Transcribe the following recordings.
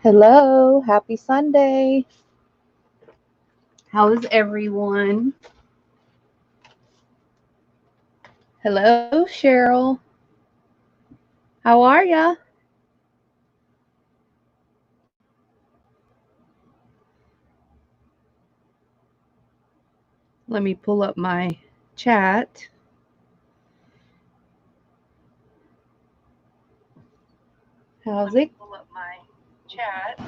Hello, happy Sunday. How is everyone? Hello, Cheryl. How are ya? Let me pull up my chat. How's it? Pull up my chat.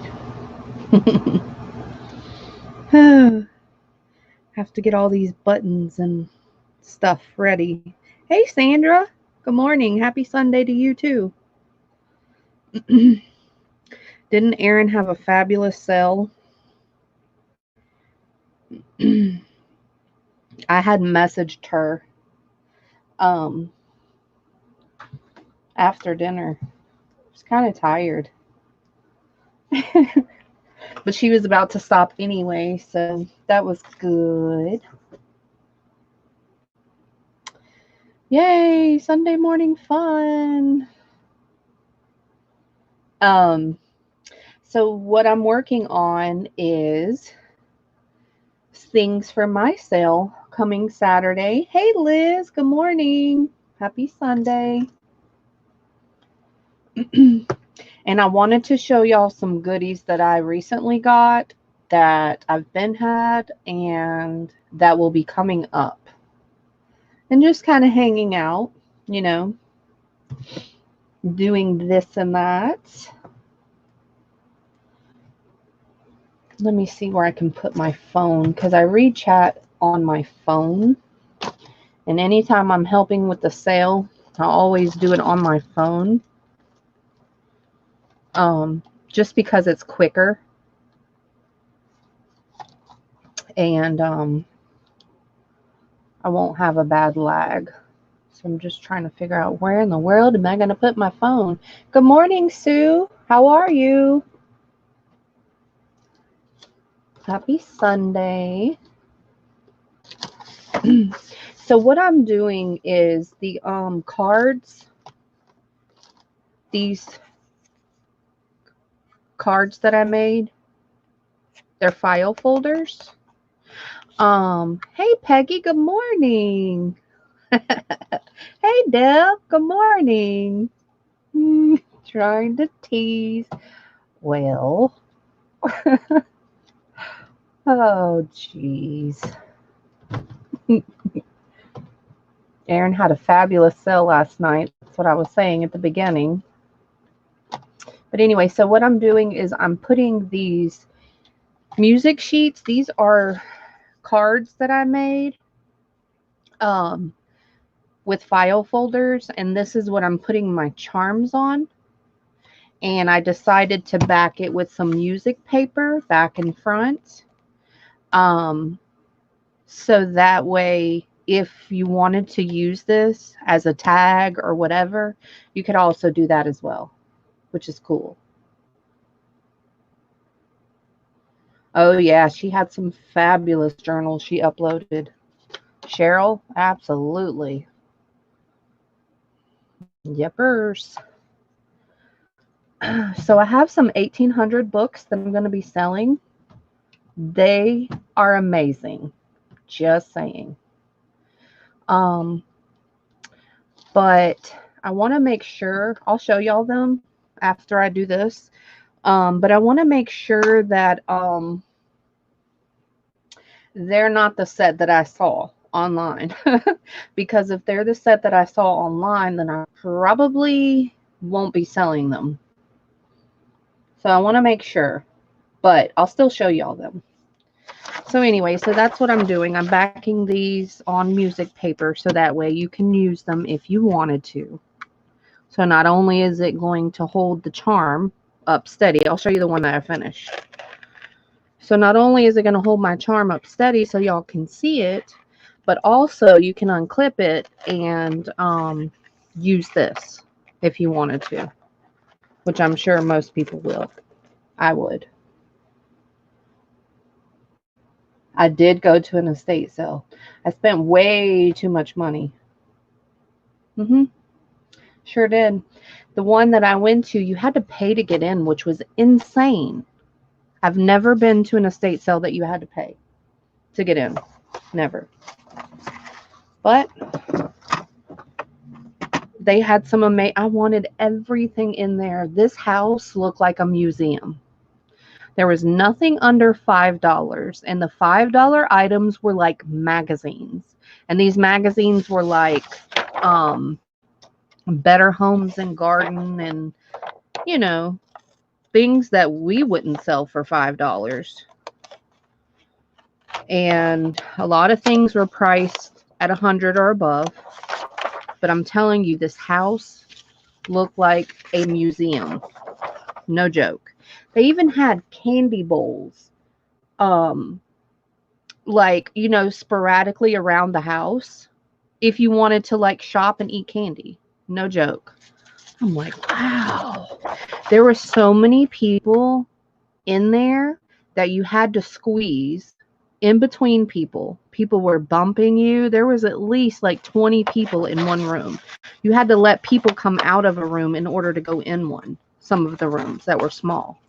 Have to get all these buttons and stuff ready. Hey, Sandra. Good morning. Happy Sunday to you, too. Didn't Erin have a fabulous sale? I had messaged her um, after dinner. I was kind of tired. But she was about to stop anyway, so that was good. Yay, Sunday morning fun. Um, so what I'm working on is things for my sale coming Saturday. Hey Liz, good morning. Happy Sunday. And I wanted to show y'all some goodies that I recently got that I've been had and that will be coming up. And just kind of hanging out, you know, doing this and that. Let me see where I can put my phone because I read chat on my phone. And anytime I'm helping with the sale, I always do it on my phone. Just because it's quicker. And I won't have a bad lag. So I'm just trying to figure out where in the world am I going to put my phone. Good morning, Sue. How are you? Happy Sunday. So what I'm doing is the cards, these cards that I made, they're file folders. Hey Peggy, good morning. Hey Deb, good morning. Trying to tease. Well, oh jeez. Erin had a fabulous sale last night. That's what I was saying at the beginning. But anyway, so what I'm doing is I'm putting these music sheets. These are cards that I made um, with file folders. And this is what I'm putting my charms on. And I decided to back it with some music paper back and front. Um, so that way, if you wanted to use this as a tag or whatever, you could also do that as well, which is cool. Oh, yeah, she had some fabulous journals she uploaded. Cheryl, absolutely. Yepers. So I have some 1800 books that I'm going to be selling. They are amazing. Just saying. Um, but I want to make sure I'll show y'all them after I do this. But I want to make sure that they're not the set that I saw online. Because if they're the set that I saw online, then I probably won't be selling them. So I want to make sure, but I'll still show y'all them. So anyway, so that's what I'm doing. I'm backing these on music paper so that way you can use them if you wanted to. So not only is it going to hold the charm up steady, I'll show you the one that I finished. So not only is it going to hold my charm up steady so y'all can see it, but also you can unclip it and use this if you wanted to, which I'm sure most people will. I would. I did go to an estate sale. I spent way too much money. Sure did. The one that I went to, you had to pay to get in, which was insane. I've never been to an estate sale that you had to pay to get in. Never. But they had some amazing, I wanted everything in there. This house looked like a museum. There was nothing under $5, and the $5 items were like magazines. And these magazines were like Better Homes and Garden and, you know, things that we wouldn't sell for $5. And a lot of things were priced at 100 or above. But I'm telling you, this house looked like a museum. No joke. They even had candy bowls, like, you know, sporadically around the house if you wanted to like shop and eat candy. No joke. I'm like, wow. There were so many people in there that you had to squeeze in between people. People were bumping you. There was at least like 20 people in one room. You had to let people come out of a room in order to go in one. Some of the rooms that were small.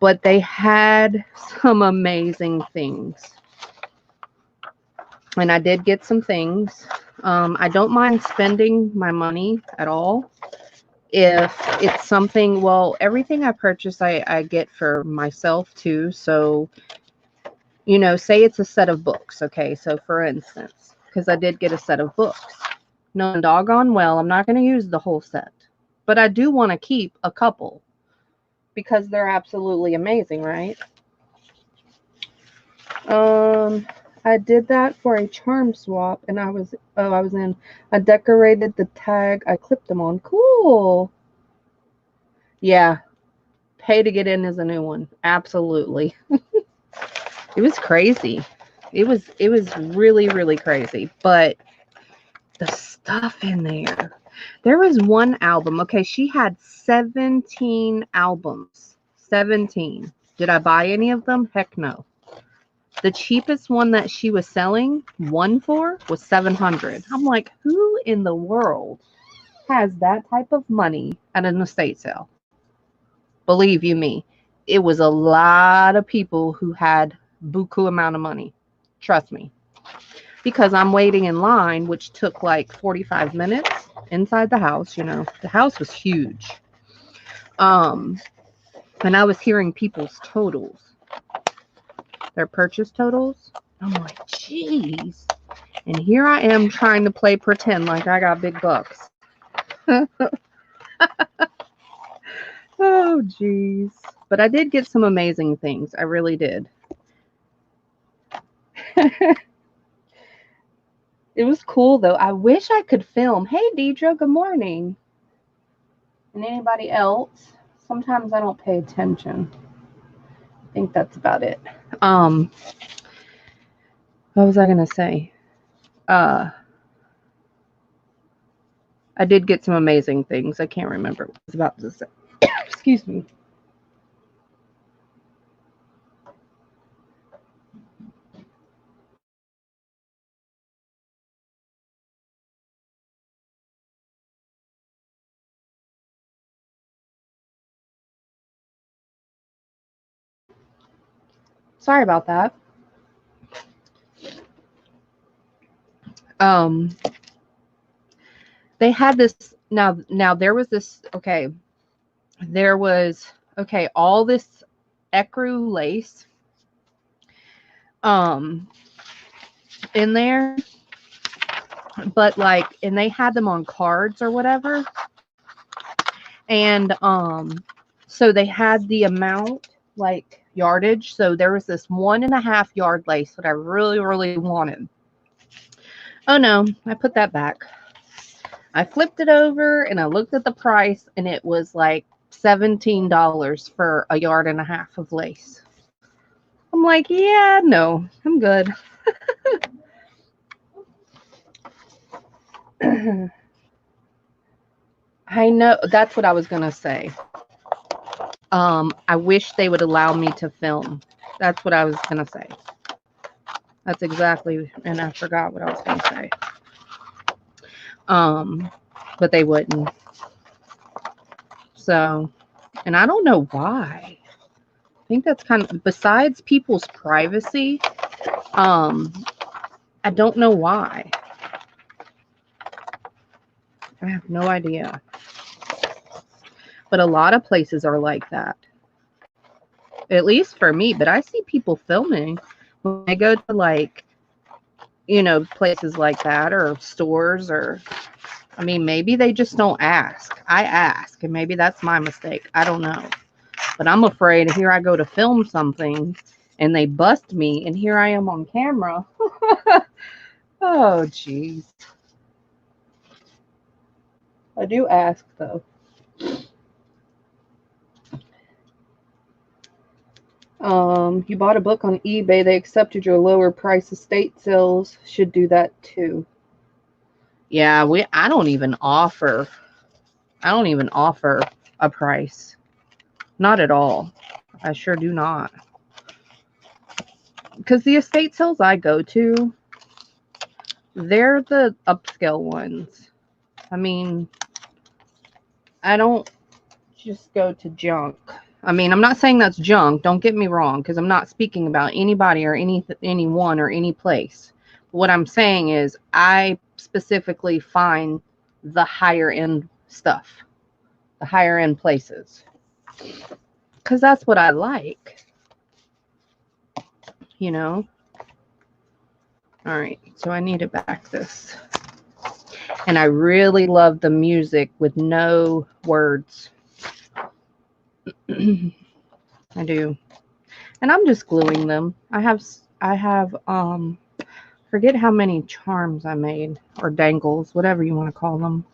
But they had some amazing things. And I did get some things. I don't mind spending my money at all. If it's something, well, everything I purchase, I get for myself too. So, you know, say it's a set of books. Okay. So for instance, because I did get a set of books. No, doggone well, I'm not going to use the whole set. But I do want to keep a couple because they're absolutely amazing, right? I did that for a charm swap, and I was in. I decorated the tag. I clipped them on. Cool. Yeah, pay to get in is a new one. Absolutely. It was crazy. It was really, really crazy. But the stuff in there. There was one album. Okay, she had 17 albums. 17. Did I buy any of them? Heck no. The cheapest one that she was selling one for was $700. I'm like, who in the world has that type of money at an estate sale? Believe you me, it was a lot of people who had buku amount of money. Trust me. Because I'm waiting in line, which took like 45 minutes inside the house. You know, the house was huge. And I was hearing people's totals, their purchase totals. I'm like, geez. And here I am trying to play pretend like I got big bucks. Oh, geez. But I did get some amazing things. I really did. It was cool, though. I wish I could film. Hey, Deidre, good morning. And anybody else? Sometimes I don't pay attention. I think that's about it. What was I going to say? I did get some amazing things. I can't remember what I was about to say. Excuse me. Sorry about that. They had this now there was this, okay, there was, okay, all this ecru lace in there, but like, and they had them on cards or whatever, and so they had the amount, like yardage. So there was this 1.5 yard lace that I really, really wanted. Oh no, I put that back. I flipped it over and I looked at the price, and it was like $17 for 1.5 yards of lace. I'm like, yeah, no, I'm good. I know, that's what I was gonna say. I wish they would allow me to film. That's what I was gonna say. That's exactly, and I forgot what I was gonna say. But they wouldn't. So, and I don't know why. I think that's kind of, besides people's privacy, I don't know why. I have no idea. But a lot of places are like that. At least for me. But I see people filming when they go to, like, you know, places like that or stores, or, I mean, maybe they just don't ask. I ask, and maybe that's my mistake. I don't know. But I'm afraid here I go to film something and they bust me, and here I am on camera. Oh, jeez. I do ask, though. You bought a book on eBay. They accepted your lower price. Estate sales should do that too. Yeah, I don't even offer a price. Not at all. I sure do not. Because the estate sales I go to, they're the upscale ones. I mean, I don't just go to junk. I mean, I'm not saying that's junk. Don't get me wrong, because I'm not speaking about anybody or anyone or any place. What I'm saying is I specifically find the higher end stuff, the higher end places, because that's what I like, you know. All right, so I need to back this. And I really love the music with no words. I do. And I'm just gluing them. I have forget how many charms I made, or dangles, whatever you want to call them.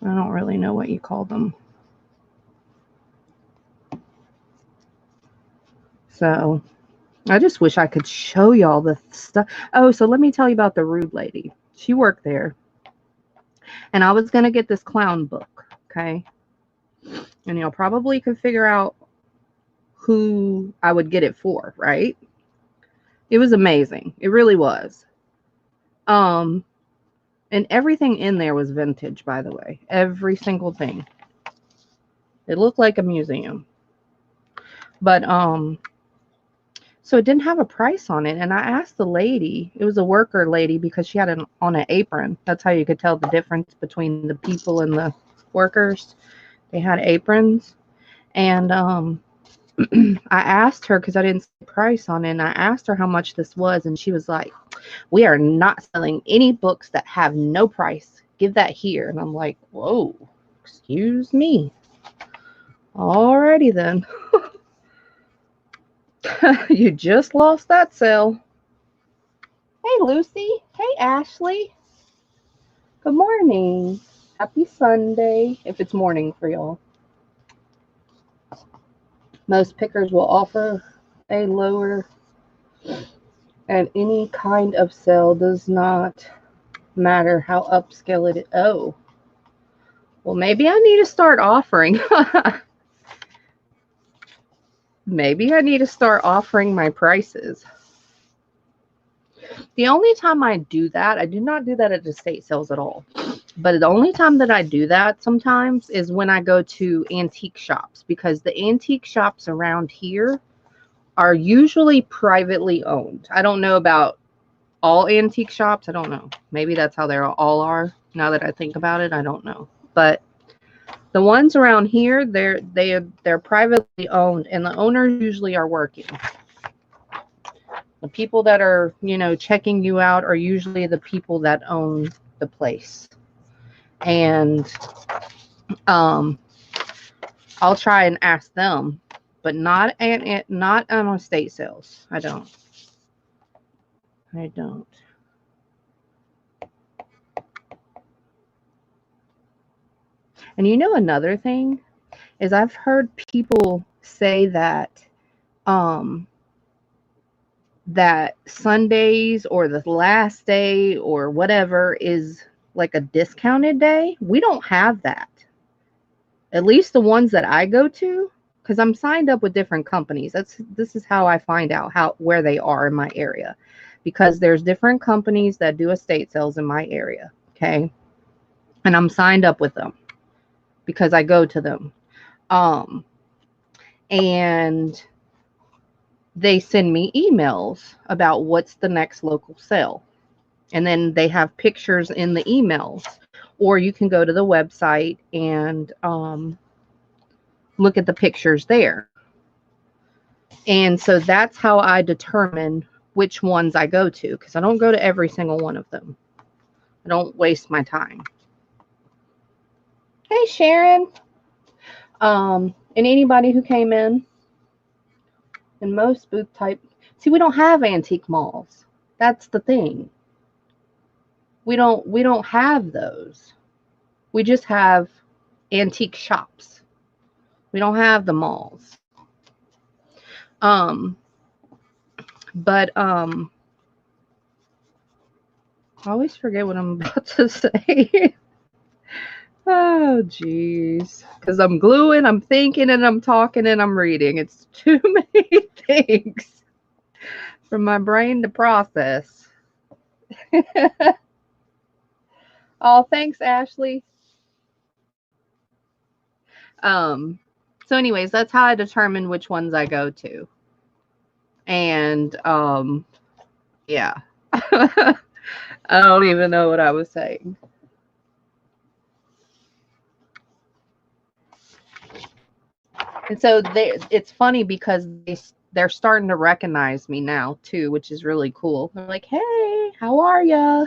I don't really know what you call them. So I just wish I could show y'all the stuff. Oh, so let me tell you about the rude lady. She worked there. And I was going to get this clown book, okay? And y'all probably could figure out who I would get it for, right? It was amazing. It really was. And everything in there was vintage, by the way. Every single thing. It looked like a museum. But so it didn't have a price on it. And I asked the lady, it was a worker lady, because she had it on an apron. That's how you could tell the difference between the people and the workers. They had aprons. And I asked her, because I didn't see the price on it, and I asked her how much this was, and she was like, we are not selling any books that have no price. Give that here. And I'm like, whoa, excuse me. Alrighty then. You just lost that sale. Hey, Lucy. Hey, Ashley. Good morning. Happy Sunday, if it's morning for y'all. Most pickers will offer a lower at any kind of sale. Does not matter how upscale it is. Oh, well, maybe I need to start offering. Maybe I need to start offering my prices. The only time I do that, I do not do that at estate sales at all. But the only time that I do that sometimes is when I go to antique shops, because the antique shops around here are usually privately owned. I don't know about all antique shops. I don't know. Maybe that's how they all are. Now that I think about it, I don't know. But the ones around here, they're privately owned, and the owners usually are working. The people that are, you know, checking you out are usually the people that own the place. And I'll try and ask them, but not on estate sales. I don't. And you know, another thing is, I've heard people say that that Sundays or the last day or whatever is like a discounted day. We don't have that. At least the ones that I go to, because I'm signed up with different companies. This is how I find out where they are in my area, because there's different companies that do estate sales in my area, okay? And I'm signed up with them. because I go to them. And they send me emails about what's the next local sale. And then they have pictures in the emails. Or you can go to the website and look at the pictures there. And so that's how I determine which ones I go to, because I don't go to every single one of them. I don't waste my time. Hey, Sharon. And anybody who came in. And most booth type. See, we don't have antique malls. That's the thing. We don't have those. We just have antique shops. We don't have the malls. But I always forget what I'm about to say. Oh, geez. Because I'm gluing, I'm thinking, and I'm talking, and I'm reading. It's too many things for my brain to process. Oh, thanks, Ashley. So anyways, that's how I determine which ones I go to. And yeah. I don't even know what I was saying. And so it's funny because they're starting to recognize me now too, which is really cool. They're like, "Hey, how are ya?"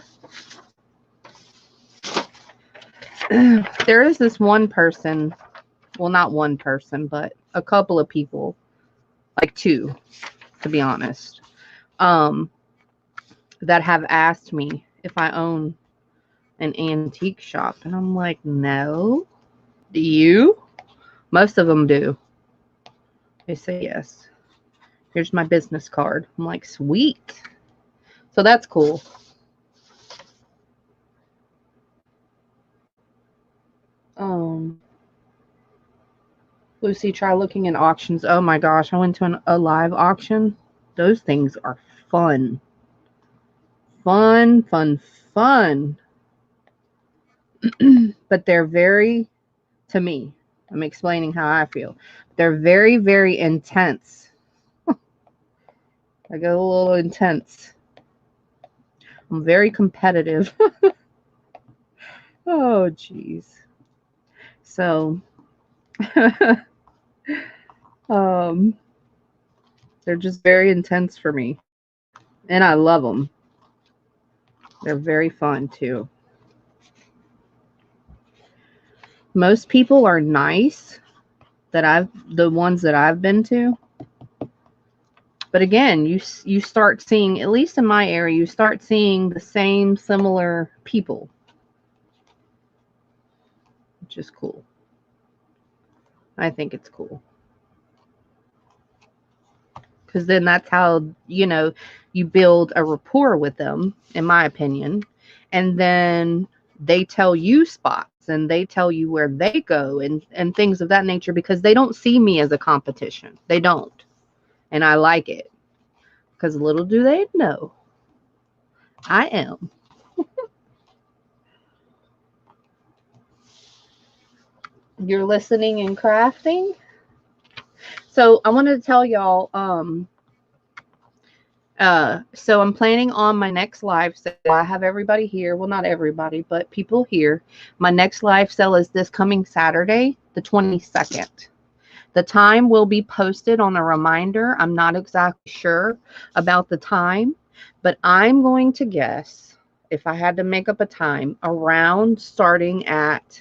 There is this one person, well, not one person, but a couple of people, like two, to be honest, that have asked me if I own an antique shop. And I'm like, no. Do you? Most of them do. They say yes. Here's my business card. I'm like, sweet. So that's cool. Lucy, try looking at auctions. Oh my gosh, I went to a live auction. Those things are fun. Fun, fun, fun. But they're very, to me, I'm explaining how I feel. They're very, very intense. I get a little intense. I'm very competitive. Oh, geez. So, they're just very intense for me. And I love them. They're very fun, too. Most people are nice the ones that I've been to. But again, you start seeing, at least in my area, you start seeing the same similar people, which is cool. I think it's cool. Because then that's how, you build a rapport with them, in my opinion. And then they tell you spots and they tell you where they go and things of that nature, because they don't see me as a competition. They don't. And I like it. Because little do they know, I am. You're listening and crafting. So I wanted to tell y'all, so I'm planning on my next live sale. I have everybody here. Well, not everybody, but people here. My next live sale is this coming Saturday, the 22nd. The time will be posted on a reminder. I'm not exactly sure about the time, but I'm going to guess, if I had to make up a time, around starting at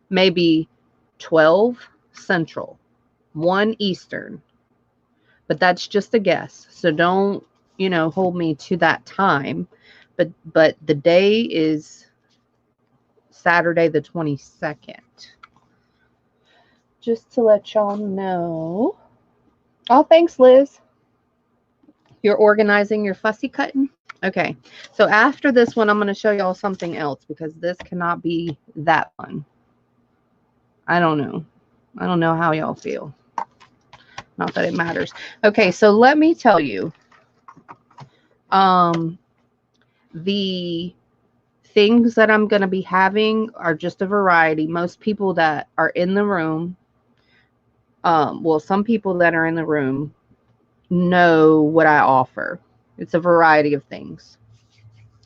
maybe 12 Central, 1 Eastern. But that's just a guess. So don't, hold me to that time. But the day is Saturday the 22nd. Just to let y'all know. Oh, thanks, Liz. You're organizing your fussy cutting? Okay. So after this one, I'm going to show y'all something else, because this cannot be that fun. I don't know. I don't know how y'all feel. Not that it matters. Okay, so let me tell you. The things that I'm going to be having are just a variety. Most people that are in the room, well, some people that are in the room know what I offer. It's a variety of things.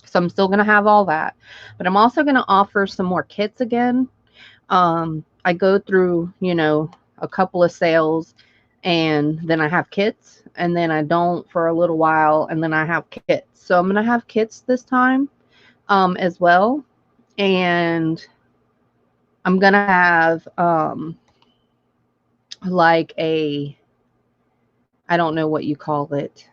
So I'm still going to have all that, but I'm also going to offer some more kits again. I go through, a couple of sales, and then I have kits, and then I don't for a little while, and then I have kits. So I'm going to have kits this time, as well. And I'm going to have, like I don't know what you call it.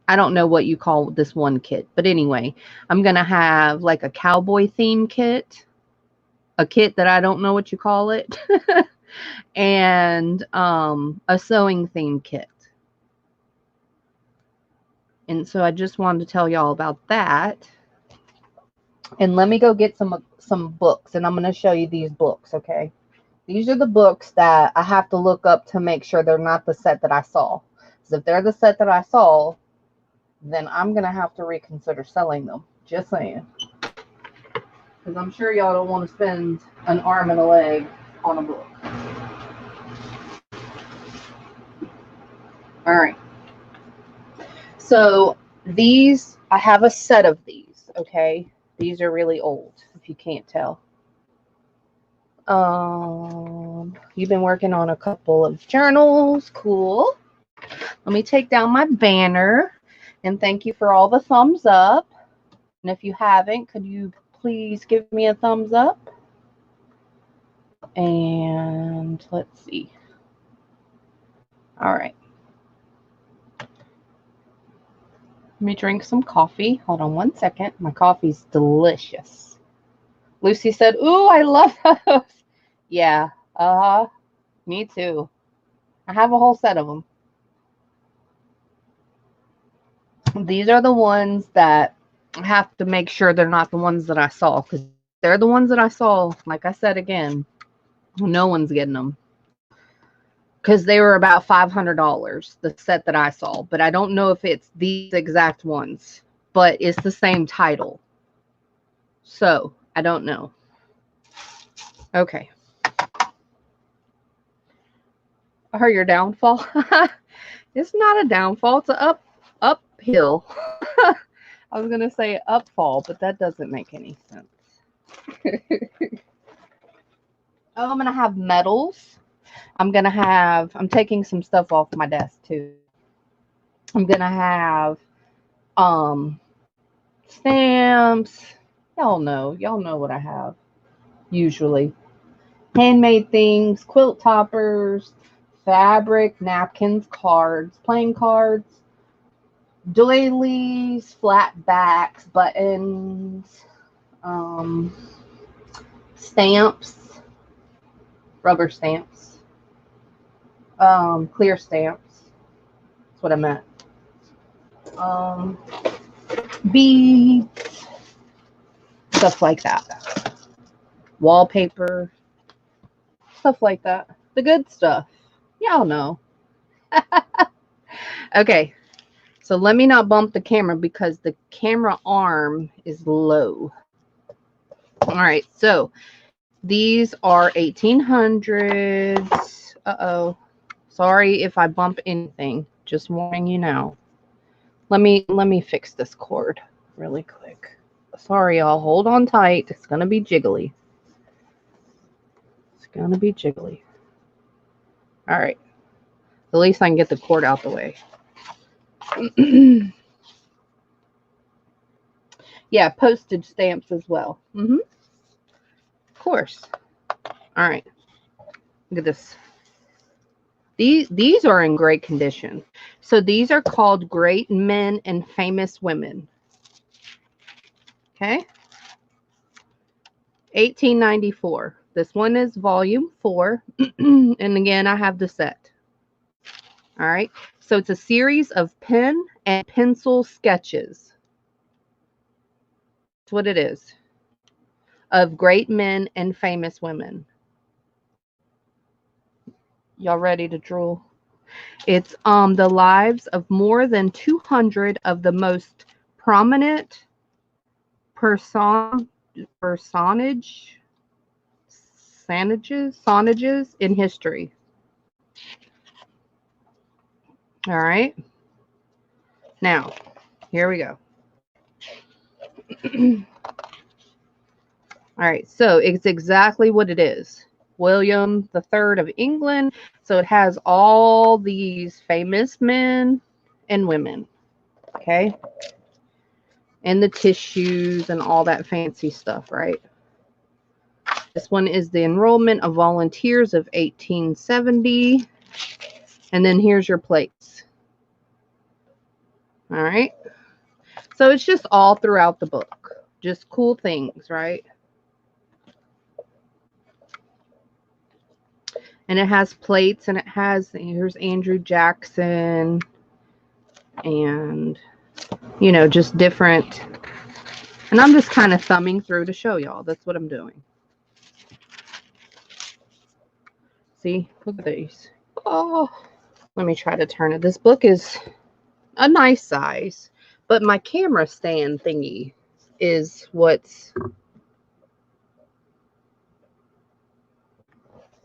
I don't know what you call this one kit, but anyway, I'm going to have like a cowboy theme kit, a kit that I don't know what you call it, and a sewing theme kit. And so I just wanted to tell y'all about that. And let me go get some books, and I'm going to show you these books, okay? These are the books that I have to look up to make sure they're not the set that I saw. Because if they're the set that I saw, then I'm going to have to reconsider selling them. Just saying. Because I'm sure y'all don't want to spend an arm and a leg on a book. All right. So these, I have a set of these, okay? These are really old, if you can't tell. You've been working on a couple of journals. Cool. Let me take down my banner. And thank you for all the thumbs up. And if you haven't, could you please give me a thumbs up? And let's see. All right. Let me drink some coffee. Hold on one second. My coffee's delicious. Lucy said, ooh, I love those. Yeah. Me too. I have a whole set of them. These are the ones that I have to make sure they're not the ones that I saw, because they're the ones that I saw. Like I said again, no one's getting them, because they were about $500, the set that I saw. But I don't know if it's these exact ones, but it's the same title. So I don't know. Okay. Or your downfall? It's not a downfall. It's an uphill. I was going to say upfall, but that doesn't make any sense. Oh, I'm going to have medals. I'm taking some stuff off my desk too. I'm going to have stamps. Y'all know what I have usually. Handmade things, quilt toppers, fabric, napkins, cards, playing cards, doilies, flat backs, buttons, stamps, rubber stamps, clear stamps. That's what I meant. Beads, stuff like that. Wallpaper, stuff like that. The good stuff. Y'all know. Okay. So let me not bump the camera because the camera arm is low. All right. So these are 1800s. Uh-oh. Sorry if I bump anything. Just warning you now. Let me fix this cord really quick. Sorry, y'all. Hold on tight. It's going to be jiggly. It's going to be jiggly. All right. At least I can get the cord out the way. Yeah, postage stamps as well. Of course. All right. Look at this. These are in great condition. So these are called Great Men and Famous Women. Okay. 1894. This one is volume 4. And again, I have the set. All right. So it's a series of pen and pencil sketches. That's what it is. Of great men and famous women. Y'all ready to drool? It's the lives of more than 200 of the most prominent sonages in history. All right. Now, here we go. All right, so it's exactly what it is. William III of England. So it has all these famous men and women, okay? And the tissues and all that fancy stuff, right? This one is the enrollment of volunteers of 1870. And then here's your plates. All right. So it's just all throughout the book. Just cool things, right? And it has plates, and it has, here's Andrew Jackson, and, you know, just different. And I'm just kind of thumbing through to show y'all. That's what I'm doing. See, look at these. Oh, let me try to turn it. This book is a nice size, but my camera stand thingy is what's.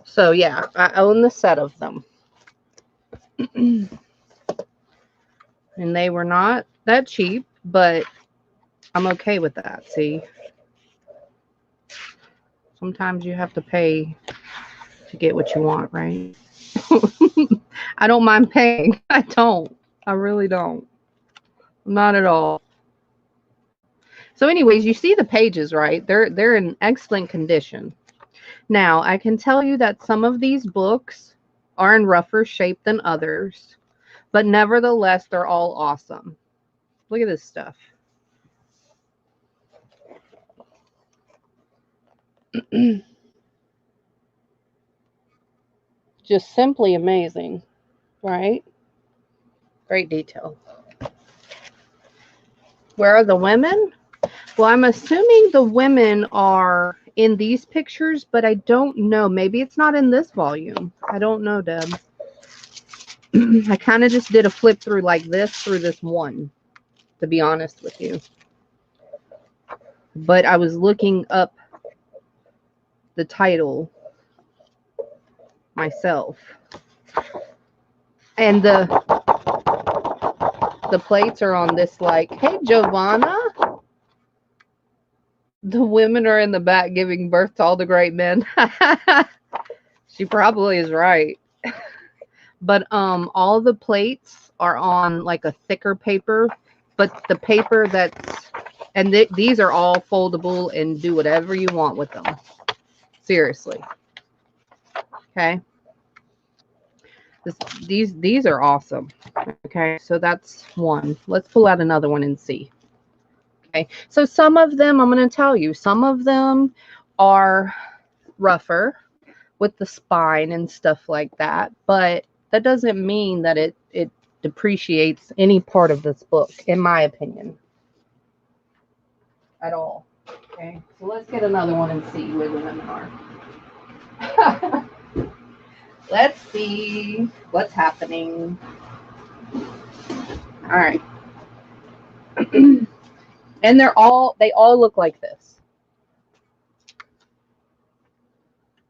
So yeah, I own the set of them. And they were not that cheap, but I'm okay with that. See, sometimes you have to pay to get what you want, right? I don't mind paying. I don't. I really don't. Not at all. So anyways, you see the pages, right? They're in excellent condition. Now, I can tell you that some of these books are in rougher shape than others, but nevertheless, they're all awesome. Look at this stuff. Just simply amazing, right? Great detail. Where are the women? Well, I'm assuming the women are in these pictures, but I don't know. Maybe it's not in this volume. I don't know, Deb. I kind of just did a flip through like this through this one, to be honest with you. But I was looking up the title myself. And the plates are on this, like, hey, Giovanna. The women are in the back giving birth to all the great men. She probably is right. But all the plates are on like a thicker paper, but the paper that's, and these are all foldable and do whatever you want with them. Seriously. Okay. These are awesome. Okay, so that's one. Let's pull out another one and see. Okay, so some of them, I'm going to tell you, some of them are rougher with the spine and stuff like that, but that doesn't mean that it depreciates any part of this book, in my opinion, at all. Okay, so let's get another one and see where the women are. Let's see what's happening. All right. And they all look like this.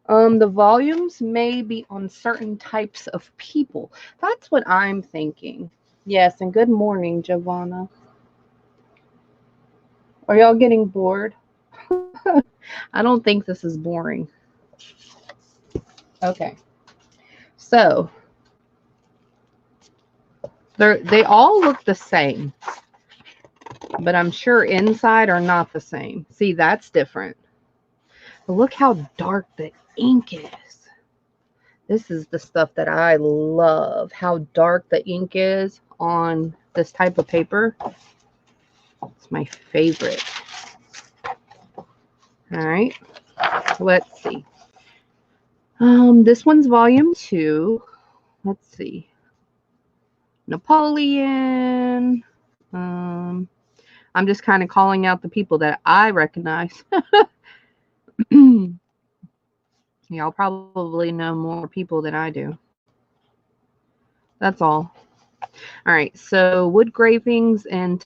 The volumes may be on certain types of people. That's what I'm thinking. Yes, and good morning, Giovanna. Are y'all getting bored? I don't think this is boring. Okay. So, they all look the same, but I'm sure inside are not the same. See, that's different. But look how dark the ink is. This is the stuff that I love, how dark the ink is on this type of paper. It's my favorite. All right, let's see. This one's volume 2. Let's see. Napoleon. I'm just kind of calling out the people that I recognize. Y'all probably know more people than I do. That's all. All right, so wood gravings and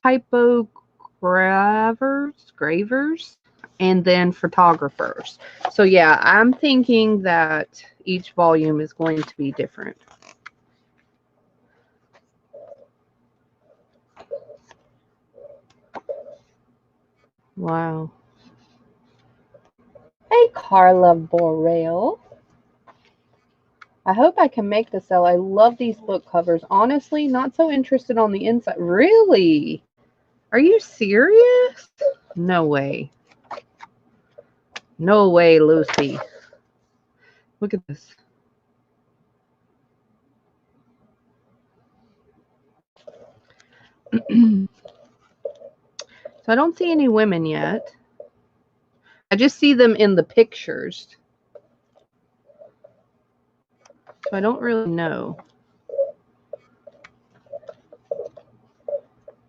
gravers, and then photographers. So yeah, I'm thinking that each volume is going to be different. Wow. Hey, Carla Borrell. I hope I can make this sell. I love these book covers. Honestly, not so interested on the inside. Really? Are you serious? No way. No way, Lucy. Look at this. So I don't see any women yet. I just see them in the pictures. So I don't really know.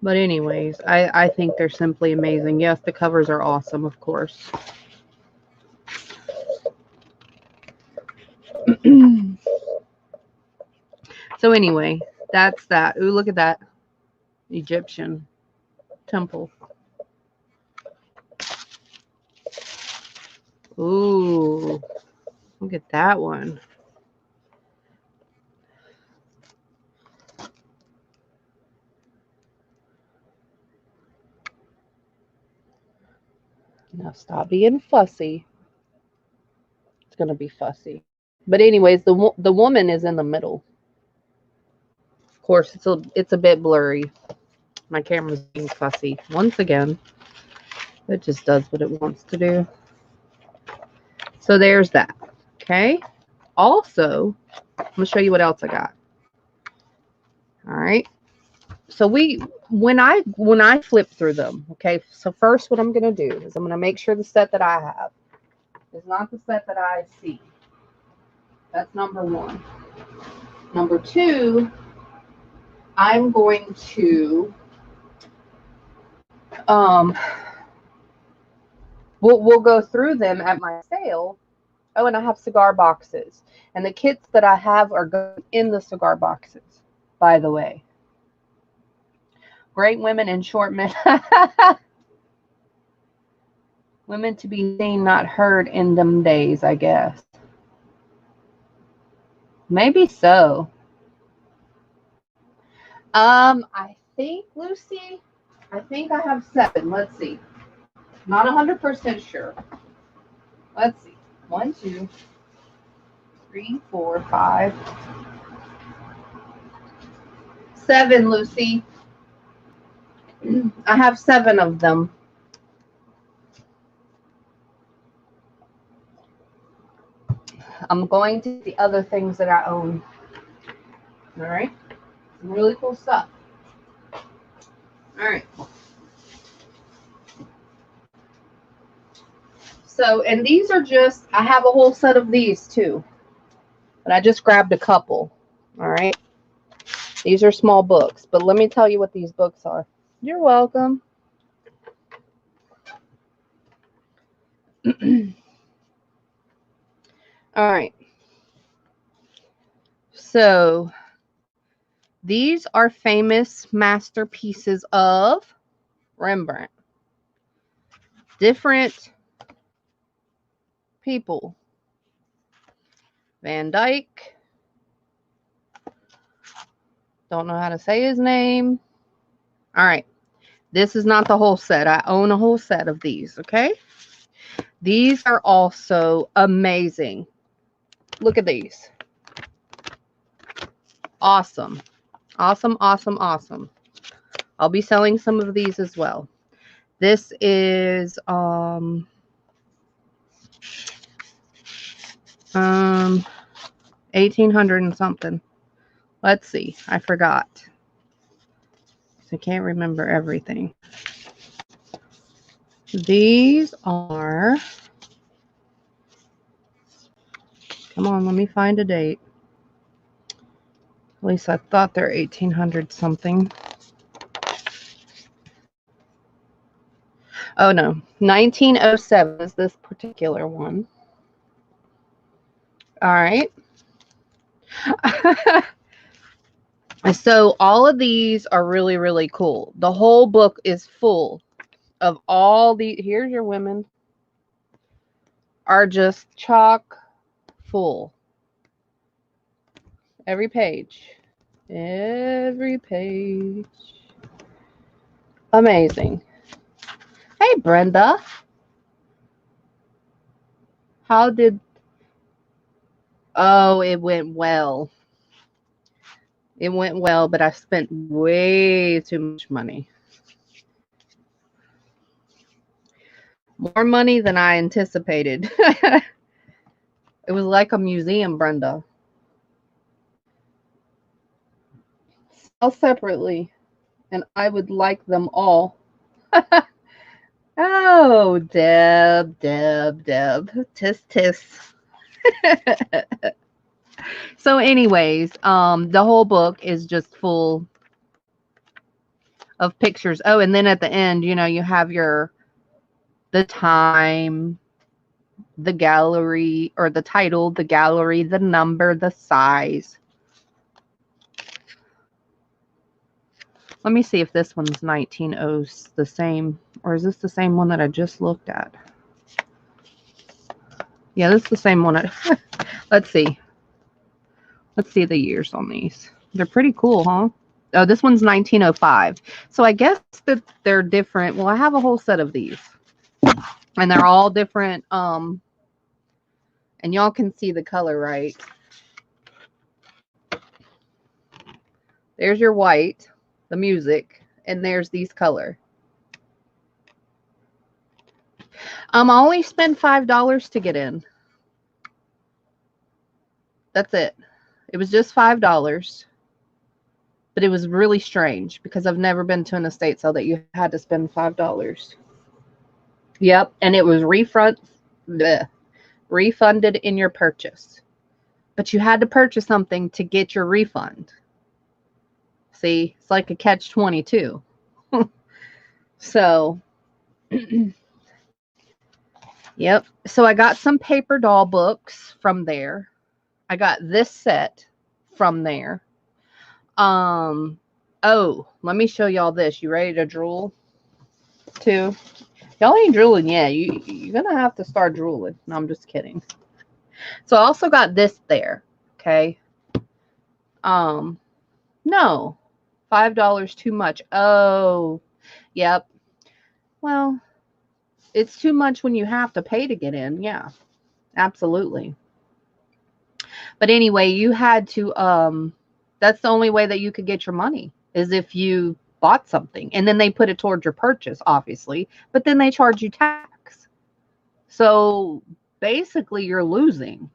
But anyways, I think they're simply amazing. Yes, the covers are awesome, of course. So anyway, that's that. Ooh, look at that. Egyptian temple. Ooh, look at that one. Now stop being fussy. It's going to be fussy. But anyways, the woman is in the middle. Of course, it's a bit blurry. My camera's being fussy once again. It just does what it wants to do. So there's that. Okay. Also, I'm gonna show you what else I got. All right. So when I flip through them, okay. So first, what I'm gonna do is I'm gonna make sure the set that I have is not the set that I see. That's number one. Number two, I'm going to we'll go through them at my sale. Oh, and I have cigar boxes. And the kits that I have are going in the cigar boxes, by the way. Great women and short men. Women to be seen, not heard in them days, I guess. Maybe so. I think, Lucy, I think I have 7. Let's see. Not 100% sure. Let's see. 1, 2, 3, 4, 5, 7, Lucy. I have 7 of them. I'm going to the other things that I own. All right. Some really cool stuff. All right. So, and these are just, I have a whole set of these too. But I just grabbed a couple. All right. These are small books. But let me tell you what these books are. You're welcome. All right. So, these are famous masterpieces of Rembrandt. Different people. Van Dyke. Don't know how to say his name. All right. This is not the whole set. I own a whole set of these, okay? These are also amazing. Look at these. Awesome. Awesome, awesome, awesome. I'll be selling some of these as well. This is 1800 and something. Let's see. I forgot. I can't remember everything. These are, come on, let me find a date. At least I thought they're 1800 something. Oh no, 1907 is this particular one. All right. So all of these are really, really cool. The whole book is full of all the, here's your women, are just chock full. Every page. Every page. Amazing. Hey, Brenda. How did... Oh, it went well. It went well, but I spent way too much money. More money than I anticipated. It was like a museum, Brenda. Sell separately, and I would like them all. Oh, Deb. Tis, tis. So anyways, the whole book is just full of pictures. Oh, and then at the end, you know, you have the time, the gallery, or the title, the gallery, the number, the size. Let me see if this one's 1900, the same, or is this the same one that I just looked at? Yeah, this is the same one. Let's see. Let's see the years on these. They're pretty cool, huh? Oh, this one's 1905. So I guess that they're different. Well, I have a whole set of these. And they're all different. And y'all can see the color, right? There's your white, the music, and there's these color. I only spent $5 to get in. That's it. It was just $5. But it was really strange because I've never been to an estate sale that you had to spend $5. Yep, and it was refunded in your purchase. But you had to purchase something to get your refund. See, it's like a catch-22. So, yep. So I got some paper doll books from there. I got this set from there. Oh, let me show y'all this. You ready to drool too? Y'all ain't drooling yet. You're gonna have to start drooling. No, I'm just kidding. So I also got this there. Okay. No, $5 too much. Oh, yep. Well, it's too much when you have to pay to get in. Yeah, absolutely. But anyway, you had to, that's the only way that you could get your money is if you bought something and then they put it towards your purchase, obviously, but then they charge you tax. So basically you're losing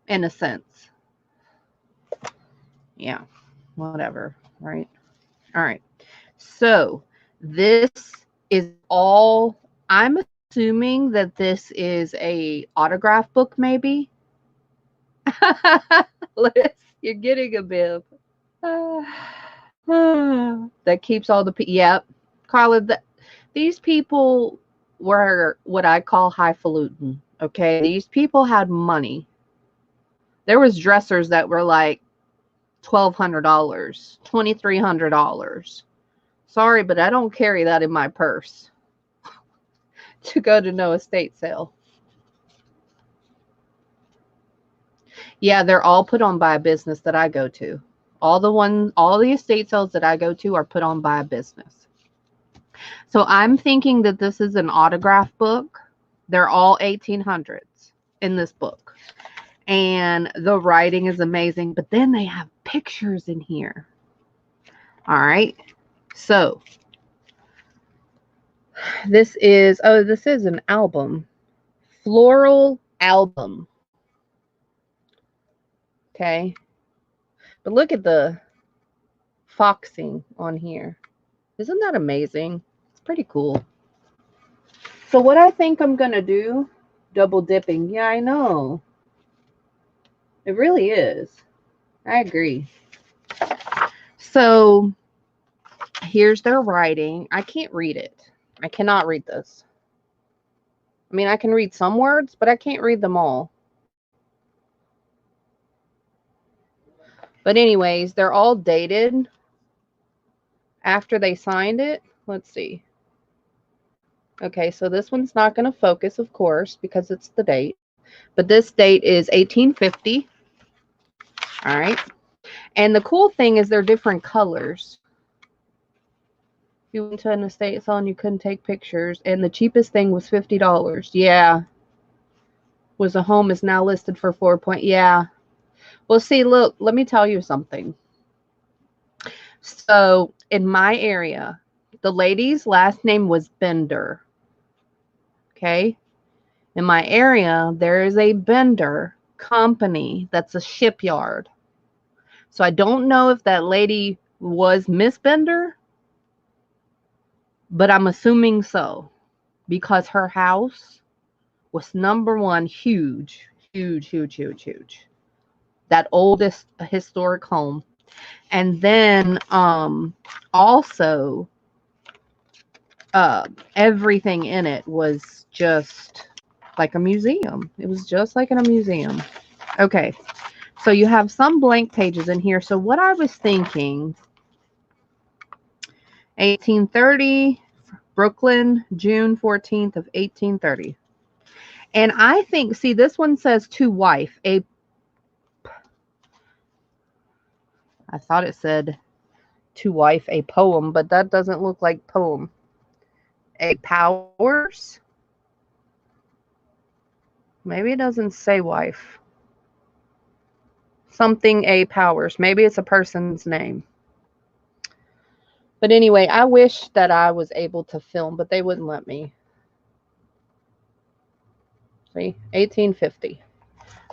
in a sense. Yeah, whatever, right? All right. So this is all, I'm assuming that this is a autograph book, maybe. Liz, you're getting a bib. That keeps all the yep. Carla, these people were what I call highfalutin. Okay, these people had money. There was dressers that were like $1,200, $2,300. Sorry, but I don't carry that in my purse to go to no estate sale. Yeah, they're all put on by a business that I go to. All the estate sales that I go to are put on by a business. So I'm thinking that this is an autograph book. They're all 1800s in this book. And the writing is amazing, but then they have pictures in here. All right. So this is an album. Floral album. Okay. But look at the foxing on here. Isn't that amazing? It's pretty cool. So what I think I'm going to do, double dipping. Yeah, I know. It really is. I agree. So here's their writing. I can't read it. I cannot read this. I mean, I can read some words, but I can't read them all. But anyways, they're all dated after they signed it. Let's see. Okay, so this one's not going to focus, of course, because it's the date. But this date is 1850. All right. And the cool thing is they're different colors. If you went to an estate sale and you couldn't take pictures, and the cheapest thing was $50. Yeah. Was a home is now listed for 4 point. Yeah. Well, see, look, let me tell you something. So in my area, the lady's last name was Bender. Okay. In my area, there is a Bender company that's a shipyard. So I don't know if that lady was Miss Bender, but I'm assuming so because her house was number one huge, huge, huge, huge, huge. That oldest historic home. And then also everything in it was just like a museum. It was just like in a museum. Okay. So you have some blank pages in here. So what I was thinking, 1830, Brooklyn, June 14th of 1830. And I think, see, this one says to wife, I thought it said to wife, a poem, but that doesn't look like poem. A Powers? Maybe it doesn't say wife. Something A Powers. Maybe it's a person's name. But anyway, I wish that I was able to film, but they wouldn't let me. See, 1850.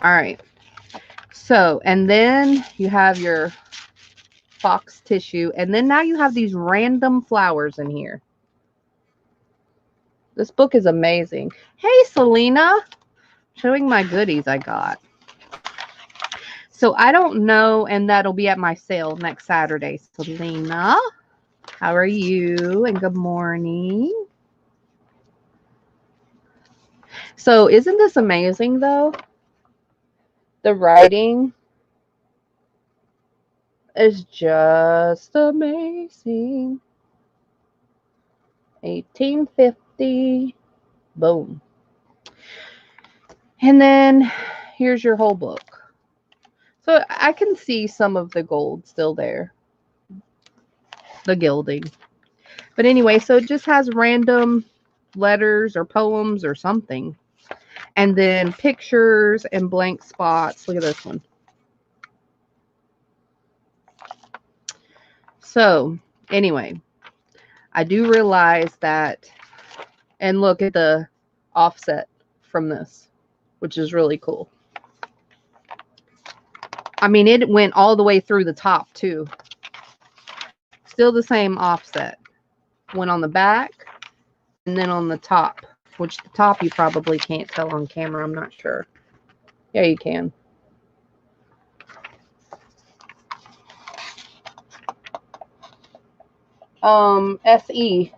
All right. So, and then you have your fox tissue, and then now you have these random flowers in here. This book is amazing. Hey, Selena, showing my goodies I got. So I don't know, and that'll be at my sale next Saturday. Selena, how are you? And good morning. So isn't this amazing, though? The writing is just amazing. 1850. Boom. And then here's your whole book. So I can see some of the gold still there. The gilding. But anyway, so it just has random letters or poems or something. And then pictures and blank spots. Look at this one. So anyway, I do realize that, and look at the offset from this, which is really cool. I mean, it went all the way through the top too. Still the same offset. Went on the back and then on the top, which the top you probably can't tell on camera. I'm not sure. Yeah, you can. SE.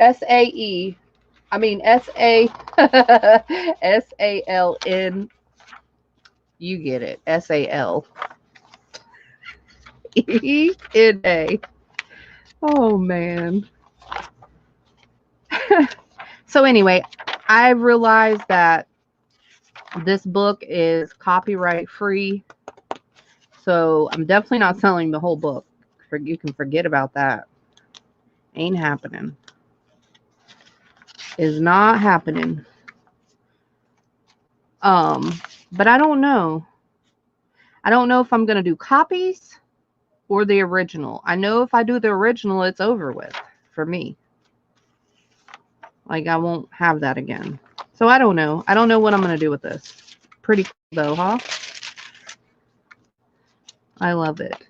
SAE. I mean, SALN. You get it. SALENA. Oh, man. So anyway, I realized that this book is copyright free. So I'm definitely not selling the whole book. You can forget about that. Ain't happening. Is not happening. But I don't know. I don't know if I'm going to do copies or the original. I know if I do the original, it's over with for me. Like, I won't have that again. So I don't know. I don't know what I'm going to do with this. Pretty cool, though, huh? I love it.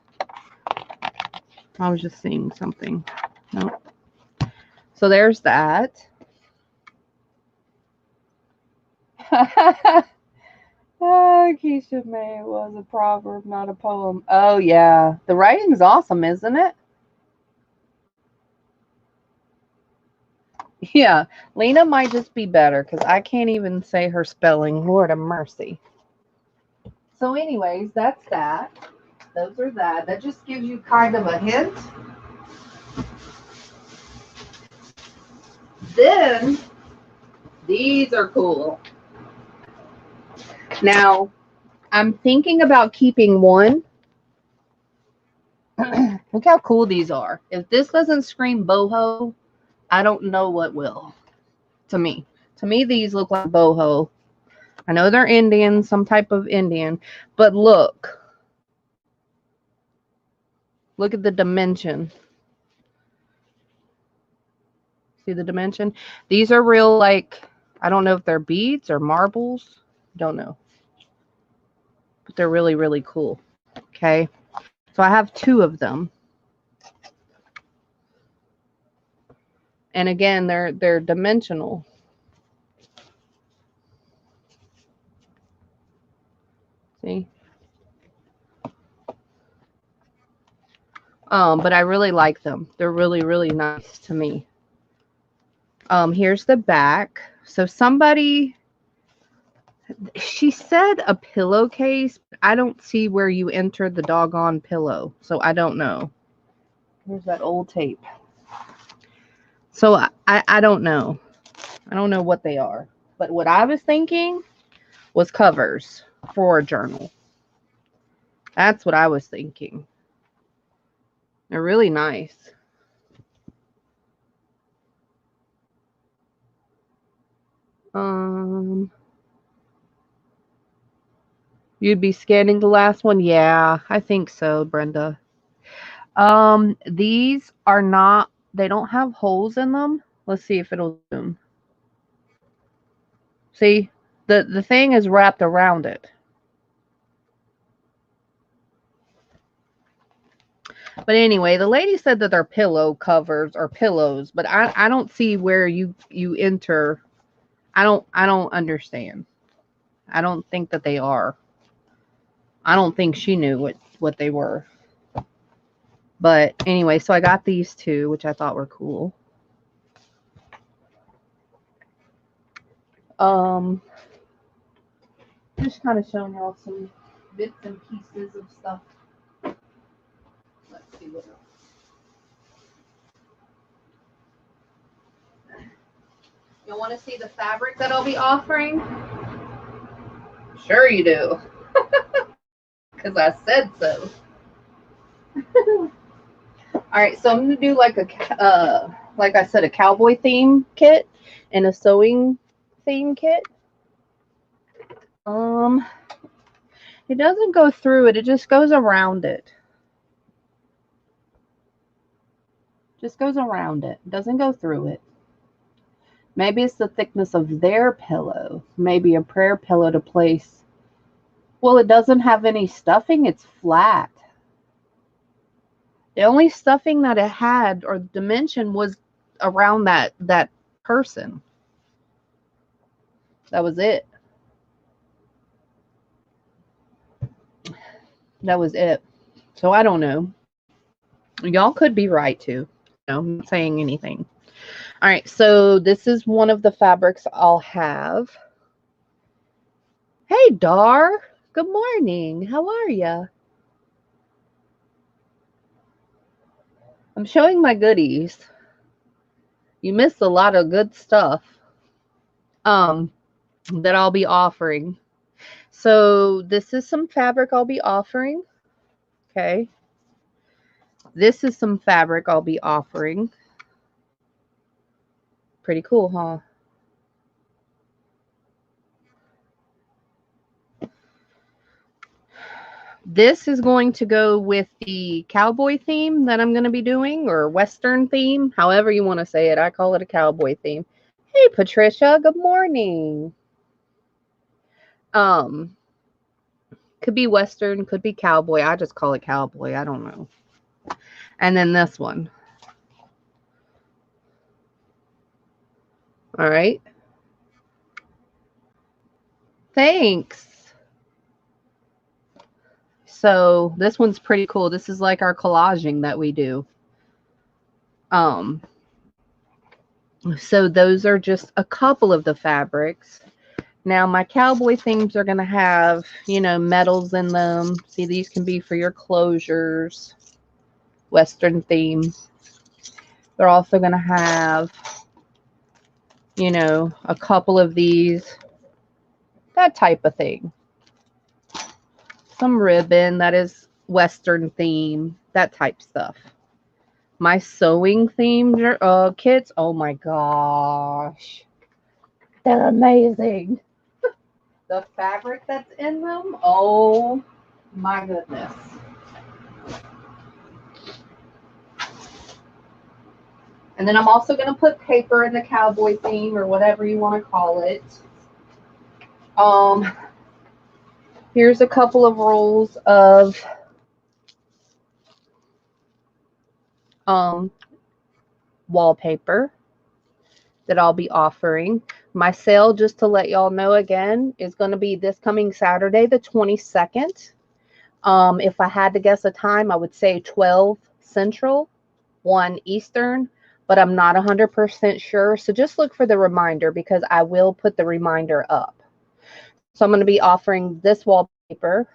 I was just seeing something. Nope. So there's that. Oh, Kiesha May was a proverb, not a poem. Oh, yeah. The writing's awesome, isn't it? Yeah. Lena might just be better because I can't even say her spelling. Lord have mercy. So anyways, that's that. Those are that. That just gives you kind of a hint. then these are cool. Now, I'm thinking about keeping one. Look how cool these are. If this doesn't scream boho, I don't know what will. To me. To me, these look like boho. I know they're Indian, some type of Indian. But look. Look at the dimension. See the dimension? These are real, like, I don't know if they're beads or marbles. Don't know. But they're really, really cool. Okay. So I have 2 of them. And again, they're dimensional. See? But I really like them. They're really, really nice to me. Here's the back. So somebody, she said a pillowcase. I don't see where you enter the doggone pillow. So I don't know. Here's that old tape. So I don't know. I don't know what they are. But what I was thinking was covers for a journal. That's what I was thinking. They're really nice. You'd be scanning the last one? Yeah, I think so, Brenda. These are not, they don't have holes in them. Let's see if it'll zoom. See, the thing is wrapped around it. But anyway, the lady said that they're pillow covers or pillows, but I don't see where you enter. I don't understand. I don't think that they are. I don't think she knew what they were. But anyway, so I got these 2, which I thought were cool. Just kind of showing y'all some bits and pieces of stuff. Let's see what else. You want to see the fabric that I'll be offering? Sure you do. Because I said so. Alright, so I'm going to do like like I said, a cowboy theme kit and a sewing theme kit. It doesn't go through it. It just goes around it. Just goes around it. It doesn't go through it. Maybe it's the thickness of their pillow. Maybe a prayer pillow to place. Well, it doesn't have any stuffing. It's flat. The only stuffing that it had or dimension was around that person. That was it. That was it. So I don't know. Y'all could be right too. No, I'm not saying anything. All right, so this is one of the fabrics I'll have. Hey, Dar. Good morning. How are you? I'm showing my goodies. You missed a lot of good stuff that I'll be offering. So this is some fabric I'll be offering. Okay. This is some fabric I'll be offering. Pretty cool, huh? This is going to go with the cowboy theme that I'm going to be doing, or Western theme, however you want to say it. I call it a cowboy theme. Hey, Patricia, good morning. Could be Western, could be cowboy. I just call it cowboy. I don't know. And then this one. All right. Thanks. So this one's pretty cool. This is like our collaging that we do. So those are just a couple of the fabrics. Now my cowboy themes are going to have, you know, metals in them. See, these can be for your closures. Western theme. They're also going to have you know, a couple of these, that type of thing. Some ribbon that is Western theme, that type stuff. My sewing themed kits, oh my gosh. They're amazing. The fabric that's in them, oh my goodness. And then I'm also going to put paper in the cowboy theme or whatever you want to call it. Here's a couple of rolls of wallpaper that I'll be offering. My sale, just to let y'all know again, is going to be this coming Saturday, the 22nd. If I had to guess a time, I would say 12 Central, 1 Eastern, but I'm not 100% sure. So just look for the reminder because I will put the reminder up. So I'm going to be offering this wallpaper.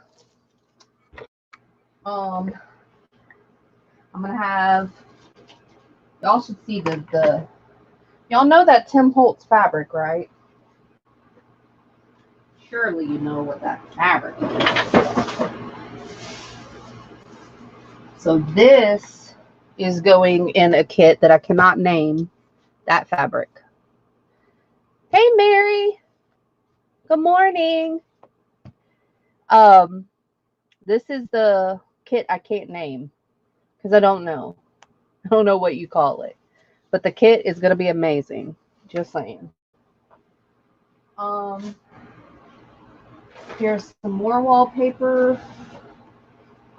I'm going to have, y'all should see the y'all know that Tim Holtz fabric, right? Surely you know what that fabric is. So this is going in a kit that I cannot name that fabric. Hey, Mary. Good morning. This is the kit I can't name because I don't know. I don't know what you call it. But the kit is going to be amazing. Just saying. Here's some more wallpaper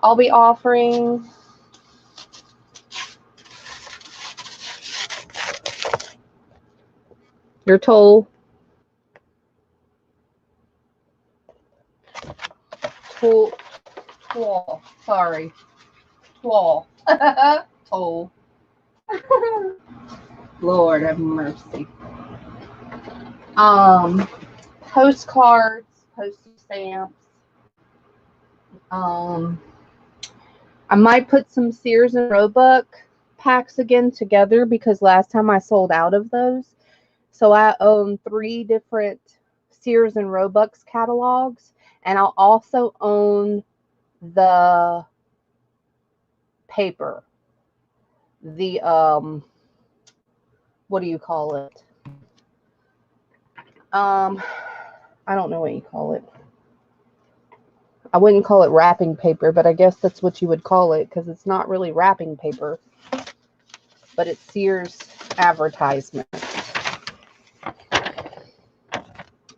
I'll be offering. Your toll. Sorry. Toll. Toll. Lord have mercy. Postcards, postage stamps. I might put some Sears and Roebuck packs again together because last time I sold out of those. So I own 3 different Sears and Roebuck's catalogs, and I'll also own the paper. The what do you call it? I don't know what you call it. I wouldn't call it wrapping paper, but I guess that's what you would call it because it's not really wrapping paper, but it's Sears advertisement.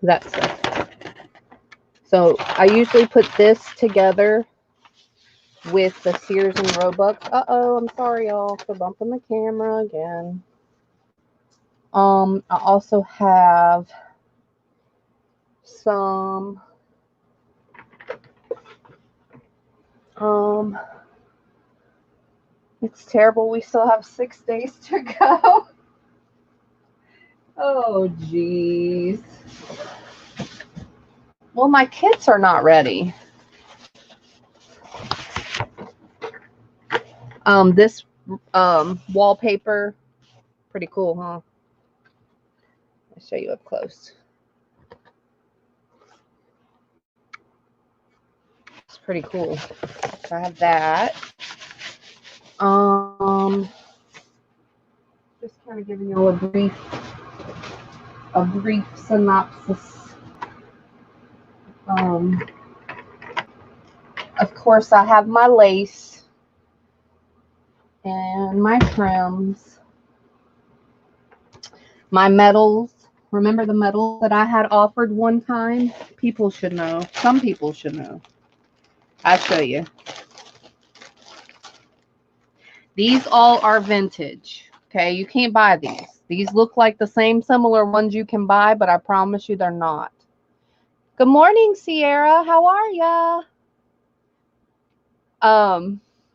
That stuff. So I usually put this together with the Sears and Roebuck. I'm sorry, y'all, for bumping the camera again. I also have some it's terrible. We still have 6 days to go. Oh, geez. Well, my kits are not ready. This wallpaper, pretty cool, huh? I'll show you up close. It's pretty cool. So I have that. Just kind of giving you a brief synopsis. Of course, I have my lace and my trims, my medals. Remember the medals that I had offered one time? People should know. Some people should know. I'll show you. These all are vintage. Okay, you can't buy these. These look like the same similar ones you can buy, but I promise you they're not. Good morning, Sierra. How are ya?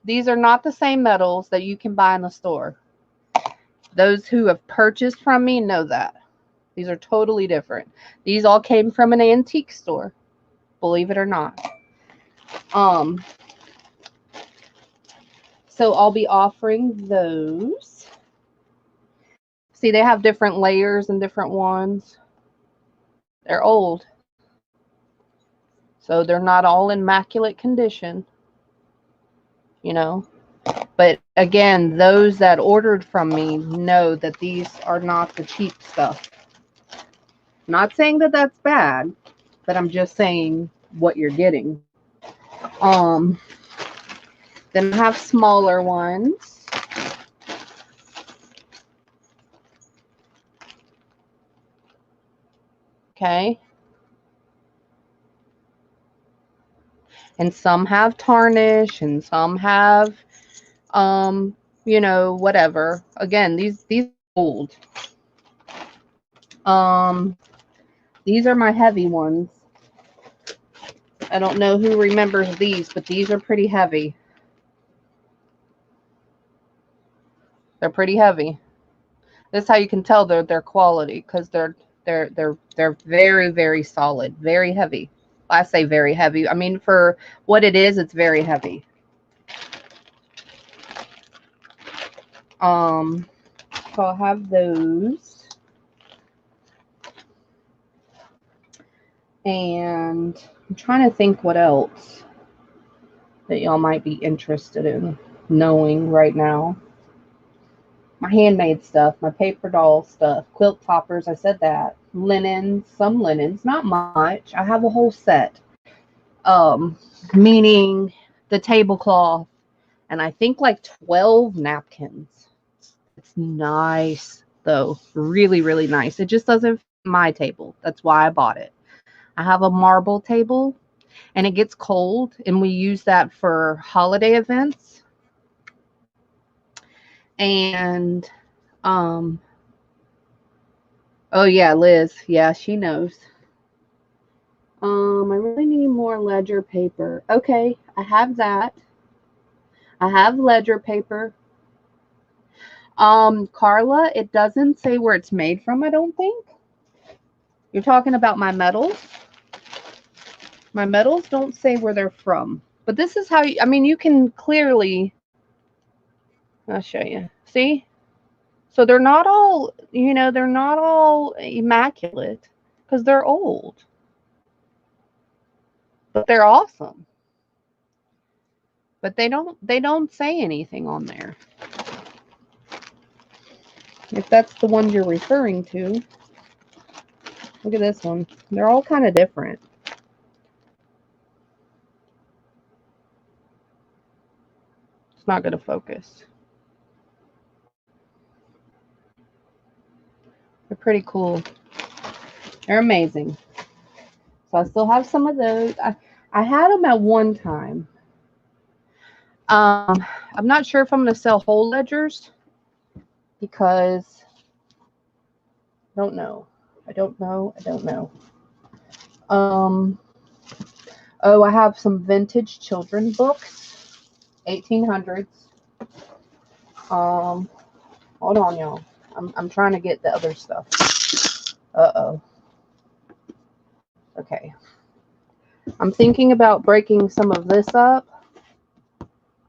These are not the same medals that you can buy in the store. Those who have purchased from me know that. These are totally different. These all came from an antique store, believe it or not. So I'll be offering those. See, they have different layers and different ones. They're old. So they're not all in immaculate condition, you know. But again, those that ordered from me know that these are not the cheap stuff. Not saying that that's bad, but I'm just saying what you're getting. Then I have smaller ones. Okay. And some have tarnish and some have you know, whatever. Again, these are old. These are my heavy ones. I don't know who remembers these, but these are pretty heavy. They're pretty heavy. This is how you can tell their quality, because they're very, very solid, very heavy. I say very heavy. I mean, for what it is, it's very heavy. So I'll have those. And I'm trying to think what else that y'all might be interested in knowing right now. My handmade stuff, my paper doll stuff, quilt toppers, I said that. Linens, some linens, not much. I have a whole set. Meaning the tablecloth, and I think like 12 napkins. It's nice though. Really, really nice. It just doesn't fit my table. That's why I bought it. I have a marble table, and it gets cold, and we use that for holiday events. And oh yeah, Liz. Yeah, she knows. I really need more ledger paper. Okay, I have that. I have ledger paper. Carla, it doesn't say where it's made from, I don't think. You're talking about my metals? My metals don't say where they're from. But this is how you, I mean, you can clearly, I'll show you. See? So they're not all, you know, they're not all immaculate because they're old. But they're awesome. But they don't say anything on there. If that's the one you're referring to. Look at this one. They're all kind of different. It's not going to focus. They're pretty cool. They're amazing. So I still have some of those. I had them at one time. I'm not sure if I'm going to sell whole ledgers because I don't know. I don't know. Oh, I have some vintage children books, 1800s. Hold on, y'all. I'm trying to get the other stuff. Uh-oh. Okay. I'm thinking about breaking some of this up.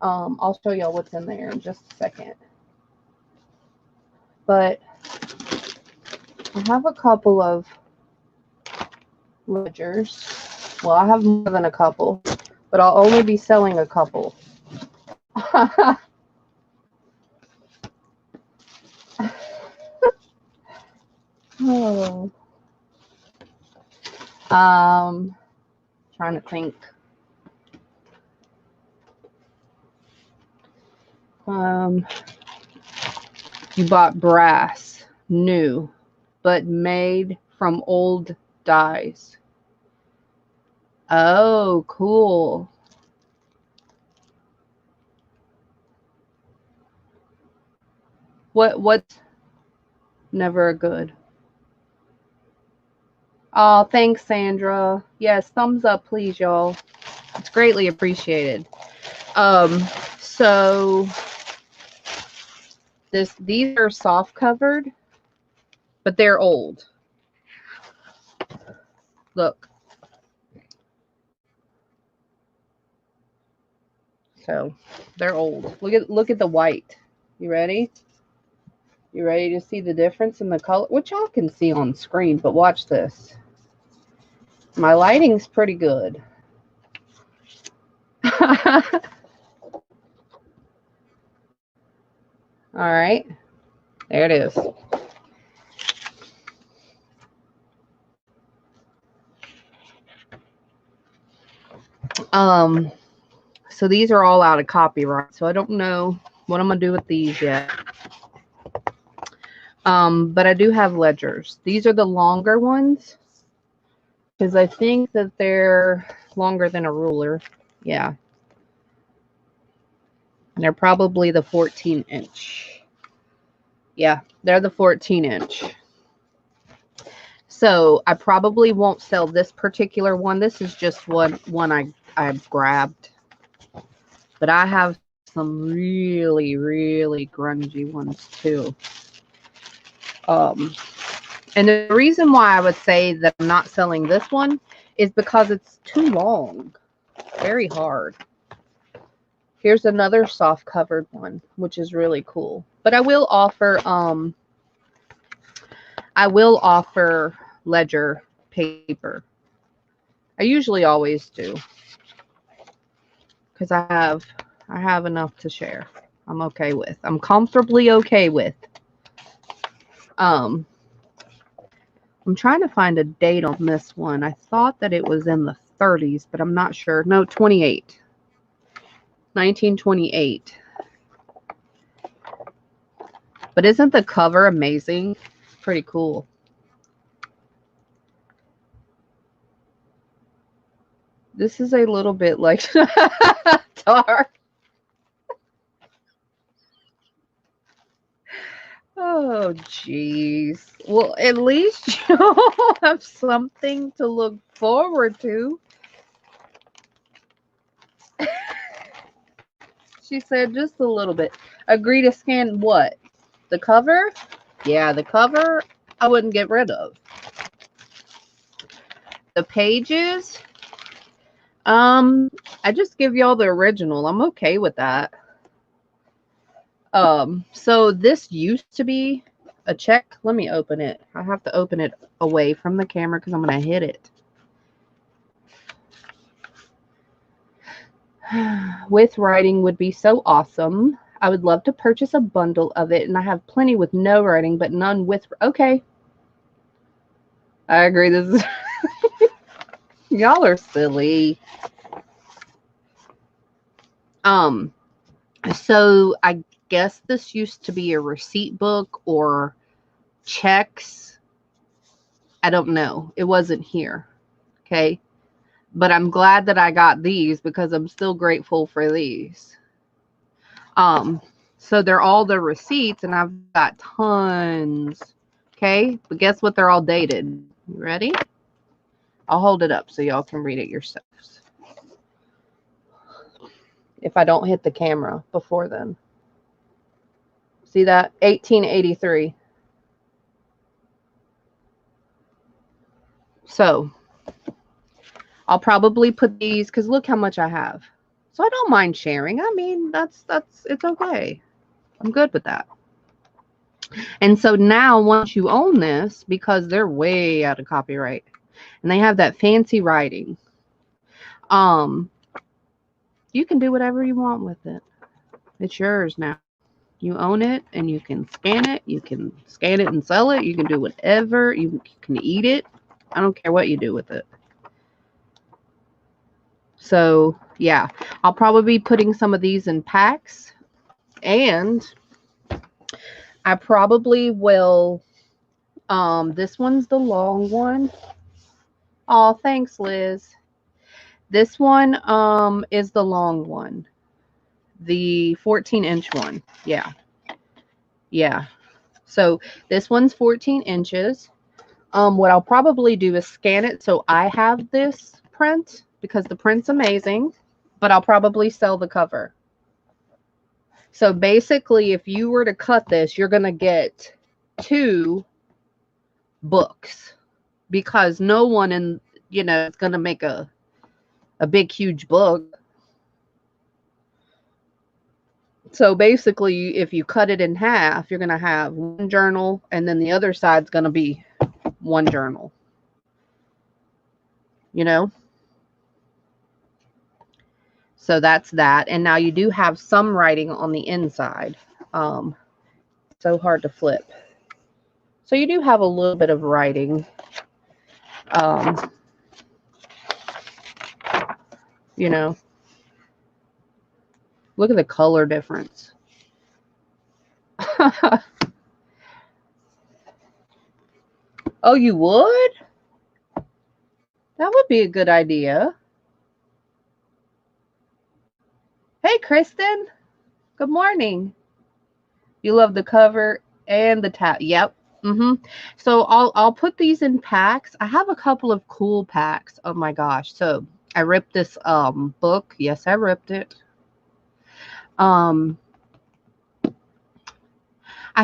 I'll show y'all what's in there in just a second. But I have a couple of ledgers. Well, I have more than a couple, but I'll only be selling a couple. Oh. Trying to think. You bought brass, new, but made from old dies. Oh, cool. What's never a good? Oh, thanks, Sandra. Yes, thumbs up, please, y'all. It's greatly appreciated. So these are soft covered, but they're old. Look. So they're old. Look at the white. You ready? You ready to see the difference in the color? Which y'all can see on screen, but watch this. My lighting's pretty good. All right. There it is. So these are all out of copyright. So I don't know what I'm going to do with these yet. But I do have ledgers. These are the longer ones because I think that they're longer than a ruler. Yeah. And they're probably the 14-inch. Yeah, they're the 14-inch. So I probably won't sell this particular one. This is just one I've grabbed. But I have some really, really grungy ones too. And the reason why I would say that I'm not selling this one is because it's too long. Very hard. Here's another soft covered one, which is really cool. But I will offer ledger paper. I usually always do. Because I have enough to share. I'm okay with. I'm comfortably okay with. I'm trying to find a date on this one. I thought that it was in the 30s, but I'm not sure. No, 28. 1928. But isn't the cover amazing? Pretty cool. This is a little bit like dark. Oh, jeez. Well, at least you'll have something to look forward to. She said just a little bit. Agree to scan what? The cover? Yeah, the cover I wouldn't get rid of. The pages? I just give y'all the original. I'm okay with that. So this used to be a check. Let me open it. I have to open it away from the camera because I'm going to hit it. With writing would be so awesome. I would love to purchase a bundle of it, and I have plenty with no writing, but none with... Okay. I agree. This is... Y'all are silly. So I guess this used to be a receipt book or checks. I don't know. It wasn't here. Okay. But I'm glad that I got these because I'm still grateful for these. So they're all the receipts and I've got tons. Okay. But guess what? They're all dated. You ready? I'll hold it up so y'all can read it yourselves. If I don't hit the camera before then. See that? 1883. So I'll probably put these because look how much I have. So I don't mind sharing. I mean, it's okay. I'm good with that. And so now once you own this, because they're way out of copyright and they have that fancy writing, you can do whatever you want with it. It's yours now. You own it and you can scan it. You can scan it and sell it. You can do whatever. You can eat it. I don't care what you do with it. So, yeah, I'll probably be putting some of these in packs. And I probably will, this one's the long one. Oh, thanks, Liz. This one is the long one. The 14-inch one. Yeah. Yeah. So this one's 14 inches. What I'll probably do is scan it so I have this print because the print's amazing, but I'll probably sell the cover. So basically, if you were to cut this, you're going to get 2 books because no one is going to make a big, huge book. So basically, if you cut it in half, you're going to have one journal, and then the other side's going to be one journal. You know? So that's that. And now you do have some writing on the inside. So hard to flip. So you do have a little bit of writing. You know, look at the color difference. Oh, you would? That would be a good idea. Hey, Kristen. Good morning. You love the cover and the tab. Yep. So I'll put these in packs. I have a couple of cool packs. Oh my gosh. So I ripped this book. Yes, I ripped it. I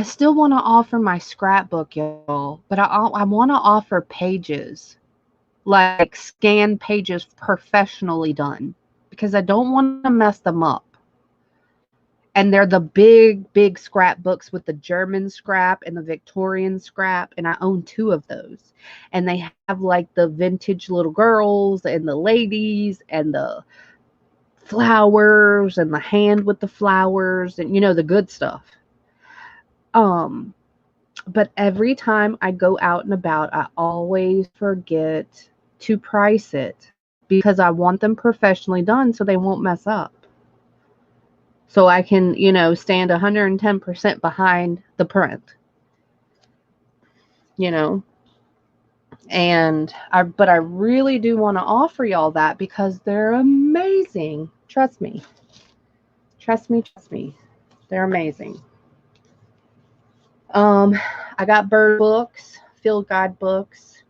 still want to offer my scrapbook, y'all, but I want to offer pages, like scan pages professionally done, because I don't want to mess them up. And they're the big scrapbooks with the German scrap and the Victorian scrap, and I own 2 of those. And they have like the vintage little girls and the ladies and the flowers and the hand with the flowers and the good stuff. But every time I go out and about, I always forget to price it because I want them professionally done so they won't mess up. So I can, stand 110% behind the print. But I really do want to offer y'all that because they're amazing. Trust me. They're amazing. I got bird books, field guide books.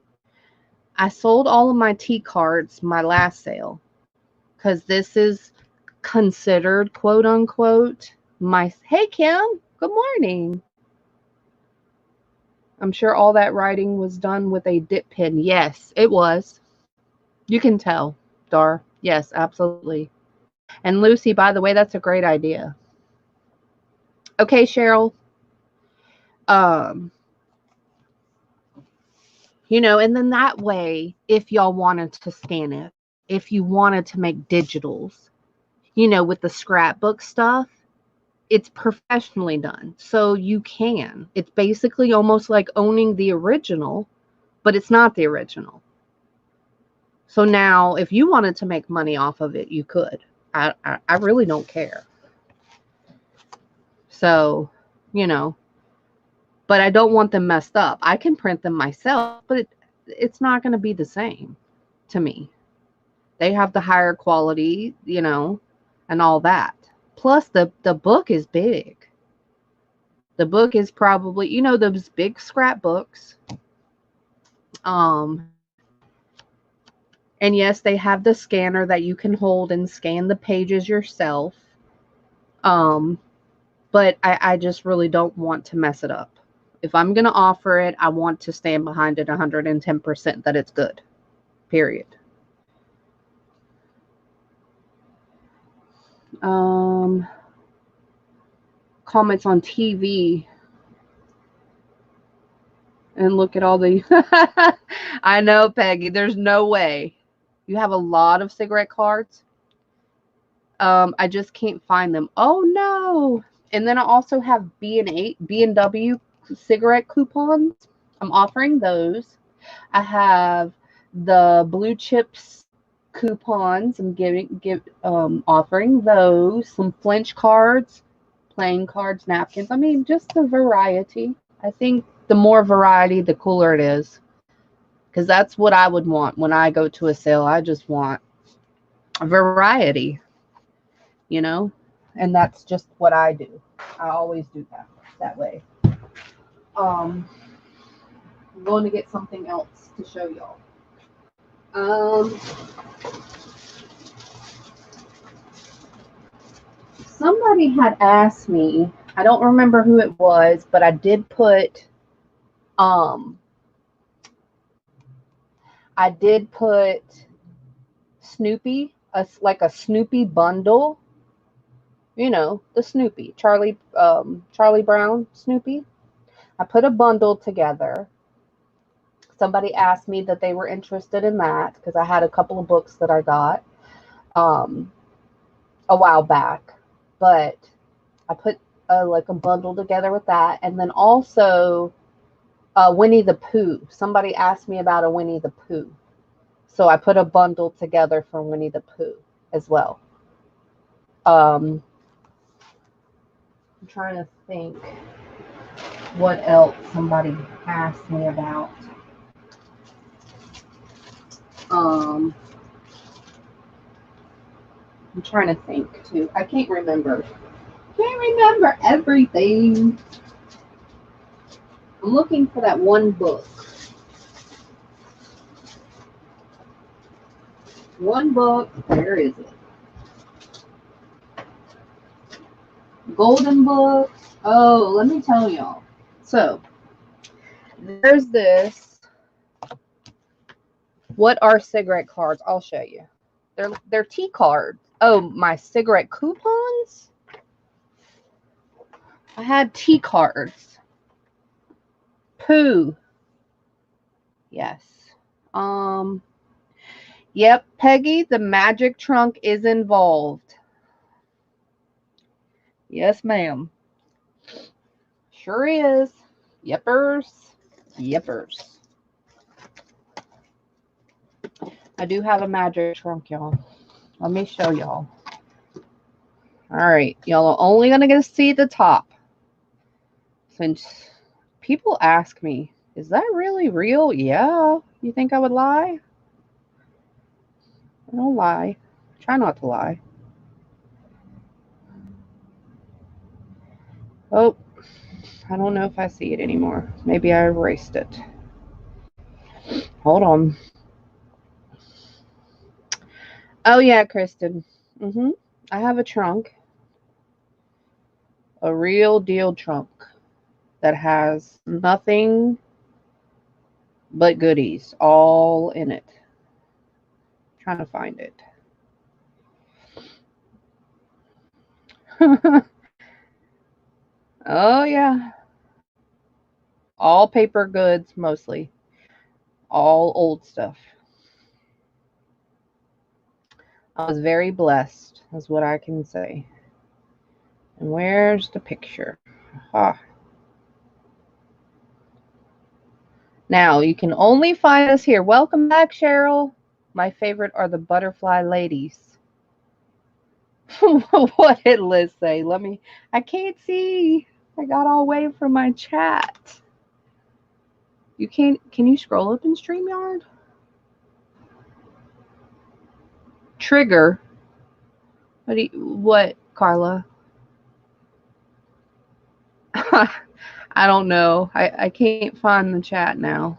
I sold all of my tea cards my last sale because this is considered, quote unquote, hey Kim, good morning. I'm sure all that writing was done with a dip pen. Yes, it was. You can tell, Dar. Yes, absolutely. And Lucy, by the way, that's a great idea. Okay, Cheryl. And then that way, if y'all wanted to scan it, if you wanted to make digitals, with the scrapbook stuff, it's professionally done. So you can. It's basically almost like owning the original, but it's not the original. So now, if you wanted to make money off of it, you could. I really don't care. So, but I don't want them messed up. I can print them myself, but it's not going to be the same to me. They have the higher quality, and all that. Plus, the book is big. The book is probably, those big scrapbooks. And yes, they have the scanner that you can hold and scan the pages yourself. But I just really don't want to mess it up. If I'm going to offer it, I want to stand behind it 110% that it's good. Period. Comments on TV. And look at all the... I know, Peggy. There's no way. You have a lot of cigarette cards. I just can't find them. Oh, no. And then I also have B&W cigarette coupons. I'm offering those. I have the blue chips coupons. I'm offering those. Some flinch cards, playing cards, napkins. I mean, just a variety. I think the more variety, the cooler it is. Because that's what I would want when I go to a sale. I just want a variety, and that's just what I do. I always do that way. I'm going to get something else to show y'all. Somebody had asked me, I don't remember who it was, but I did put Snoopy, like a Snoopy bundle, You know, the Snoopy, Charlie Brown Snoopy. I put a bundle together. Somebody asked me that they were interested in that because I had a couple of books that I got um, a while back, but I put like a bundle together with that, and then also Winnie the Pooh. Somebody asked me about a Winnie the Pooh, so I put a bundle together for Winnie the Pooh as well. I'm trying to think what else somebody asked me about. Um, I'm trying to think too. I can't remember. Can't remember everything. I'm looking for that one book. One book. Where is it? Golden book. Oh, let me tell y'all. So there's this. What are cigarette cards? I'll show you. They're tea cards. Oh, my cigarette coupons? I had tea cards. Pooh. Yes. Yep, Peggy, the magic trunk is involved. Yes, ma'am. Sure is. Yippers. Yippers. I do have a magic trunk, y'all. Let me show y'all. All right. Y'all are only going to get to see the top. Since people ask me, is that really real? Yeah. You think I would lie? I don't lie. Try not to lie. Oh, I don't know if I see it anymore. Maybe I erased it. Hold on. Oh, yeah, Kristen. I have a trunk. A real deal trunk that has nothing but goodies all in it. Trying to find it. Oh, yeah. All paper goods, mostly. All old stuff. I was very blessed, is what I can say. And where's the picture? Ah. Now, you can only find us here. Welcome back, Cheryl. My favorite are the butterfly ladies. What did Liz say? I can't see. I got all away from my chat. You can you scroll up in StreamYard? Trigger. What, Carla? I don't know. I can't find the chat now.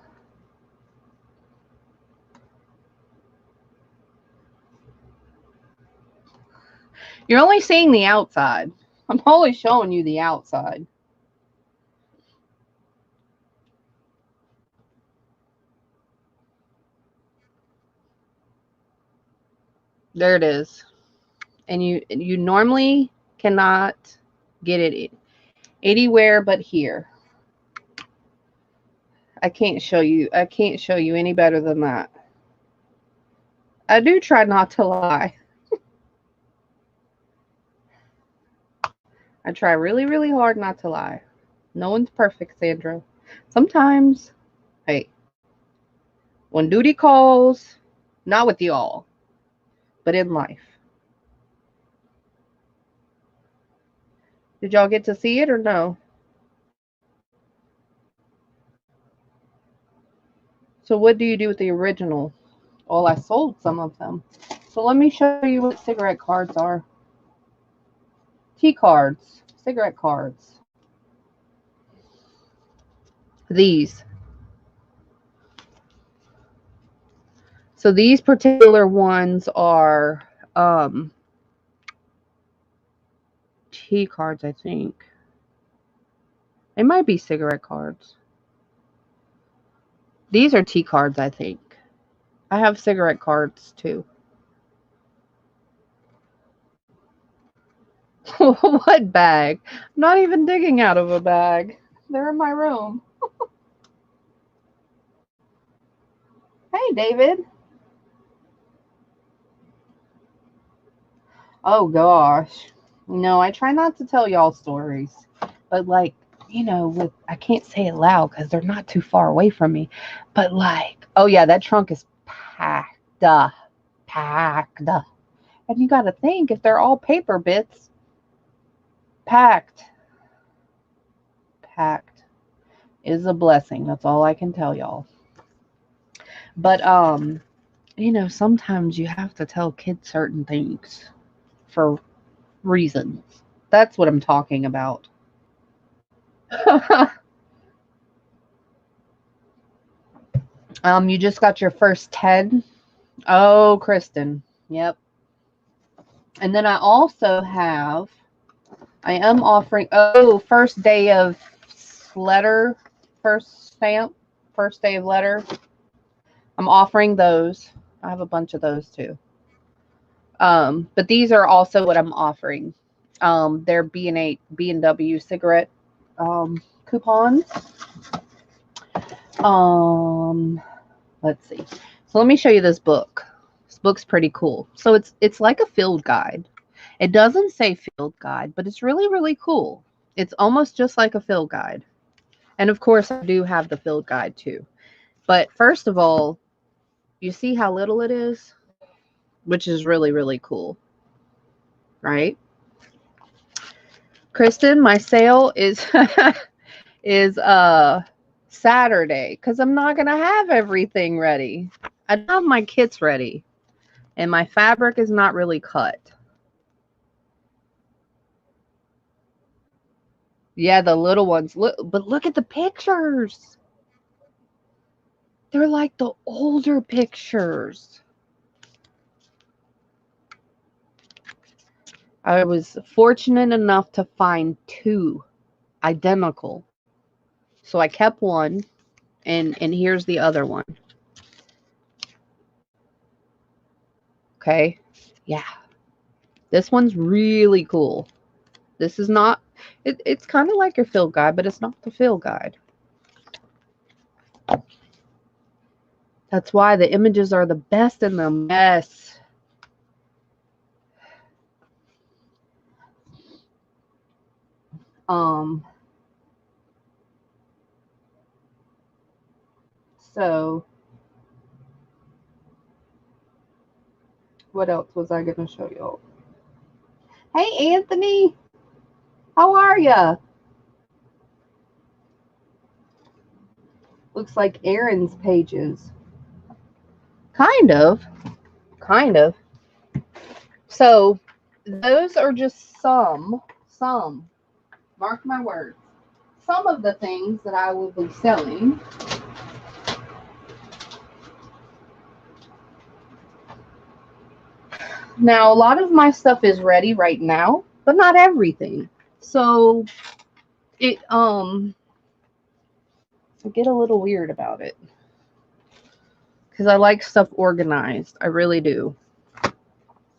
You're only seeing the outside. I'm only showing you the outside. There it is. And you normally cannot get it anywhere but here. I can't show you any better than that. I do try not to lie. I try really, really hard not to lie. No one's perfect, Sandra. Sometimes, hey, when duty calls, not with y'all, but in life. Did y'all get to see it or no? So what do you do with the original? Well, I sold some of them. So let me show you what cigarette cards are. Tea cards, cigarette cards. These. So these particular ones are tea cards, I think. They might be cigarette cards. These are tea cards, I think. I have cigarette cards too. What bag? I'm not even digging out of a bag. They're in my room. Hey, David. Oh, gosh. No, I try not to tell y'all stories. But, like, with I can't say it loud because they're not too far away from me. But, like, oh, yeah, that trunk is packed. Packed. And you got to think, if they're all paper bits, packed is a blessing. That's all I can tell y'all. But sometimes you have to tell kids certain things for reasons. That's what I'm talking about. You just got your first 10. Oh, Kristen. Yep. And then I am offering, first day of letter, first stamp, first day of letter. I'm offering those. I have a bunch of those too. But these are also what I'm offering. They're B&W cigarette coupons. Let's see. So let me show you this book. This book's pretty cool. So it's like a field guide. It doesn't say field guide, but it's really, really cool. It's almost just like a field guide. And of course, I do have the field guide too. But first of all, you see how little it is, which is really, really cool. Right? Kristen, my sale is is Saturday because I'm not gonna have everything ready. I don't have my kits ready, and my fabric is not really cut. Yeah, the little ones. But look at the pictures. They're like the older pictures. I was fortunate enough to find 2 identical. So I kept one, and here's the other one. Okay. Yeah. This one's really cool. This is not, it's kind of like your field guide, but it's not the field guide. That's why the images are the best in them. Yes. So what else was I going to show y'all? Hey, Anthony. How are ya? Looks like Aaron's pages. Kind of. So those are just some, mark my words, some of the things that I will be selling. Now, a lot of my stuff is ready right now, but not everything. So I get a little weird about it because I like stuff organized. I really do.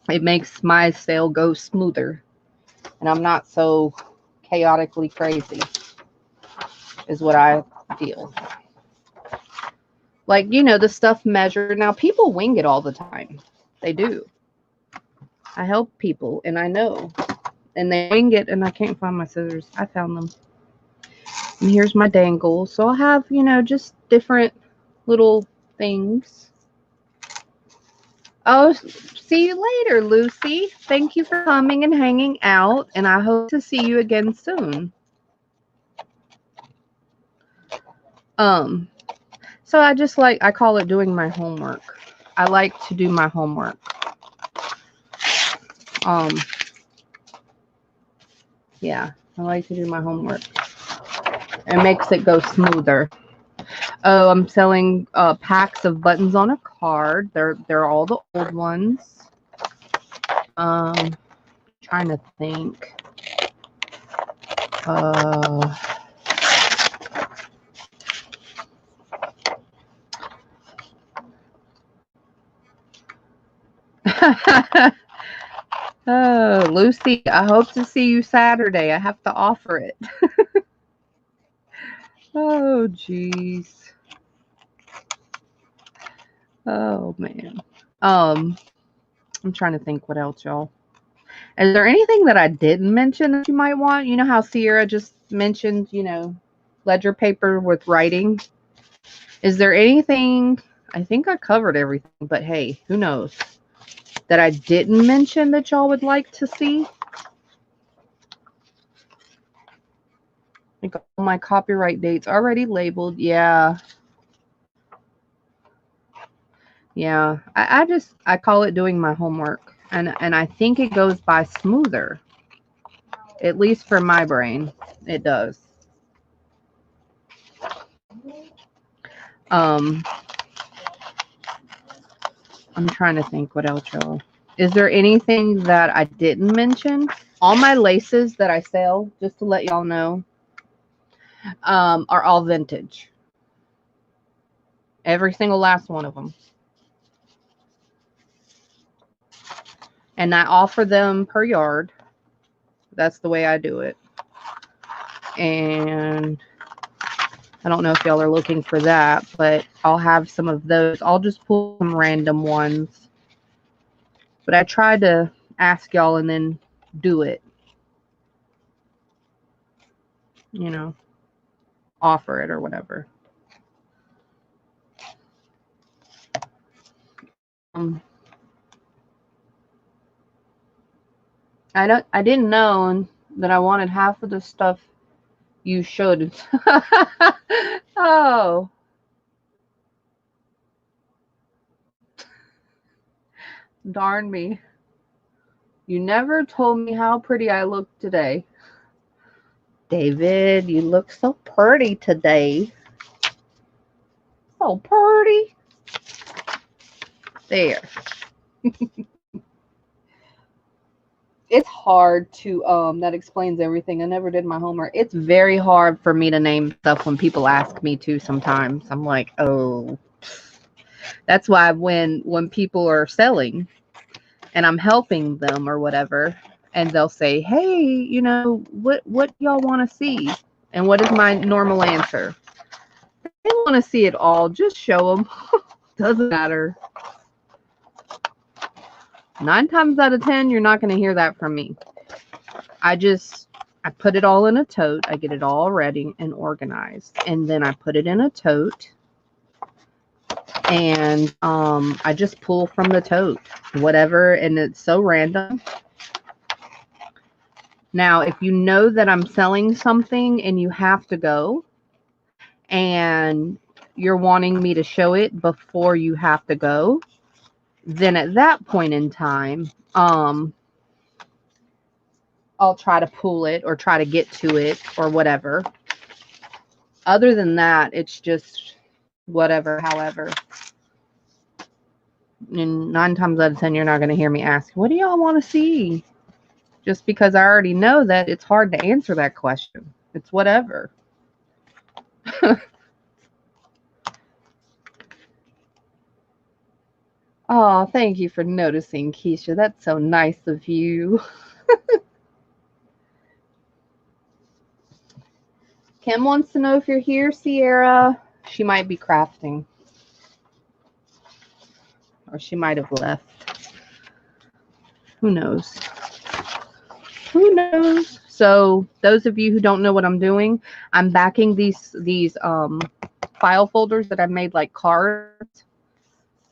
It makes my sale go smoother, and I'm not so chaotically crazy, is what I feel. Like, the stuff measured. Now, people wing it all the time. They do. I help people, and I know. And they wing it, and I can't find my scissors. I found them. And here's my dangle. So I'll have, just different little things. Oh, see you later, Lucy. Thank you for coming and hanging out, and I hope to see you again soon. So I call it doing my homework. I like to do my homework. Yeah, I like to do my homework. It makes it go smoother. Oh, I'm selling packs of buttons on a card. They're all the old ones. Trying to think. Oh, Lucy, I hope to see you Saturday. I have to offer it. Oh, jeez. Oh, man. I'm trying to think what else, y'all. Is there anything that I didn't mention that you might want? You know how Sierra just mentioned, ledger paper with writing? Is there anything? I think I covered everything, but hey, who knows? That I didn't mention that y'all would like to see? Like all my copyright dates already labeled. Yeah. Yeah. I call it doing my homework. And I think it goes by smoother. At least for my brain. It does. I'm trying to think what else, y'all. Is there anything that I didn't mention? All my laces that I sell, just to let y'all know, are all vintage. Every single last one of them. And I offer them per yard. That's the way I do it. And I don't know if y'all are looking for that, but I'll have some of those. I'll just pull some random ones. But I tried to ask y'all and then do it. Offer it or whatever. I didn't know that I wanted half of the stuff you should. Oh. Darn me. You never told me how pretty I look today. David, you look so pretty today. So pretty. There. It's hard to that explains everything. I never did my homework. It's very hard for me to name stuff when people ask me to sometimes. I'm like, "Oh." That's why when people are selling and I'm helping them or whatever, and they'll say, "Hey, what y'all want to see?" And what is my normal answer? They want to see it all. Just show them. Doesn't matter. 9 times out of 10, you're not going to hear that from me. I put it all in a tote. I get it all ready and organized. And then I put it in a tote. And I just pull from the tote. Whatever. And it's so random. Now, if you know that I'm selling something and you have to go, and you're wanting me to show it before you have to go, then at that point in time, I'll try to pull it or try to get to it or whatever. Other than that, it's just whatever, however. And 9 times out of 10, you're not going to hear me ask, what do y'all want to see? Just because I already know that it's hard to answer that question. It's whatever. Oh, thank you for noticing, Kiesha. That's so nice of you. Kim wants to know if you're here, Sierra. She might be crafting. Or she might have left. Who knows? Who knows? So those of you who don't know what I'm doing, I'm backing these file folders that I've made like cards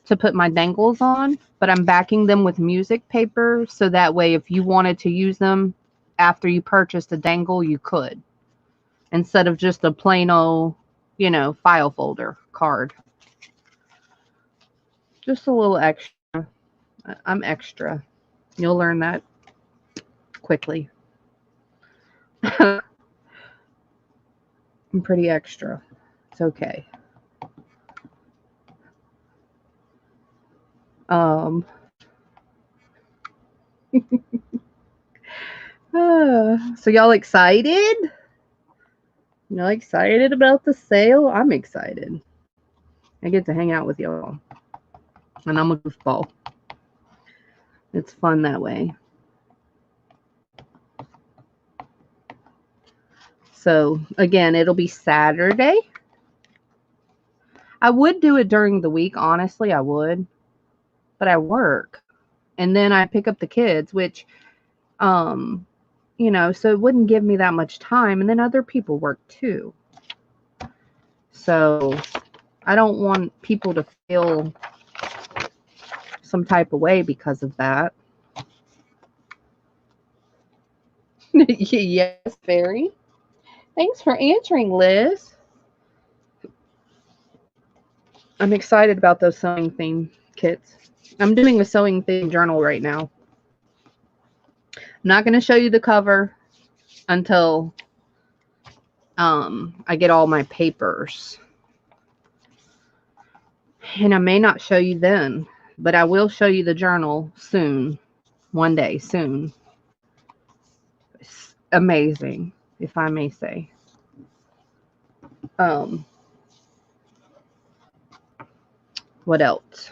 to put my dangles on, but I'm backing them with music paper so that way if you wanted to use them after you purchased a dangle, you could. Instead of just a plain old, file folder card. Just a little extra. I'm extra. You'll learn that quickly. I'm pretty extra. It's okay. So y'all excited? Y'all excited about the sale? I'm excited. I get to hang out with y'all. And I'm a goofball. It's fun that way. So again, it'll be Saturday. I would do it during the week, honestly, I would. But I work. And then I pick up the kids, which you know, so it wouldn't give me that much time, and then other people work too. So I don't want people to feel some type of way because of that. Yes, Fairy. Thanks for answering, Liz. I'm excited about those sewing theme kits. I'm doing a sewing theme journal right now. I'm not going to show you the cover until I get all my papers. And I may not show you then, but I will show you the journal soon. One day, soon. It's amazing, if I may say. What else?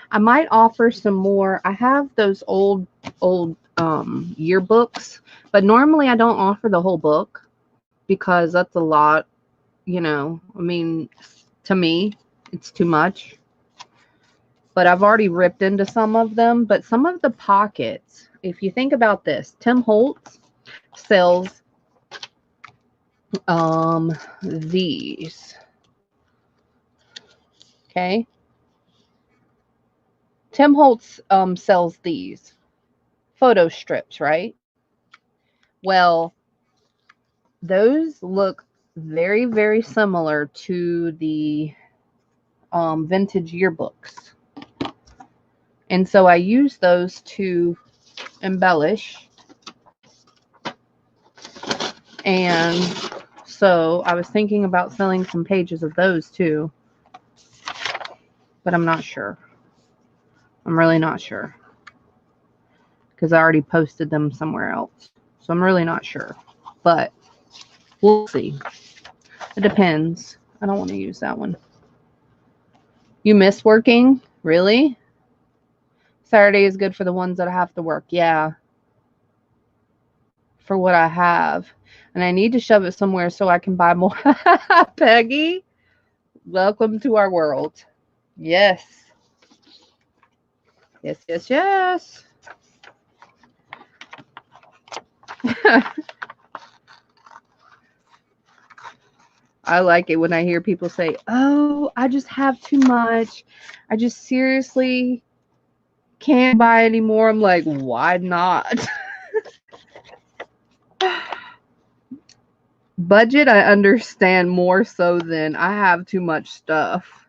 I might offer some more. I have those old yearbooks, but normally I don't offer the whole book because that's a lot, you know. I mean, to me, it's too much. But I've already ripped into some of them. But some of the pockets, if you think about this, Tim Holtz sells these. Okay. Tim Holtz sells these photo strips, right? Well, those look very, very similar to the vintage yearbooks. And so I use those to embellish. And so I was thinking about selling some pages of those too. But I'm not sure. I'm really not sure. Because I already posted them somewhere else. So I'm really not sure. But we'll see. It depends. I don't want to use that one. You miss working? Really? Saturday is good for the ones that I have to work. Yeah. For what I have. And I need to shove it somewhere so I can buy more. Peggy, welcome to our world. Yes. Yes, yes, yes. I like it when I hear people say, oh, I just have too much. I just seriously can't buy anymore. I'm like, why not? Budget, I understand more so than I have too much stuff.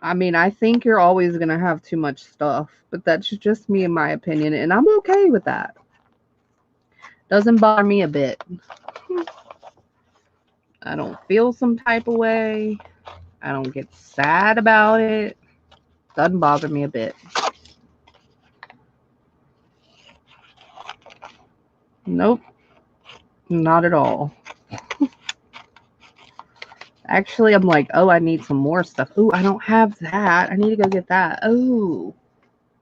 I mean, I think you're always going to have too much stuff, but that's just me in my opinion, and I'm okay with that. Doesn't bother me a bit. I don't feel some type of way. I don't get sad about it. Doesn't bother me a bit. Nope. Not at all. Actually, I'm like, oh, I need some more stuff. Oh, I don't have that. I need to go get that. Oh,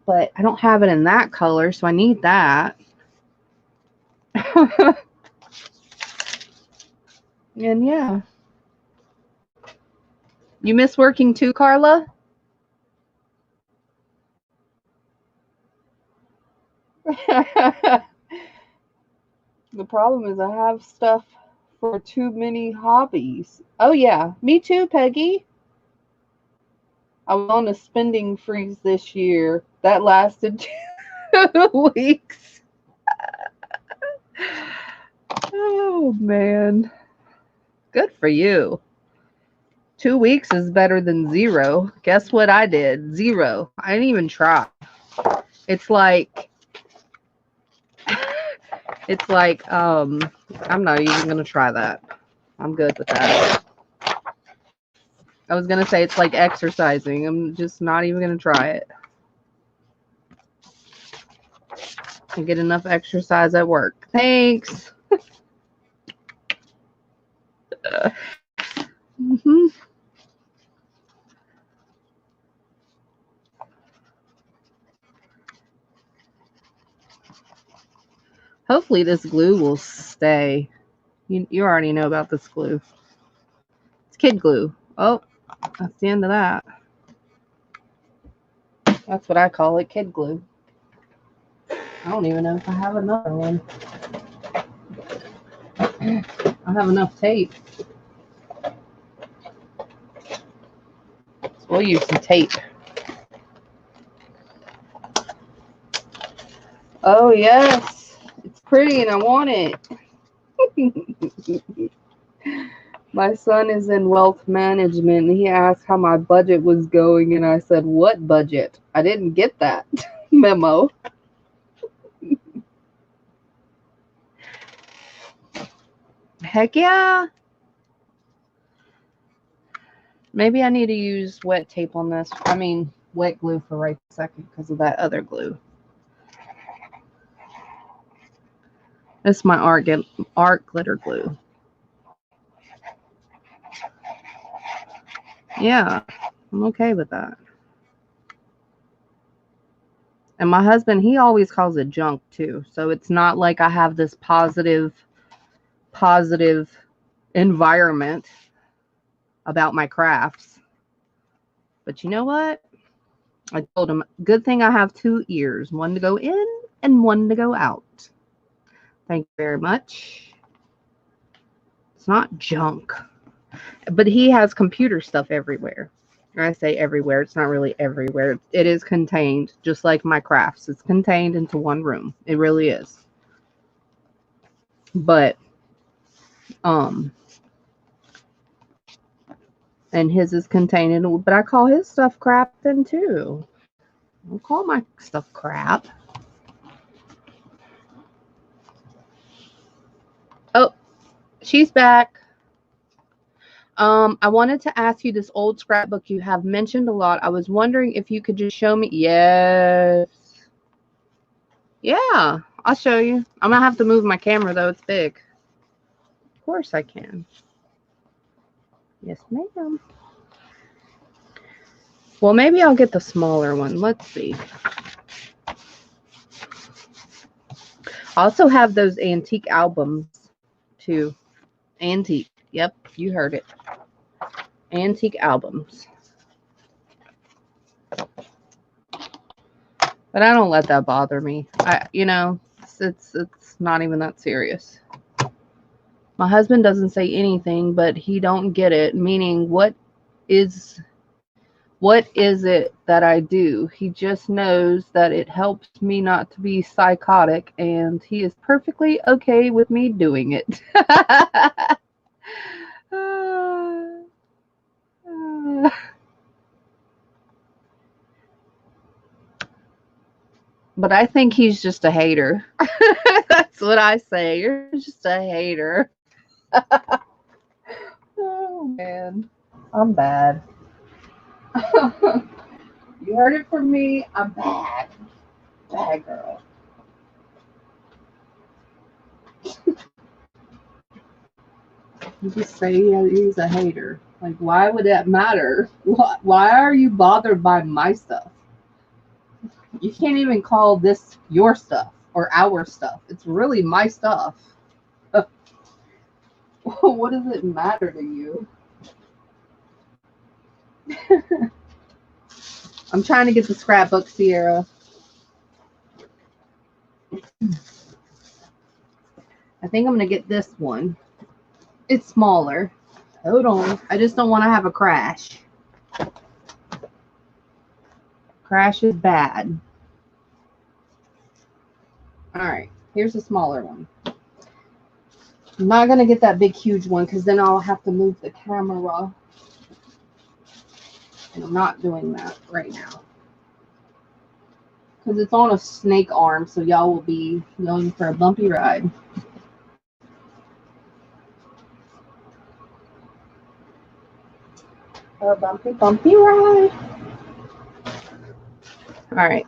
but I don't have it in that color, so I need that. And yeah. You miss working too, Carla? The problem is I have stuff for too many hobbies. Oh, yeah. Me too, Peggy. I was on a spending freeze this year. That lasted 2 weeks. Oh, man. Good for you. 2 weeks is better than 0. Guess what I did? 0. I didn't even try. It's like, I'm not even going to try that. I'm good with that. I was going to say it's like exercising. I'm just not even going to try it. I get enough exercise at work. Thanks. Mm-hmm. Hopefully this glue will stay. You already know about this glue. It's kid glue. Oh, that's the end of that. That's what I call it, kid glue. I don't even know if I have another one. I have enough tape. So we'll use some tape. Oh, yes. It's pretty and I want it. My son is in wealth management and he asked how my budget was going and I said, what budget? I didn't get that memo. Heck yeah. Maybe I need to use wet tape on this. I mean, wet glue for right a second because of that other glue. This is my art glitter glue. Yeah, I'm okay with that. And my husband, he always calls it junk too. So it's not like I have this positive environment about my crafts. But you know what? I told him, good thing I have 2 ears, one to go in and one to go out. Thank you very much. It's not junk. But he has computer stuff everywhere. I say everywhere. It's not really everywhere. It is contained, just like my crafts. It's contained into one room. It really is. But, and his is contained in, but I call his stuff crap then too. I don't call my stuff crap. Oh, she's back. I wanted to ask you this old scrapbook you have mentioned a lot. I was wondering if you could just show me. Yes. Yeah, I'll show you. I'm going to have to move my camera, though. It's big. Of course I can. Yes, ma'am. Well, maybe I'll get the smaller one. Let's see. I also have those antique albums, too. Antique. Yep, you heard it. Antique albums. But I don't let that bother me. It's not even that serious. My husband doesn't say anything, but he don't get it. Meaning, what is it that I do? He just knows that it helps me not to be psychotic, and he is perfectly okay with me doing it. But I think he's just a hater. That's what I say. You're just a hater. Oh, man. I'm bad. You heard it from me. I'm bad. Bad girl. You just say he's a hater. Like, why would that matter? Why are you bothered by my stuff? You can't even call this your stuff or our stuff. It's really my stuff. What does it matter to you? I'm trying to get the scrapbook, Sierra. I think I'm going to get this one. It's smaller. Hold on. I just don't want to have a crash. Crash is bad. All right. Here's a smaller one. I'm not going to get that big, huge one because then I'll have to move the camera. And I'm not doing that right now. Because it's on a snake arm, so y'all will be going for a bumpy ride. A bumpy ride. All right.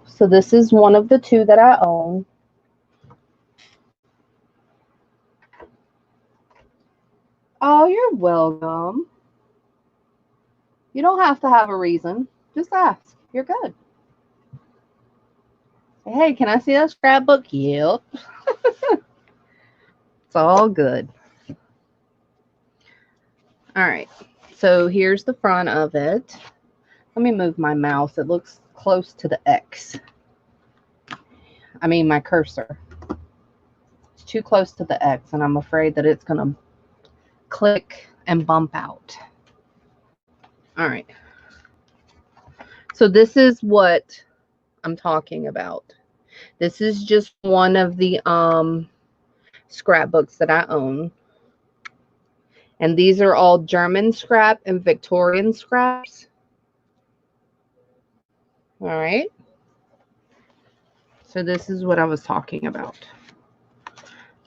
So this is one of the 2 that I own. Oh, you're welcome. You don't have to have a reason. Just ask. You're good. Say, hey, can I see that scrapbook? Yep. It's all good. All right. So here's the front of it. Let me move my mouse. It looks close to the X. I mean, my cursor. It's too close to the X, and I'm afraid that it's going to click and bump out. All right. So this is what I'm talking about. This is just one of the scrapbooks that I own. And these are all German scrap and Victorian scraps. All right. So this is what I was talking about.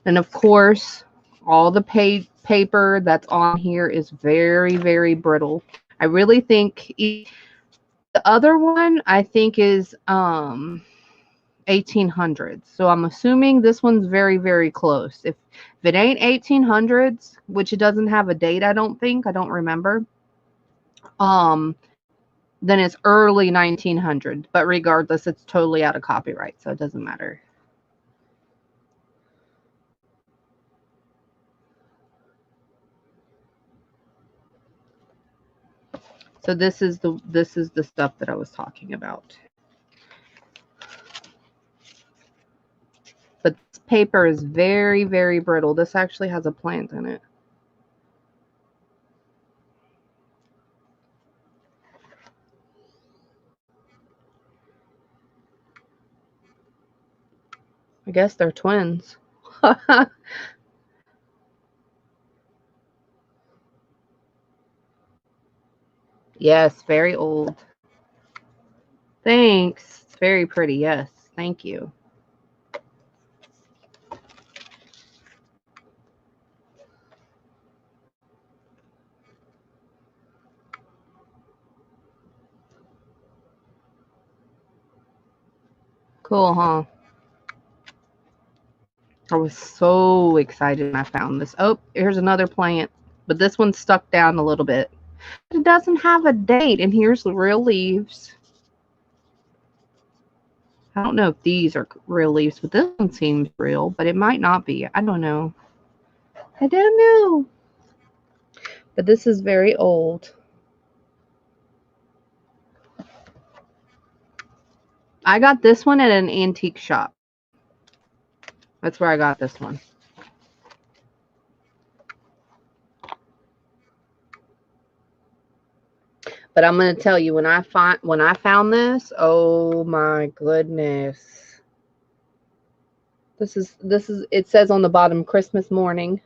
And of course, all the paper that's on here is very, very brittle. I really think the other one I think is 1800s. So I'm assuming this one's very, very close. If it ain't 1800s, which it doesn't have a date, I don't remember. Then it's early 1900s. But regardless, it's totally out of copyright, so it doesn't matter. So this is the stuff that I was talking about. But this paper is very, very brittle. This actually has a plant in it. I guess they're twins. Yes, very old. Thanks. It's very pretty. Yes, thank you. Cool, huh? I was so excited when I found this. Oh, here's another plant, but this one's stuck down a little bit. It doesn't have a date, and here's the real leaves. I don't know if these are real leaves, but this one seems real, but it might not be. I don't know. I don't know. But this is very old. I got this one at an antique shop. That's where I got this one. But I'm going to tell you, when I found this, oh my goodness. This is it says on the bottom, Christmas morning.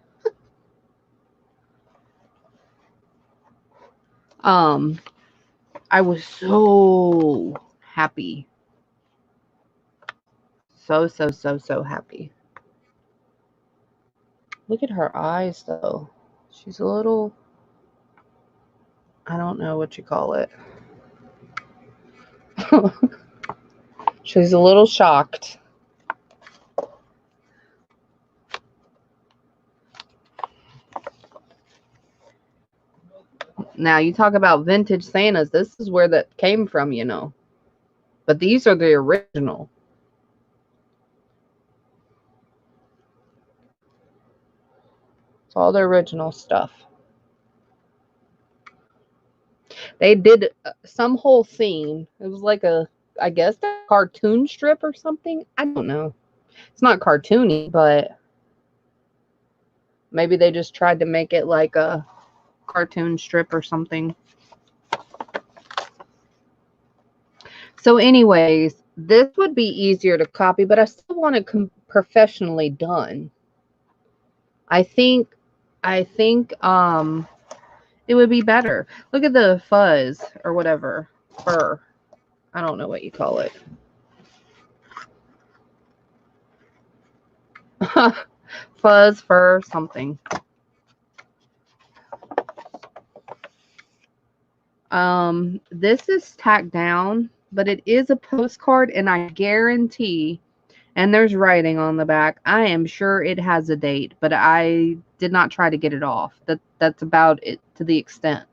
I was so happy. So happy. Look at her eyes though. She's a little, I don't know what you call it. She's a little shocked. Now, you talk about vintage Santas. This is where that came from, you know. But these are the original. It's all the original stuff. They did some whole scene. It was like I guess, a cartoon strip or something. I don't know. It's not cartoony, but maybe they just tried to make it like a cartoon strip or something. So anyways, this would be easier to copy, but I still want it professionally done. I think it would be better. Look at the fuzz or whatever. Fur. I don't know what you call it. Fuzz, fur, something. This is tacked down, but it is a postcard, and I guarantee, and there's writing on the back, I am sure it has a date, but I did not try to get it off. That's about it to the extent.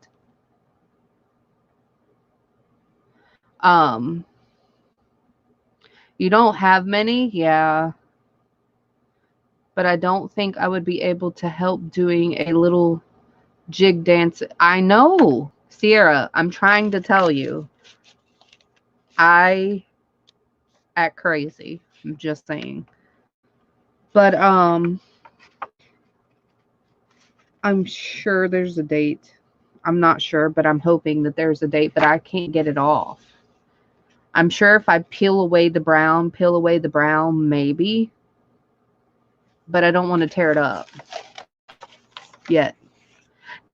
You don't have many? Yeah. But I don't think I would be able to help doing a little jig dance. I know, Sierra, I'm trying to tell you. I act crazy. I'm just saying. But I'm sure there's a date. I'm not sure, but I'm hoping that there's a date, but I can't get it off. I'm sure if I peel away the brown, maybe. But I don't want to tear it up yet.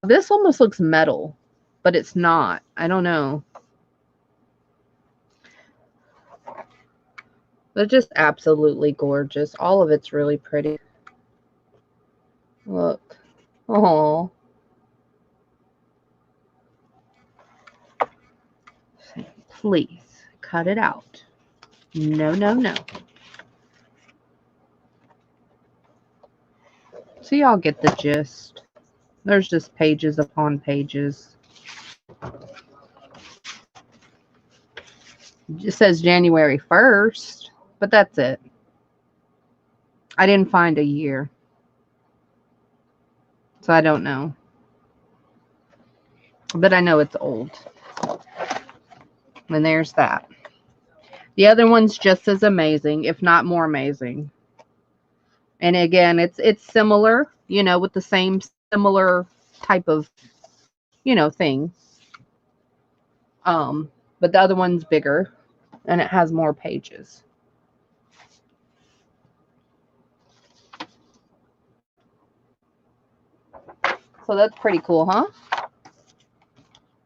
This almost looks metal, but it's not. I don't know. They're just absolutely gorgeous. All of it's really pretty. Look. Oh. Please cut it out. No, no, no. So y'all get the gist. There's just pages upon pages. It says January 1st, but that's it. I didn't find a year. So I don't know. But I know it's old. And there's that. The other one's just as amazing, if not more amazing. And again, it's similar, you know, with the same similar type of, you know, thing. But the other one's bigger and it has more pages. So that's pretty cool, huh?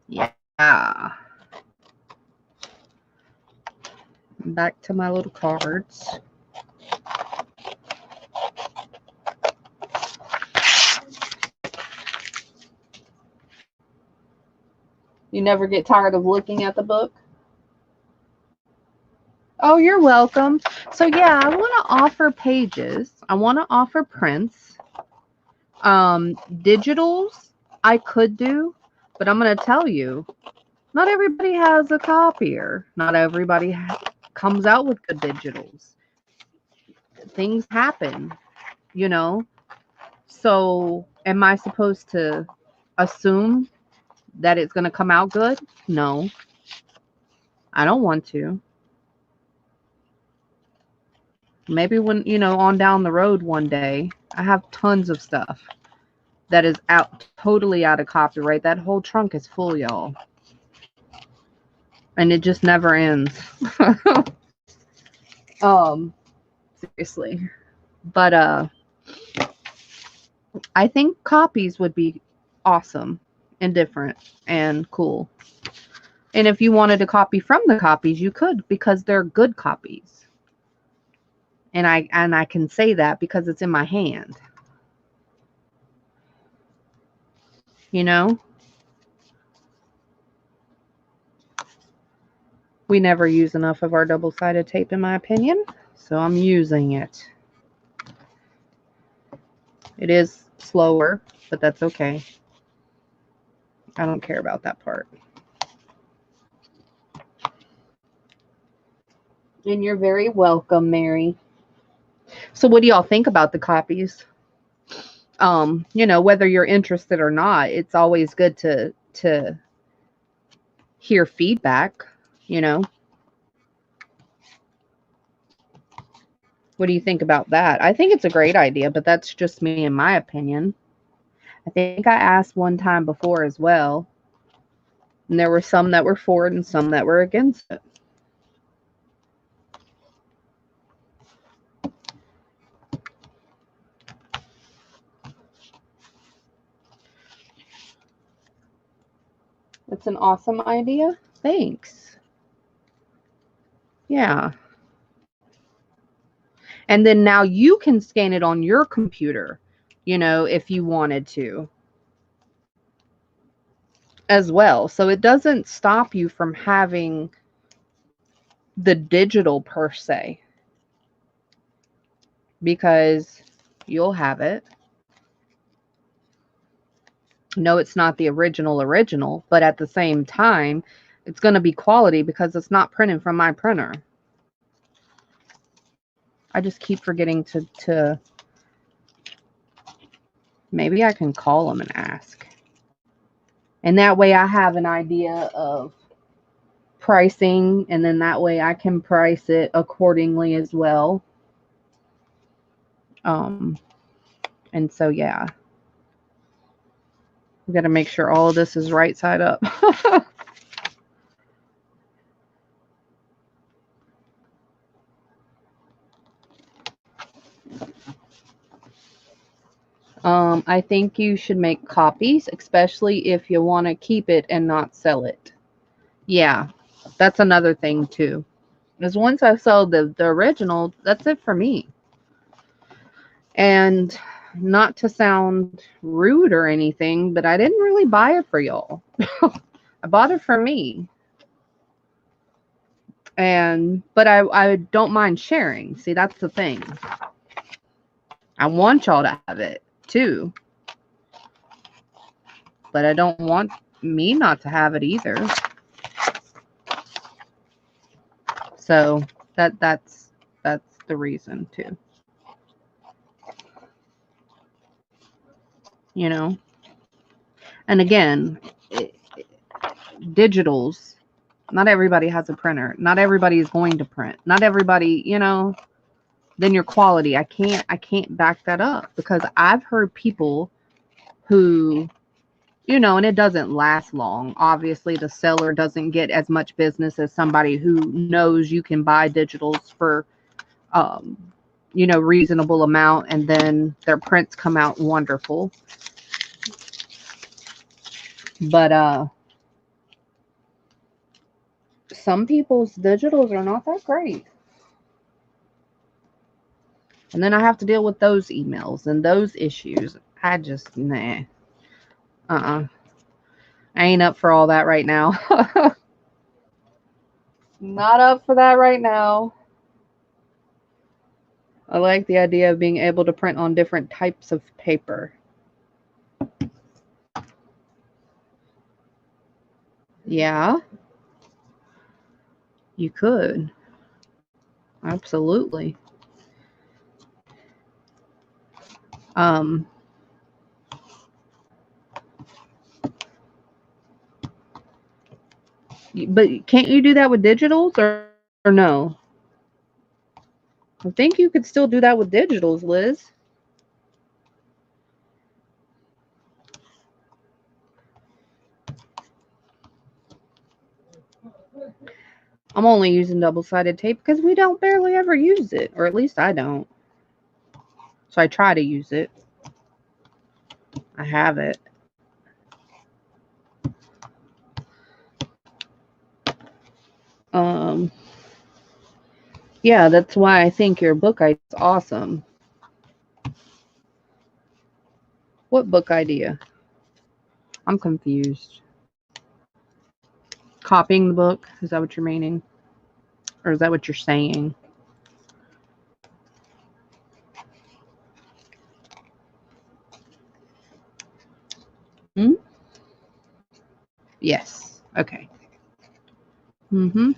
Yeah. Back to my little cards. You never get tired of looking at the book? Oh, you're welcome. So yeah, I want to offer pages. I want to offer prints. Digitals I could do, but I'm going to tell you, not everybody has a copier. Not everybody comes out with good digitals. Things happen, you know? So am I supposed to assume that it's going to come out good? No, I don't want to. Maybe when, you know, on down the road one day, I have tons of stuff that is totally out of copyright. That whole trunk is full, y'all. And it just never ends. Seriously. But I think copies would be awesome and different and cool. And if you wanted to copy from the copies, you could, because they're good copies. And I can say that because it's in my hand. You know? We never use enough of our double-sided tape, in my opinion. So I'm using it. It is slower, but that's okay. I don't care about that part. And you're very welcome, Mary. So what do y'all think about the copies? You know, whether you're interested or not, it's always good to hear feedback, you know. What do you think about that? I think it's a great idea, but that's just me in my opinion. I think I asked one time before as well, and there were some that were for it and some that were against it. It's an awesome idea. Thanks. Yeah. And then now you can scan it on your computer, you know, if you wanted to as well. So it doesn't stop you from having the digital per se, because you'll have it. No, it's not the original, but at the same time, it's going to be quality because it's not printed from my printer. I just keep forgetting to maybe I can call them and ask. And that way I have an idea of pricing, and then that way I can price it accordingly as well. And so yeah. We got to make sure all of this is right side up. I think you should make copies, especially if you want to keep it and not sell it. Yeah, that's another thing too. Because once I sell the original, that's it for me. And not to sound rude or anything, but I didn't really buy it for y'all. I bought it for me. But I don't mind sharing. See, that's the thing. I want y'all to have it too. But I don't want me not to have it either. So that's the reason too. You know? And again, digitals, not everybody has a printer. Not everybody is going to print. Not everybody, you know, then your quality. I can't back that up, because I've heard people who, you know, and it doesn't last long. Obviously, the seller doesn't get as much business as somebody who knows you can buy digitals for, you know, reasonable amount, and then their prints come out wonderful. But some people's digitals are not that great. And then I have to deal with those emails and those issues. I just, nah. I ain't up for all that right now. Not up for that right now. I like the idea of being able to print on different types of paper. Yeah. You could. Absolutely. But can't you do that with digitals, or no? I think you could still do that with digitals, Liz. I'm only using double-sided tape because we don't barely ever use it, or at least I don't. So I try to use it. I have it. Yeah, that's why I think your book idea is awesome. What book idea? I'm confused. Copying the book? Is that what you're meaning? Or is that what you're saying? Hmm? Yes. Okay. Mm-hmm.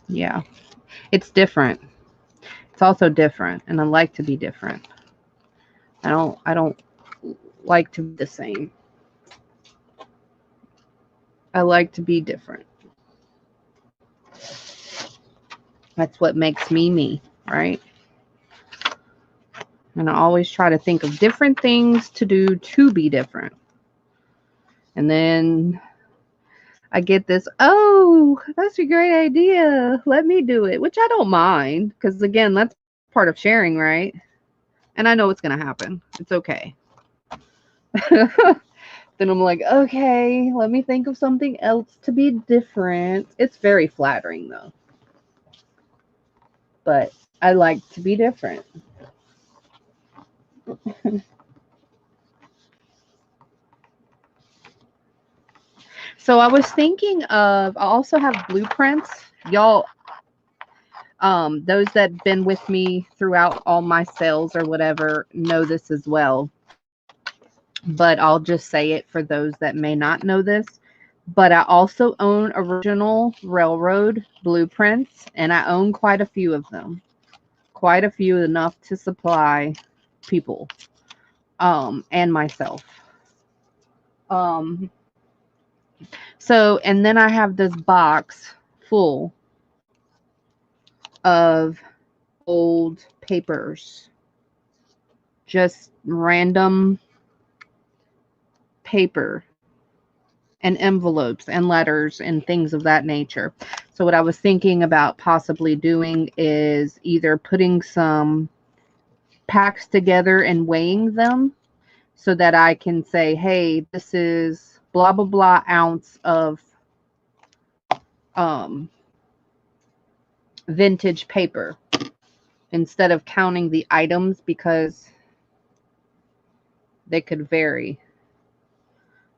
Yeah. It's different. It's also different, and I like to be different. I don't like to be the same. I like to be different. That's what makes me me, right? And I always try to think of different things to do to be different. And then I get this, oh, that's a great idea. Let me do it, which I don't mind, because again, that's part of sharing, right? And I know it's going to happen. It's okay. Then I'm like, okay, let me think of something else to be different. It's very flattering, though. But I like to be different. So I was thinking of, I also have blueprints. Y'all, those that been with me throughout all my sales or whatever know this as well. But I'll just say it for those that may not know this. But I also own original railroad blueprints, and I own quite a few of them. Quite a few, enough to supply people and myself. Um, so, and then I have this box full of old papers, just random paper and envelopes and letters and things of that nature. So what I was thinking about possibly doing is either putting some packs together and weighing them so that I can say, hey, this is blah, blah, blah ounce of um, vintage paper, instead of counting the items, because they could vary.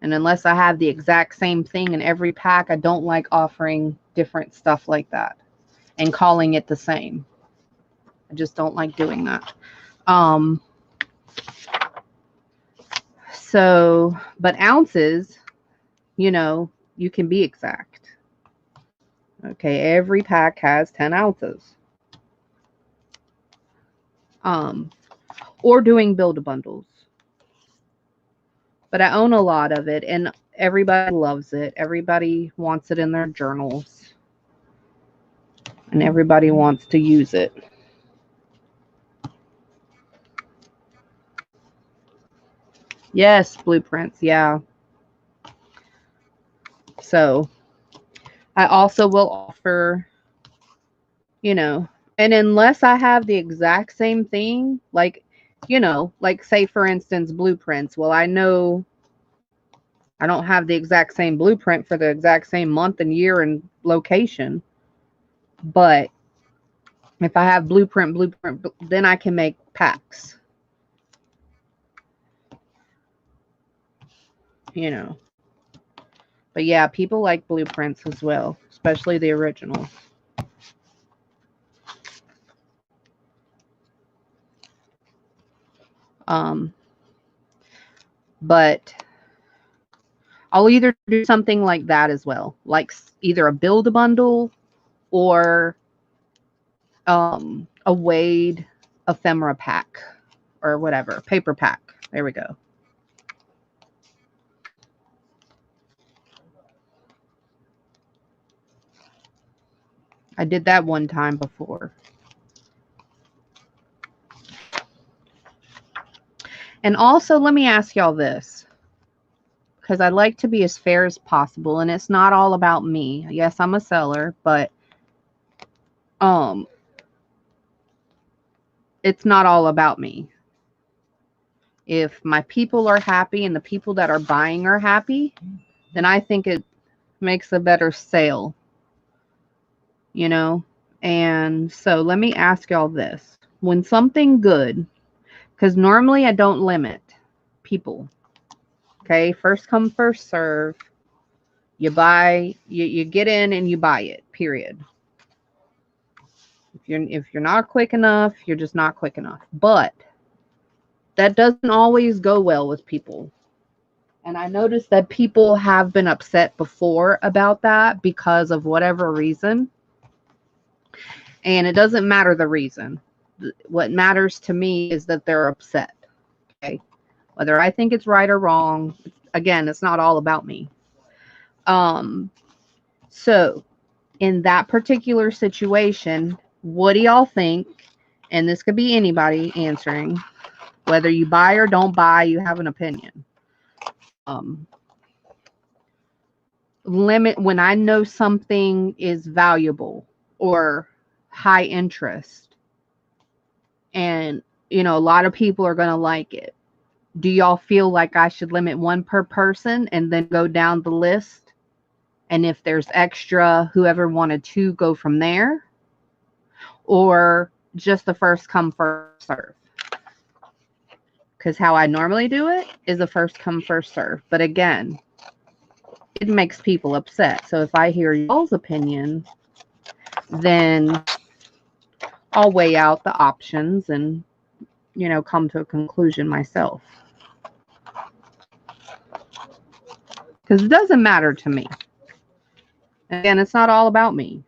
And unless I have the exact same thing in every pack, I don't like offering different stuff like that and calling it the same. I just don't like doing that. So, but ounces, you know, you can be exact. Okay, every pack has 10 ounces. Or doing build-a-bundles. But I own a lot of it, and everybody loves it. Everybody wants it in their journals. And everybody wants to use it. Yes, blueprints, yeah. So, I also will offer, you know, and unless I have the exact same thing, like, you know, like say for instance, blueprints. Well, I know I don't have the exact same blueprint for the exact same month and year and location, but if I have blueprint, then I can make packs, you know. But yeah, people like blueprints as well, especially the originals. But I'll either do something like that as well, like either a build a bundle or a weighed ephemera pack or whatever, paper pack. There we go. I did that one time before. And also, let me ask y'all this, because I like to be as fair as possible, and it's not all about me. Yes, I'm a seller, but it's not all about me. If my people are happy and the people that are buying are happy, then I think it makes a better sale, you know? And so let me ask y'all this. When something good, because normally I don't limit people, okay? First come, first serve. You buy, you get in and you buy it, period. If you're not quick enough, you're just not quick enough. But that doesn't always go well with people. And I noticed that people have been upset before about that because of whatever reason. And it doesn't matter the reason. What matters to me is that they're upset. Okay. Whether I think it's right or wrong, again, it's not all about me. So in that particular situation, what do y'all think? And this could be anybody answering. Whether you buy or don't buy, you have an opinion. Limit when I know something is valuable or high interest, and you know a lot of people are going to like it. Do y'all feel like I should limit one per person and then go down the list? And if there's extra, whoever wanted to go from there, or just the first come first serve? Because how I normally do it is a first come first serve. But again, it makes people upset. So if I hear y'all's opinion, then I'll weigh out the options and, you know, come to a conclusion myself. Because it doesn't matter to me. Again, it's not all about me.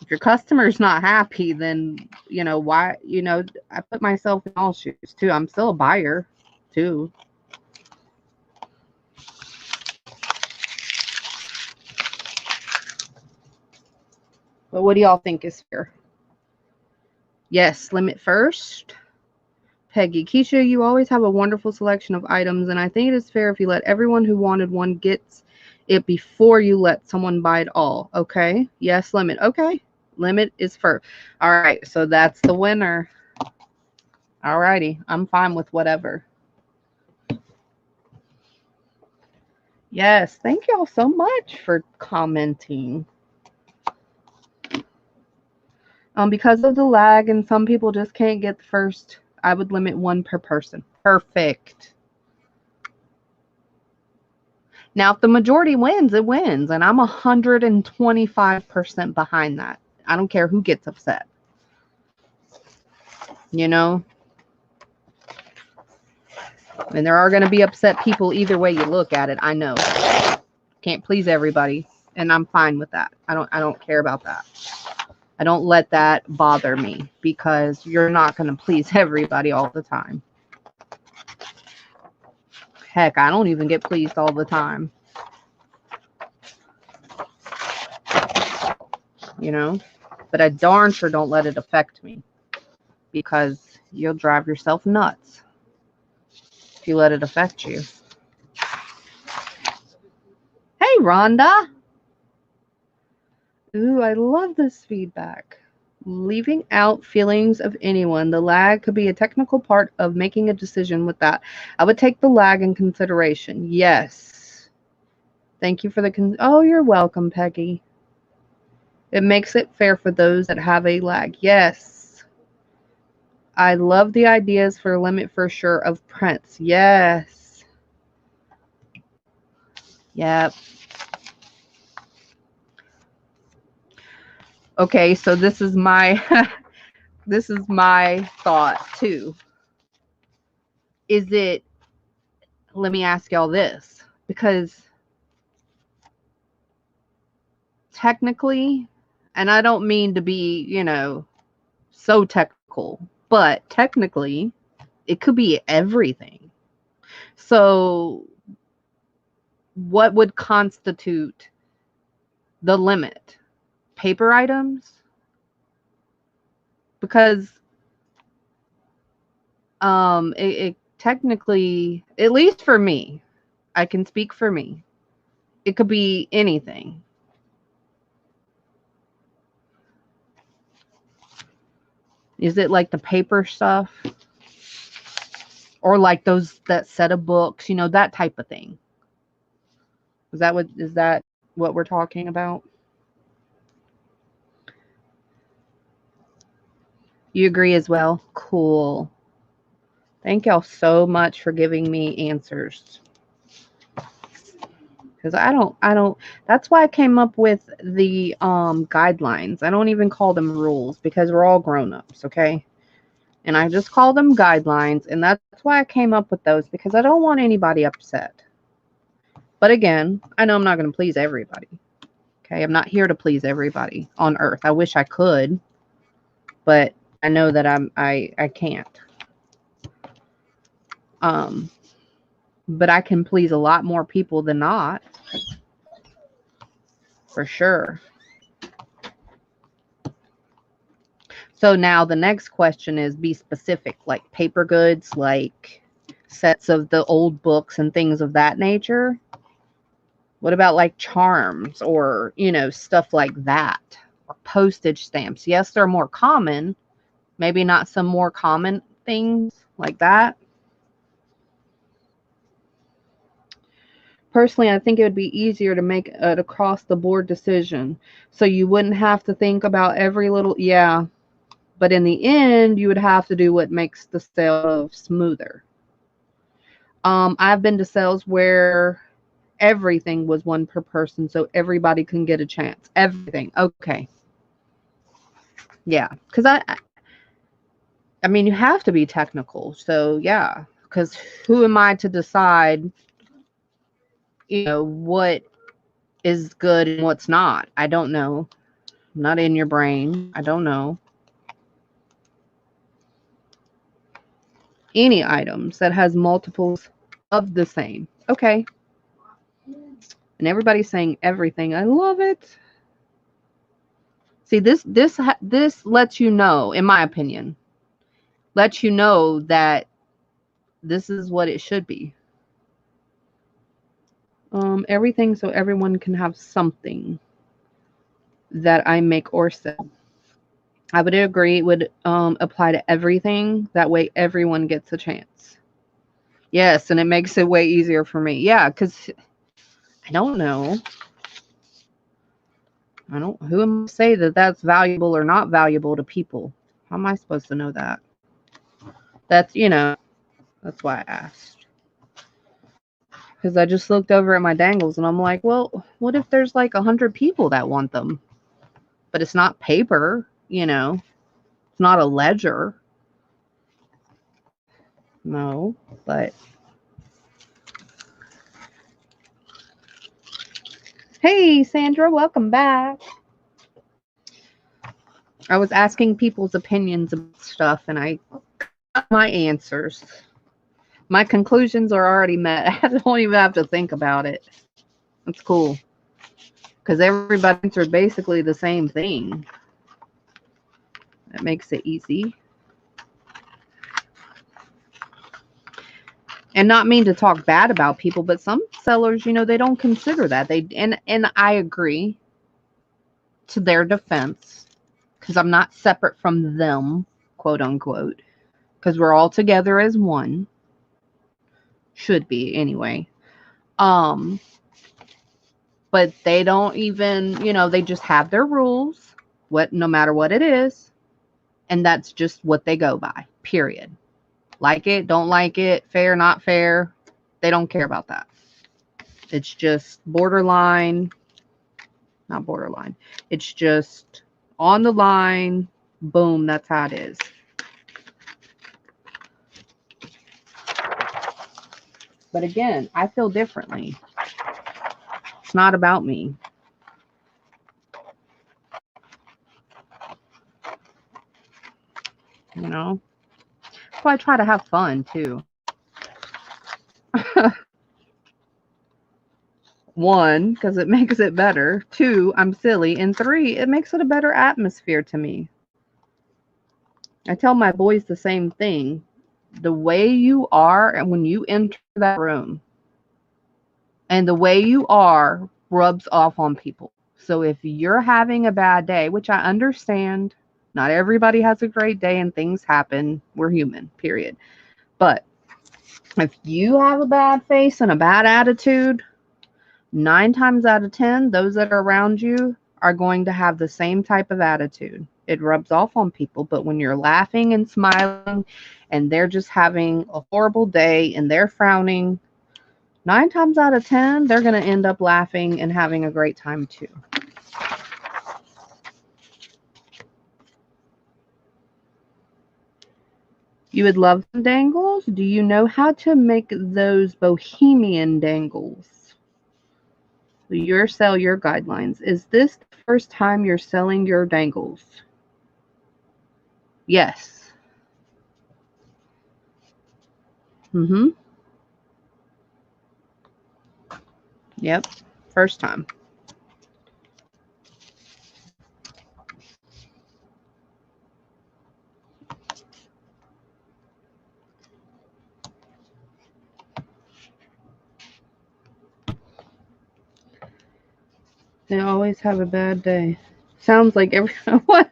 If your customer's not happy, then, you know, why, you know, I put myself in all shoes too. I'm still a buyer too. But what do y'all think is fair? Yes, limit first. Peggy, Kiesha, you always have a wonderful selection of items, and I think it is fair if you let everyone who wanted one gets it before you let someone buy it all. Okay. Yes, limit. Okay. Limit is first. All right. So that's the winner. All righty. I'm fine with whatever. Yes. Thank y'all so much for commenting. Because of the lag and some people just can't get the first, I would limit one per person. Perfect. Now, if the majority wins, it wins. And I'm 125% behind that. I don't care who gets upset. You know? And there are going to be upset people either way you look at it. I know. Can't please everybody. And I'm fine with that. I don't care about that. I don't let that bother me because you're not going to please everybody all the time. Heck, I don't even get pleased all the time. You know? But I darn sure don't let it affect me because you'll drive yourself nuts if you let it affect you. Hey, Rhonda. Ooh, I love this feedback. Leaving out feelings of anyone. The lag could be a technical part of making a decision with that. I would take the lag in consideration. Yes. Thank you for the... Oh, you're welcome, Peggy. It makes it fair for those that have a lag. Yes. I love the ideas for a limit for sure of prints. Yes. Yep. Okay, so this is my this is my thought too. Is it, let me ask y'all this, because technically, and I don't mean to be, you know, so technical, but technically it could be everything. So what would constitute the limit? Paper items? Because it technically, at least for me, I can speak for me, it could be anything. Is it like the paper stuff? Or like that set of books, you know, that type of thing? Is that what we're talking about? You agree as well? Cool. Thank y'all so much for giving me answers. Because I don't, that's why I came up with the guidelines. I don't even call them rules because we're all grown-ups, okay? And I just call them guidelines, and that's why I came up with those, because I don't want anybody upset. But again, I know I'm not going to please everybody. Okay, I'm not here to please everybody on earth. I wish I could, but I know that I can't. But I can please a lot more people than not. For sure. So now the next question is, be specific, like paper goods, like sets of the old books and things of that nature. What about like charms or, you know, stuff like that? Or postage stamps. Yes, they're more common. Maybe not some more common things like that. Personally, I think it would be easier to make an across-the-board decision. So you wouldn't have to think about every little... Yeah. But in the end, you would have to do what makes the sale smoother. I've been to sales where everything was one per person, so everybody can get a chance. Everything. Okay. Yeah. Because I mean, you have to be technical. So, yeah. Because who am I to decide what is good and what's not. I don't know. I'm not in your brain. I don't know. Any items that has multiples of the same. Okay. And everybody's saying everything. I love it. See, this lets you know, in my opinion, lets you know that this is what it should be. Everything so everyone can have something that I make or sell. I would agree. It would apply to everything. That way everyone gets a chance. Yes, and it makes it way easier for me. Yeah, because I don't know. Who am I to say that that's valuable or not valuable to people? How am I supposed to know that? That's why I asked. Because I just looked over at my dangles and I'm like, well, what if there's like 100 people that want them? But it's not paper, It's not a ledger. No, but hey, Sandra, welcome back. I was asking people's opinions about stuff and I got my answers. My conclusions are already met. I don't even have to think about it. That's cool. Because everybody answered basically the same thing. That makes it easy. And not mean to talk bad about people, but some sellers, they don't consider that. And I agree to their defense, because I'm not separate from them, quote unquote, because we're all together as one. Should be anyway. But they don't even, they just have their rules, no matter what it is, and that's just what they go by. Period. Like it, don't like it, fair, not fair. They don't care about that. It's just borderline, not borderline. It's just on the line. Boom, that's how it is. But again, I feel differently. It's not about me. So I try to have fun too. One, because it makes it better. Two, I'm silly. And three, it makes it a better atmosphere to me. I tell my boys the same thing. The way you are, and when you enter that room, and the way you are rubs off on people. So if you're having a bad day, which I understand, not everybody has a great day and things happen. We're human, period. But if you have a bad face and a bad attitude, 9 times out of 10, those that are around you are going to have the same type of attitude. It rubs off on people. But when you're laughing and smiling and they're just having a horrible day and they're frowning, 9 times out of 10, they're going to end up laughing and having a great time too. You would love some dangles? Do you know how to make those bohemian dangles? Your sell your guidelines. Is this the first time you're selling your dangles? Yes. Yep. First time. They always have a bad day. Sounds like everyone.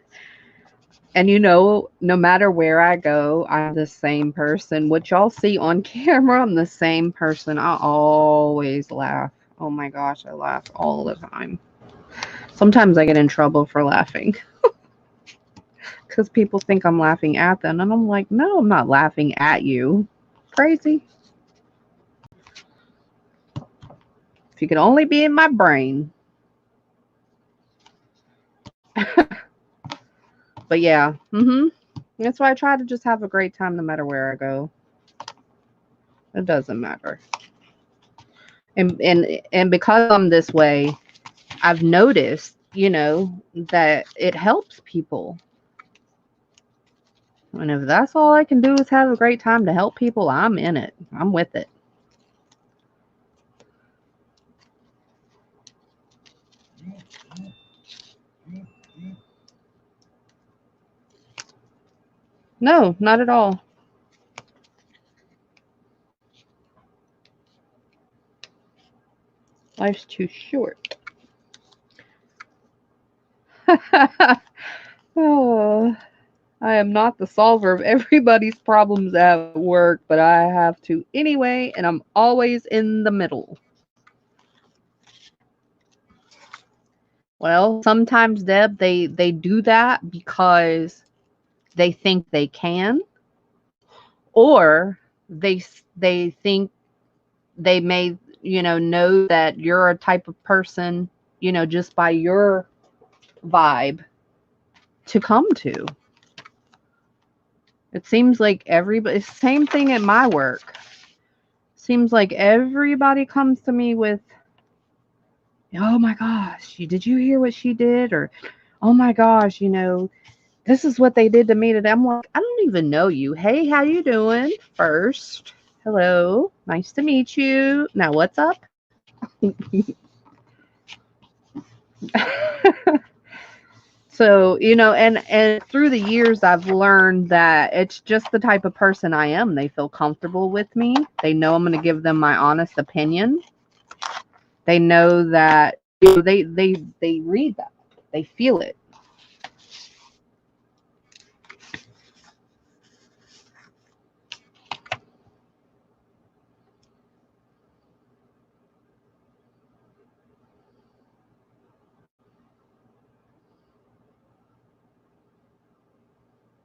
And no matter where I go, I'm the same person. What y'all see on camera, I'm the same person. I always laugh. Oh my gosh, I laugh all the time. Sometimes I get in trouble for laughing. Because people think I'm laughing at them. And I'm like, no, I'm not laughing at you. Crazy. If you could only be in my brain. But yeah. That's why I try to just have a great time no matter where I go. It doesn't matter. And because I'm this way, I've noticed, that it helps people. And if that's all I can do is have a great time to help people, I'm in it. I'm with it. No, not at all. Life's too short. Oh, I am not the solver of everybody's problems at work, but I have to anyway, and I'm always in the middle. Well, sometimes, Deb, they do that because they think they can, or they think they may, know that you're a type of person, just by your vibe to come to. It seems like everybody, same thing at my work. Seems like everybody comes to me with, oh my gosh, did you hear what she did? Or, oh my gosh, this is what they did to me today. I'm like, I don't even know you. Hey, how you doing? First, hello, nice to meet you. Now, what's up? So, and through the years, I've learned that it's just the type of person I am. They feel comfortable with me. They know I'm going to give them my honest opinion. They know that they read that. They feel it.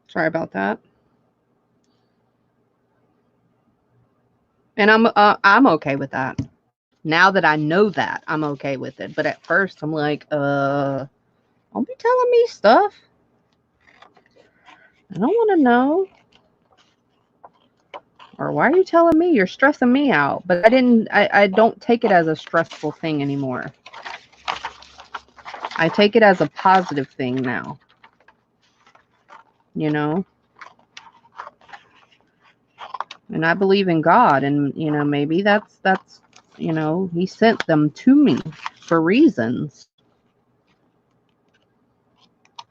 Sorry about that. And I'm okay with that. Now that I know that, I'm okay with it. But at first, I'm like, don't be telling me stuff. I don't want to know. Or why are you telling me? You're stressing me out. But I don't take it as a stressful thing anymore. I take it as a positive thing now. And I believe in God, and maybe that's he sent them to me for reasons.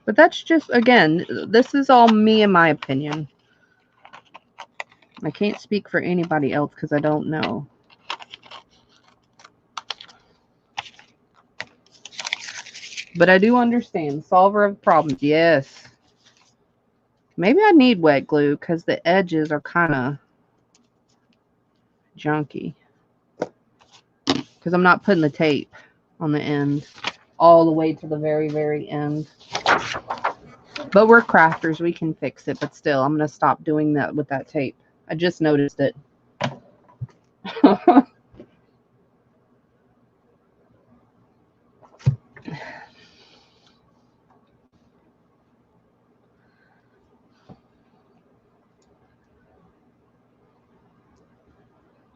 But that's just, again, this is all me and my opinion. I can't speak for anybody else because I don't know. But I do understand. Solver of problems. Yes. Maybe I need wet glue because the edges are kind of junky. Because I'm not putting the tape on the end all the way to the very, very end. But we're crafters. We can fix it. But still, I'm going to stop doing that with that tape. I just noticed it.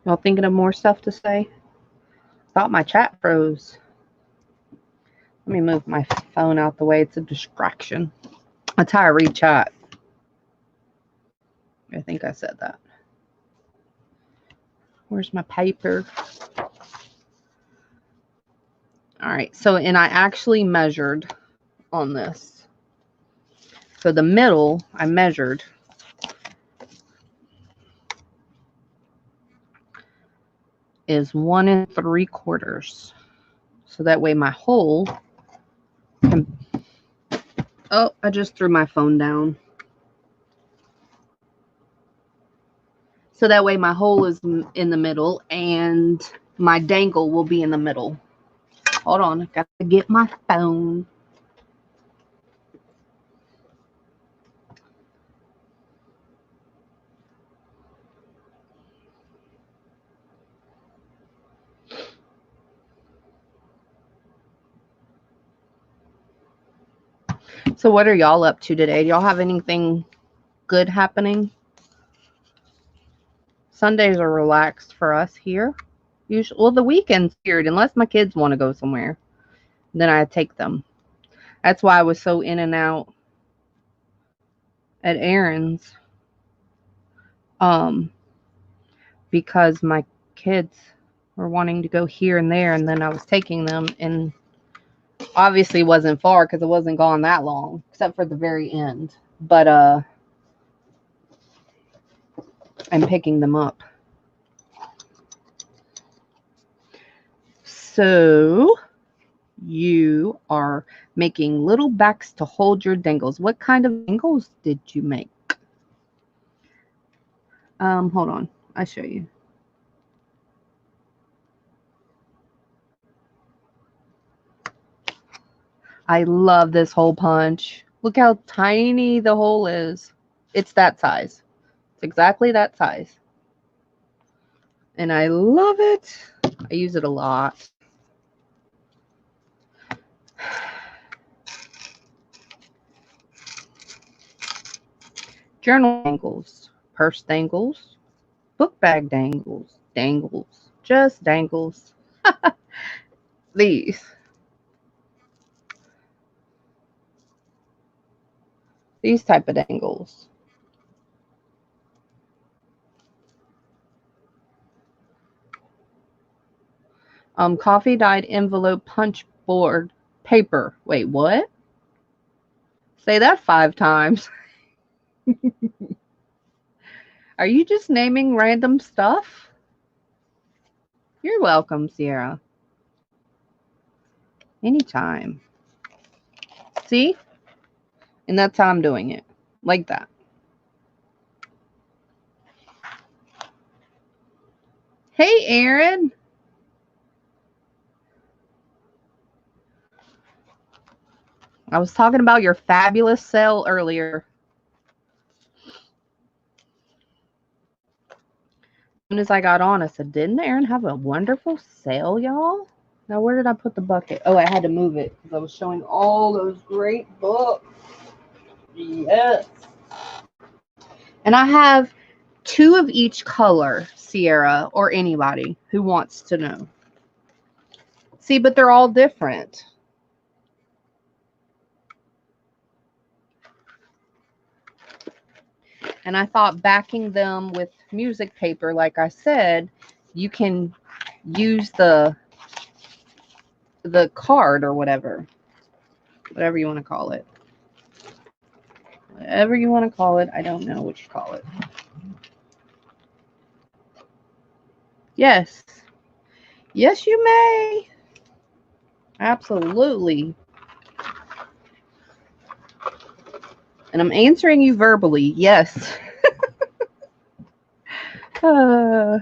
Y'all thinking of more stuff to say? Thought my chat froze. Let me move my phone out the way. It's a distraction. That's how I read chat. I think I said that. Where's my paper? All right. So, and I actually measured on this. So the middle, I measured. Is 1 3/4. So that way my hole can, oh, I just threw my phone down. So that way my hole is in the middle and my dangle will be in the middle. Hold on, I got to get my phone. So what are y'all up to today? Do y'all have anything good happening? Sundays are relaxed for us here. Usually, well, the weekend's weird. Unless my kids want to go somewhere, then I take them. That's why I was so in and out at Aaron's, um, because my kids were wanting to go here and there, and then I was taking them, and obviously wasn't far because it wasn't gone that long, except for the very end. But I'm picking them up. So you are making little backs to hold your dangles. What kind of dangles did you make? Hold on. I'll show you. I love this hole punch. Look how tiny the hole is. It's that size. It's exactly that size. And I love it. I use it a lot. Journal dangles, purse dangles, book bag dangles, just dangles. These type of dangles. Coffee dyed envelope punch board paper. Wait, what? Say that 5 times. Are you just naming random stuff? You're welcome, Sierra. Anytime. See? And that's how I'm doing it. Like that. Hey, Aaron. I was talking about your fabulous sale earlier. As soon as I got on, I said, didn't Aaron have a wonderful sale, y'all? Now, where did I put the bucket? Oh, I had to move it because I was showing all those great books. Yes. And I have 2 of each color, Sierra, or anybody who wants to know. See, but they're all different. And I thought backing them with music paper, like I said, you can use the card or whatever you want to call it. Whatever you want to call it. I don't know what you call it. Yes. Yes, you may. Absolutely. And I'm answering you verbally. Yes. I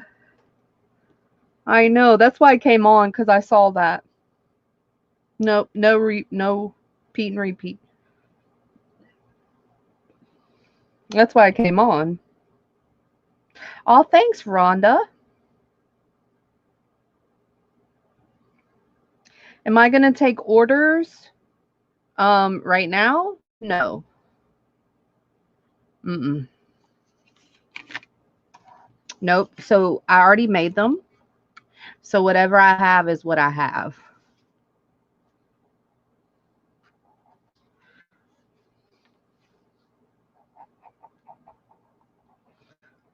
know. That's why I came on, because I saw that. No repeat and repeat. That's why I came on. Oh, thanks, Rhonda. Am I going to take orders right now? No. Mm-mm. Nope. So I already made them. So whatever I have is what I have.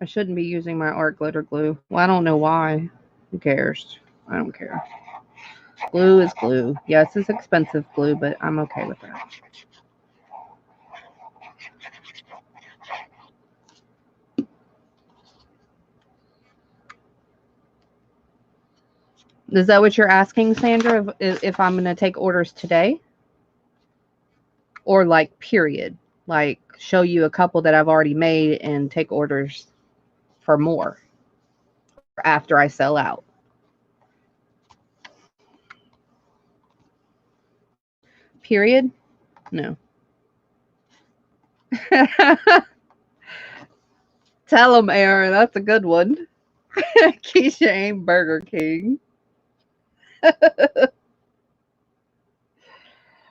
I shouldn't be using my art glitter glue. Well, I don't know why. Who cares? I don't care. Glue is glue. Yes, it's expensive glue, but I'm okay with that. Is that what you're asking, Sandra? If I'm going to take orders today? Or like period? Like show you a couple that I've already made and take orders for more after I sell out? Period? No. Tell them, Aaron. That's a good one. Kiesha ain't Burger King.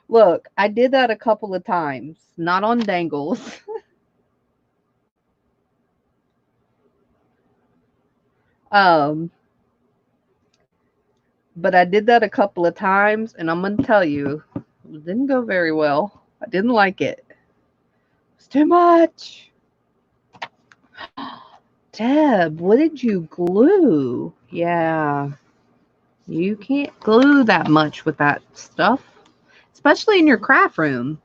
Look, I did that a couple of times. Not on dangles. um, But I did that a couple of times, and I'm going to tell you, it didn't go very well. I didn't like it. It's too much. Deb, what did you glue? Yeah, you can't glue that much with that stuff, especially in your craft room.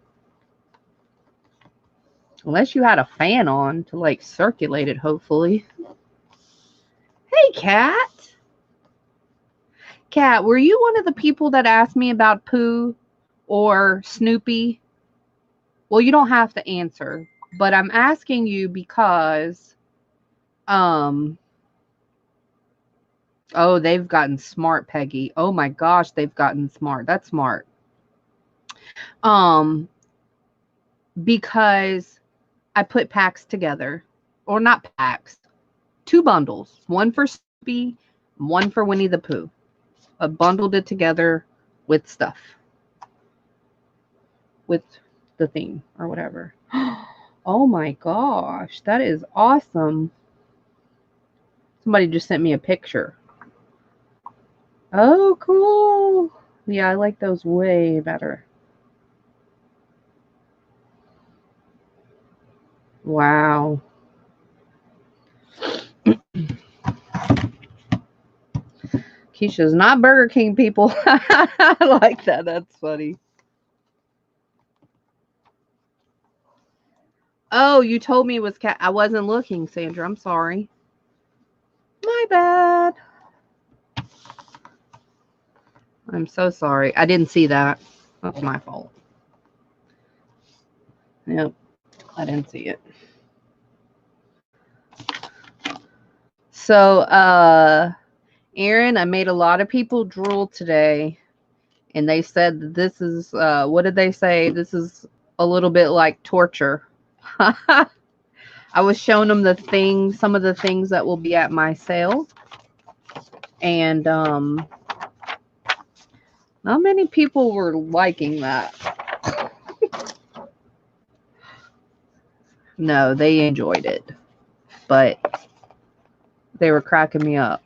Unless you had a fan on to like circulate it, hopefully. Hey, Cat. Cat, were you one of the people that asked me about Pooh or Snoopy? Well, you don't have to answer, but I'm asking you because, oh, they've gotten smart, Peggy. Oh my gosh, they've gotten smart. That's smart. Because I put packs together, or not packs, 2 bundles, one for Snoopy, one for Winnie the Pooh. I bundled it together with stuff, with the theme or whatever. Oh my gosh, that is awesome. Somebody just sent me a picture. Oh, cool. Yeah, I like those way better. Wow. Kiesha's not Burger King, people. I like that. That's funny. Oh, you told me it was cat. I wasn't looking, Sandra. I'm sorry. My bad. I'm so sorry. I didn't see that. That's my fault. Yep. I didn't see it. So, Aaron, I made a lot of people drool today, and they said that this is, what did they say? This is a little bit like torture. I was showing them the things, some of the things that will be at my sale, and not many people were liking that. No, they enjoyed it, but they were cracking me up.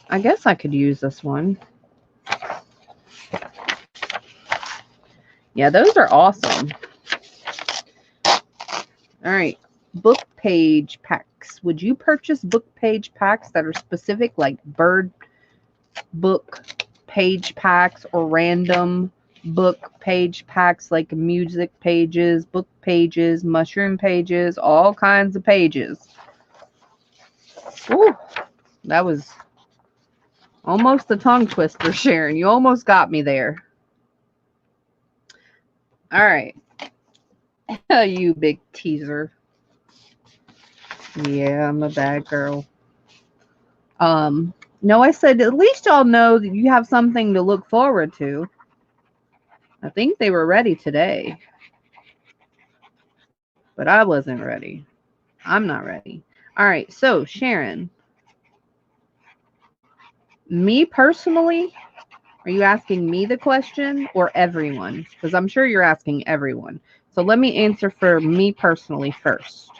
I guess I could use this one. Yeah, those are awesome. All right, book page packs. Would you purchase book page packs that are specific, like bird book page packs or random book page packs, like music pages, book pages, mushroom pages, all kinds of pages? Ooh, that was almost a tongue twister, Sharon. You almost got me there. All right. You big teaser. Yeah, I'm a bad girl. No, I said at least y'all know that you have something to look forward to. I think they were ready today, but I wasn't ready. I'm not ready. All right, so Sharon, me personally, are you asking me the question or everyone? Because I'm sure you're asking everyone. So let me answer for me personally first.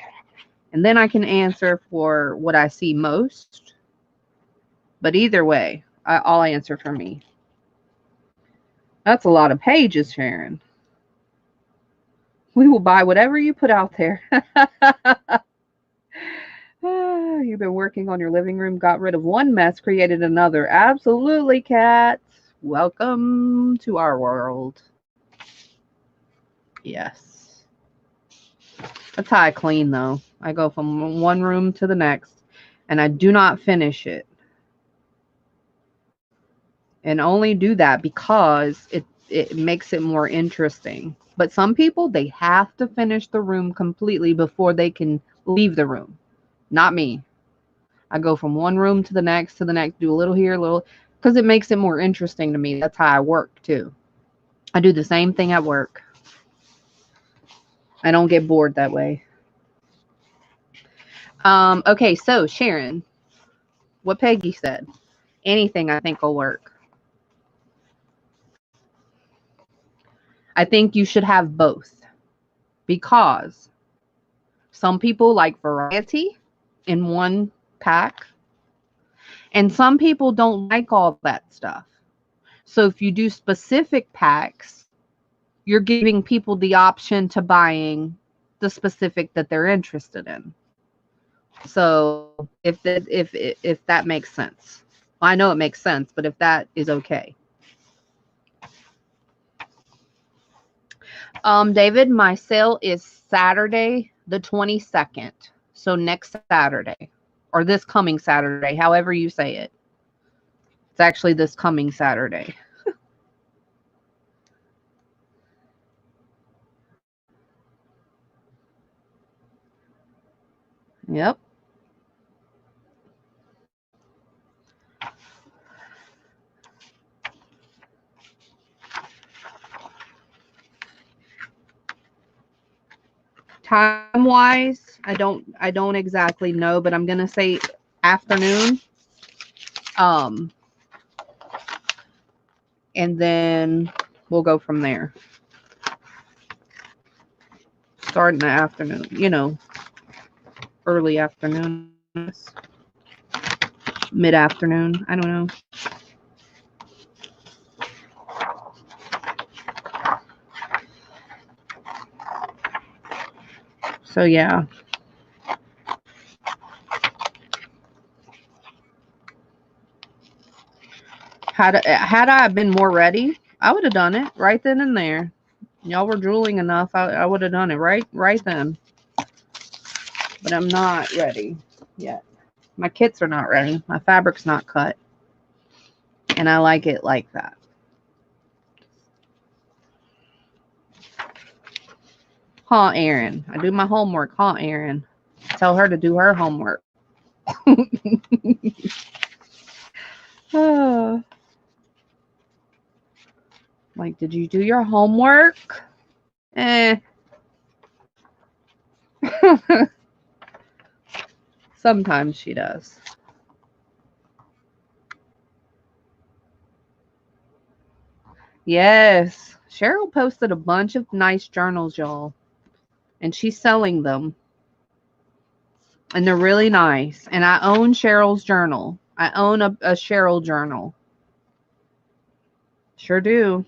And then I can answer for what I see most. But either way, I'll answer for me. That's a lot of pages, Sharon. We will buy whatever you put out there. You've been working on your living room, got rid of one mess, created another. Absolutely, Kat. Welcome to our world. Yes. That's how I clean, though. I go from one room to the next, and I do not finish it. And only do that because it makes it more interesting. But some people, they have to finish the room completely before they can leave the room. Not me. I go from one room to the next, do a little here, a little, because it makes it more interesting to me. That's how I work, too. I do the same thing at work. I don't get bored that way. Okay, so Sharon, what Peggy said, anything I think will work. I think you should have both because some people like variety in one pack, And some people don't like all that stuff. So if you do specific packs, you're giving people the option to buying the specific that they're interested in. So if that makes sense. Well, I know it makes sense, but if that is okay. David, my sale is Saturday the 22nd. So next Saturday, or this coming Saturday, however you say it. It's actually this coming Saturday. Yep. Time wise, I don't exactly know, but I'm gonna say afternoon. And then we'll go from there. Start in the afternoon, early afternoon, mid afternoon. I don't know. So yeah. Had I been more ready, I would have done it right then and there. Y'all were drooling enough. I would have done it right then. But I'm not ready yet. My kits are not ready. My fabric's not cut. And I like it like that. Huh, Erin? I do my homework, huh, Erin? Tell her to do her homework. Like, did you do your homework? Sometimes she does. Yes. Cheryl posted a bunch of nice journals, y'all. And she's selling them. And they're really nice. And I own Cheryl's journal. I own a Cheryl journal. Sure do.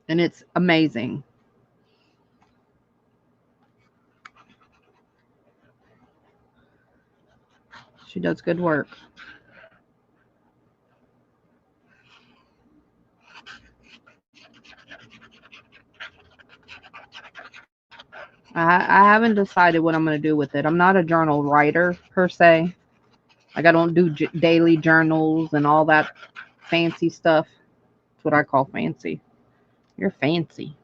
And it's amazing. She does good work. I haven't decided what I'm going to do with it. I'm not a journal writer per se. Like, I don't do daily journals and all that fancy stuff. That's what I call fancy. You're fancy.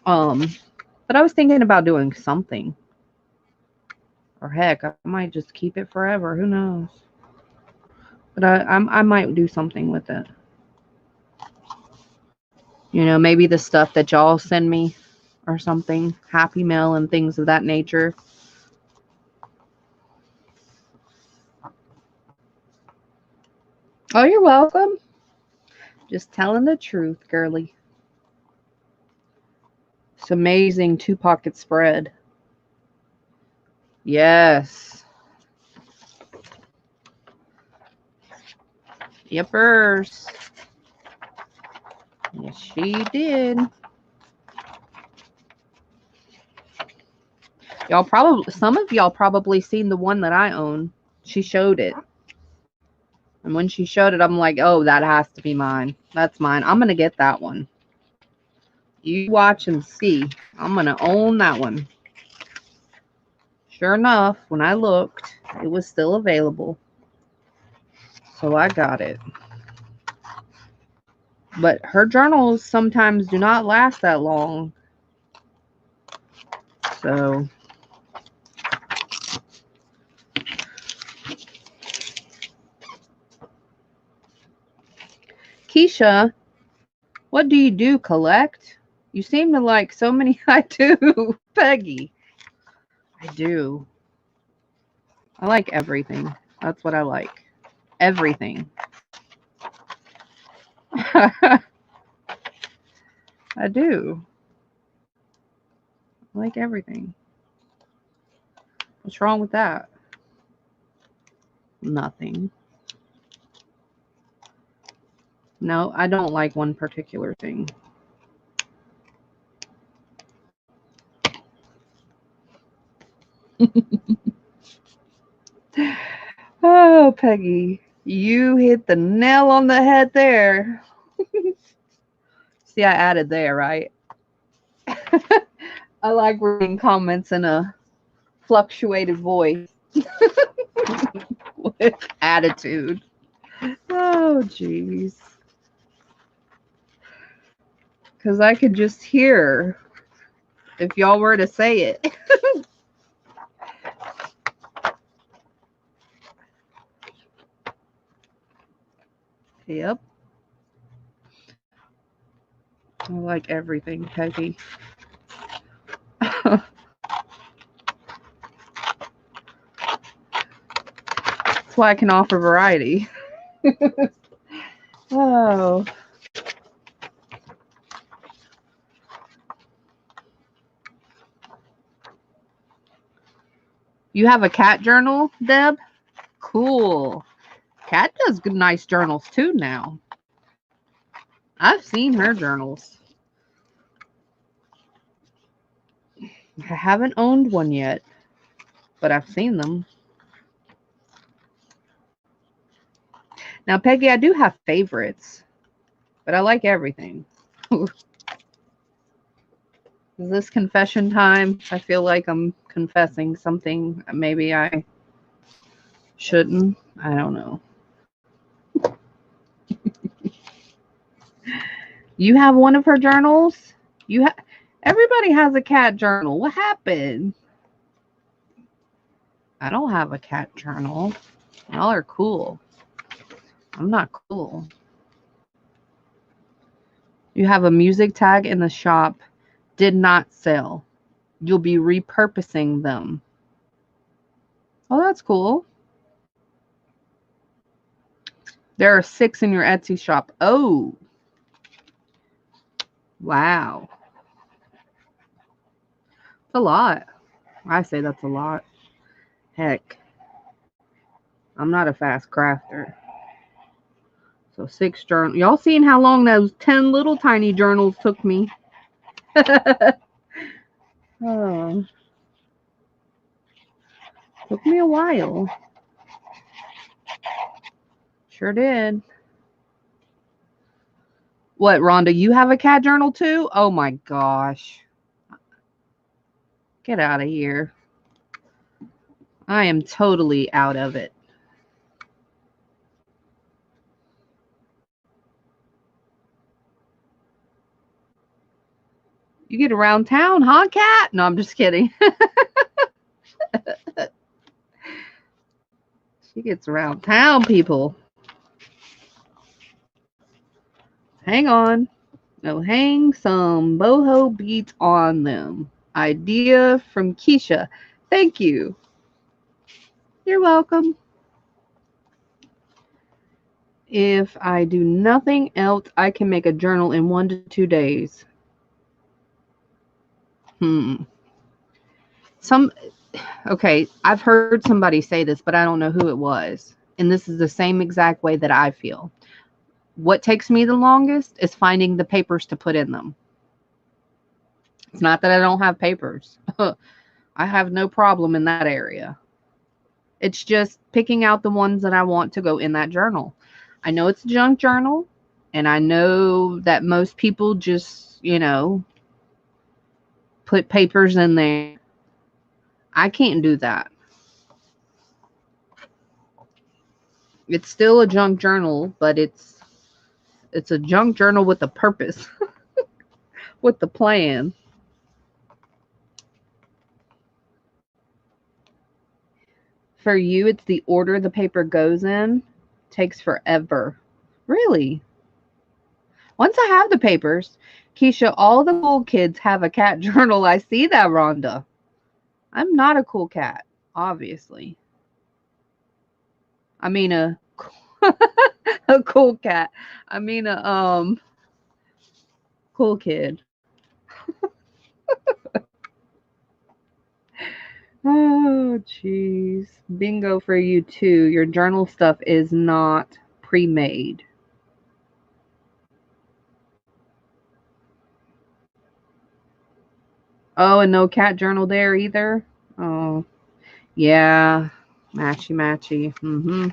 But I was thinking about doing something. Or heck, I might just keep it forever. Who knows? But I might do something with it. Maybe the stuff that y'all send me or something. Happy Mail and things of that nature. Oh, you're welcome. Just telling the truth, girly. It's amazing 2-pocket spread. Yes. Yippers. Yes, she did. Some of y'all probably seen the one that I own. She showed it. And when she showed it, I'm like, oh, that has to be mine. That's mine. I'm going to get that one. You watch and see. I'm going to own that one. Sure enough, when I looked, it was still available. So I got it. But her journals sometimes do not last that long. So Kiesha, what do you do? Collect? You seem to like so many. I do, Peggy. I do. I like everything. That's what I like. Everything. I do. I like everything. What's wrong with that? Nothing. No, I don't like one particular thing. Oh, Peggy, you hit the nail on the head there. See, I added there, right? I like reading comments in a fluctuated voice with attitude. Oh, jeez. Because I could just hear if y'all were to say it. Yep. I like everything, Peggy. That's why I can offer variety. Oh. You have a cat journal, Deb? Cool. Cat does good, nice journals too now. I've seen her journals. I haven't owned one yet, but I've seen them. Now, Peggy, I do have favorites, but I like everything. Is this confession time? I feel like I'm confessing something maybe I shouldn't. I don't know. You have one of her journals? Everybody has a cat journal. What happened? I don't have a cat journal. Y'all are cool. I'm not cool. You have a music tag in the shop. Did not sell. You'll be repurposing them. Oh, that's cool. There are 6 in your Etsy shop. Oh. Wow. That's a lot. I say that's a lot. Heck. I'm not a fast crafter. So 6 journals. Y'all seen how long those 10 little tiny journals took me? Oh. Took me a while. Sure did. What, Rhonda, you have a cat journal too? Oh my gosh. Get out of here. I am totally out of it. You get around town, huh, cat? No, I'm just kidding. She gets around town, people. Hang on. No, hang some boho beads on them. Idea from Kiesha. Thank you. You're welcome. If I do nothing else, I can make a journal in 1 to 2 days. Okay, I've heard somebody say this, but I don't know who it was. And this is the same exact way that I feel. What takes me the longest is finding the papers to put in them. It's not that I don't have papers. I have no problem in that area. It's just picking out the ones that I want to go in that journal. I know it's a junk journal, and I know that most people just, put papers in there. I can't do that. It's still a junk journal, but it's a junk journal with a purpose, with the plan. For you, it's the order the paper goes in. Takes forever. Really? Once I have the papers, Kiesha, all the cool kids have a cat journal. I see that, Rhonda. I'm not a cool cat, obviously. I mean a cool cat. I mean a cool kid. Oh Oh, jeez. Bingo for you, too. Your journal stuff is not pre-made. Oh, and no cat journal there either? Oh, yeah. Matchy, matchy. Mm-hmm.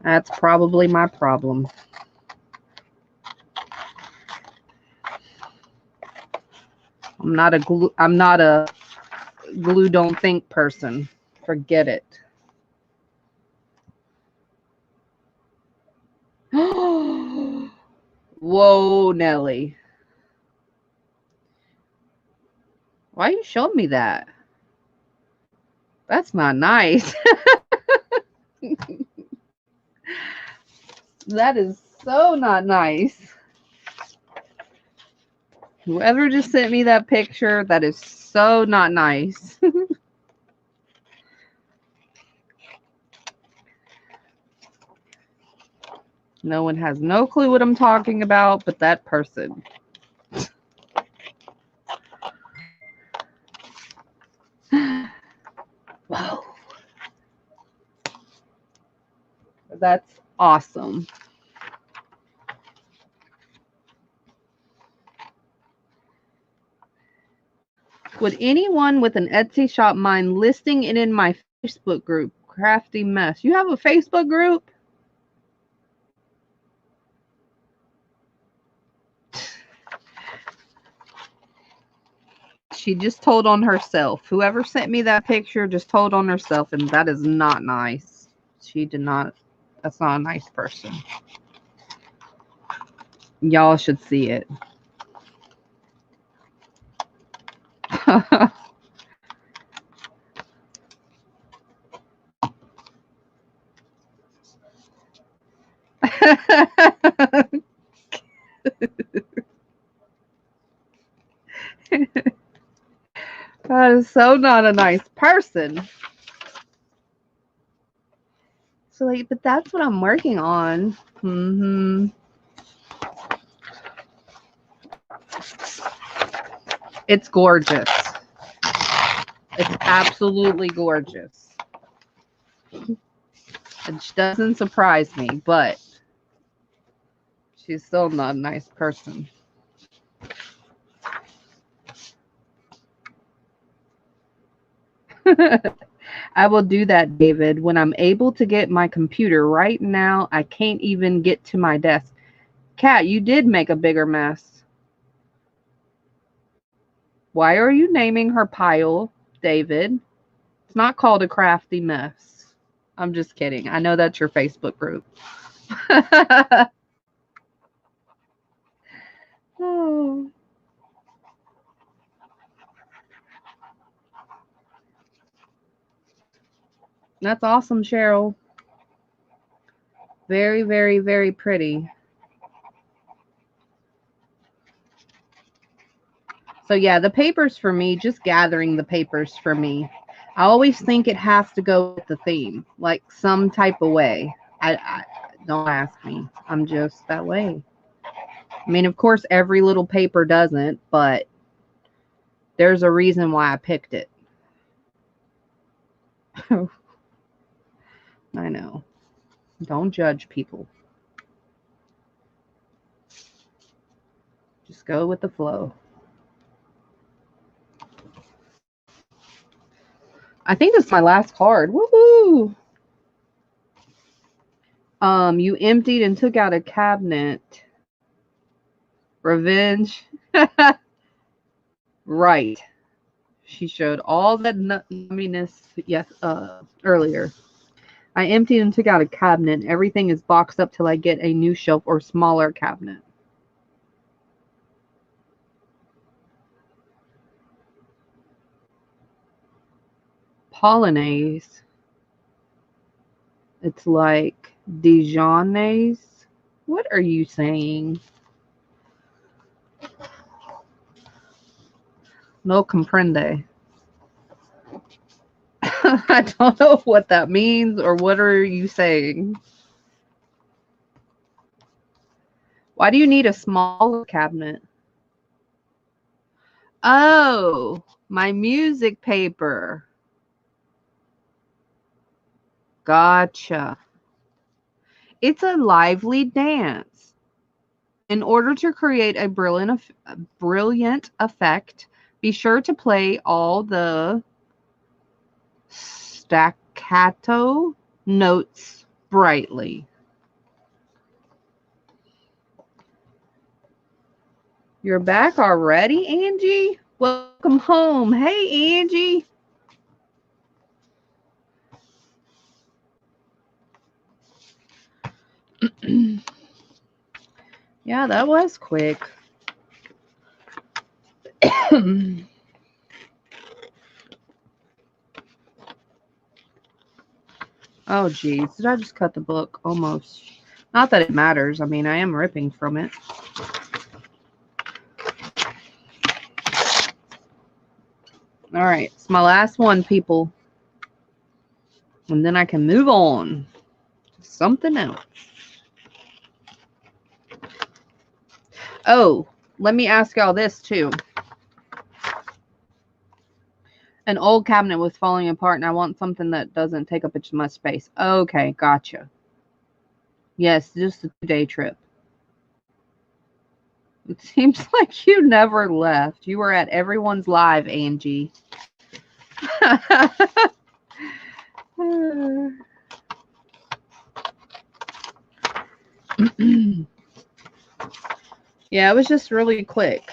That's probably my problem. I'm not a glue don't think person. Forget it. Whoa, Nelly. Why you showing me that? That's not nice. That is so not nice. Whoever just sent me that picture, that is so not nice. No one has no clue what I'm talking about, but that person. Wow. That's awesome. Would anyone with an Etsy shop mind listing it in my Facebook group, Crafty Mess? You have a Facebook group? She just told on herself. Whoever sent me that picture just told on herself, and that is not nice. She did not. That's not a nice person. Y'all should see it. That is so not a nice person. So, like, but that's what I'm working on. Mm-hmm. It's gorgeous. It's absolutely gorgeous. It doesn't surprise me, but she's still not a nice person. I will do that, David, when I'm able to get my computer. Right now, I can't even get to my desk. Kat, you did make a bigger mess. Why are you naming her pile, David? It's not called a crafty mess. I'm just kidding. I know that's your Facebook group. Oh. That's awesome, Cheryl. Very, very, very pretty. So yeah, the papers for me, just gathering the papers for me. I always think it has to go with the theme, like some type of way. I don't ask me. I'm just that way. I mean, of course, every little paper doesn't, but there's a reason why I picked it. I know. Don't judge people. Just go with the flow. I think this is my last card. Woohoo! You emptied and took out a cabinet. Revenge. Right. She showed all that numminess earlier. I emptied and took out a cabinet. Everything is boxed up till I get a new shelf or smaller cabinet. Polonaise. It's like Dijonnaise. What are you saying? No comprende. I don't know what that means or what are you saying? Why do you need a smaller cabinet? Oh, my music paper. Gotcha. It's a lively dance. In order to create a brilliant effect, be sure to play all the staccato notes brightly. You're back already, Angie? Welcome home. Hey, Angie. Yeah, that was quick. Oh, geez. Did I just cut the book? Almost. Not that it matters. I mean, I am ripping from it. All right. It's my last one, people. And then I can move on to something else. Oh, let me ask y'all this, too. An old cabinet was falling apart, and I want something that doesn't take up as much space. Okay, gotcha. Yes, just a 2-day trip. It seems like you never left. You were at everyone's live, Angie. Yeah, it was just really quick.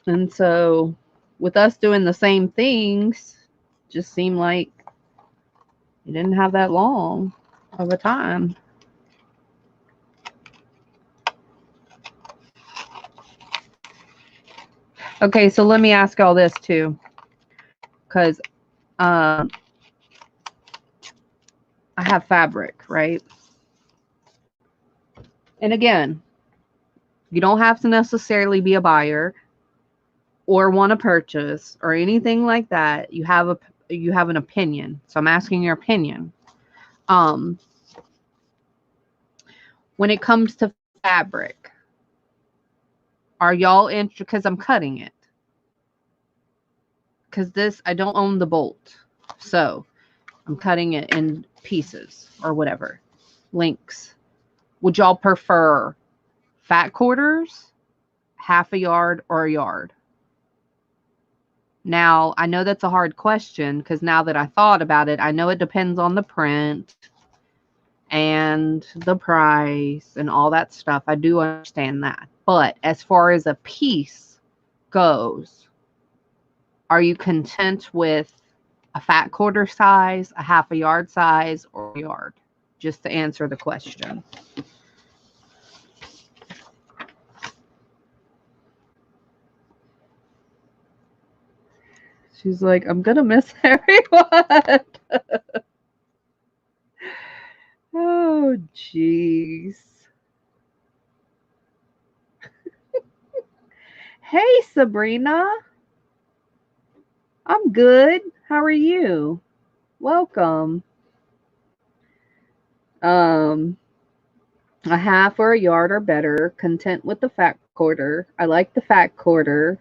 And so, with us doing the same things, just seemed like you didn't have that long of a time. Okay, so let me ask all this too, because I have fabric, right? And again, you don't have to necessarily be a buyer or want to purchase or anything like that. You have an opinion. So I'm asking your opinion. When it comes to fabric, are y'all interested? Because I'm cutting it. Because this, I don't own the bolt. So I'm cutting it in pieces or whatever. Links. Would y'all prefer fat quarters, half a yard, or a yard? Now, I know that's a hard question because now that I thought about it, I know it depends on the print and the price and all that stuff. I do understand that. But as far as a piece goes, are you content with a fat quarter size, a half a yard size, or a yard? Just to answer the question. She's like, I'm going to miss everyone. Oh, jeez. Hey, Sabrina. I'm good. How are you? Welcome. A half or a yard or better. Content with the fat quarter. I like the fat quarter.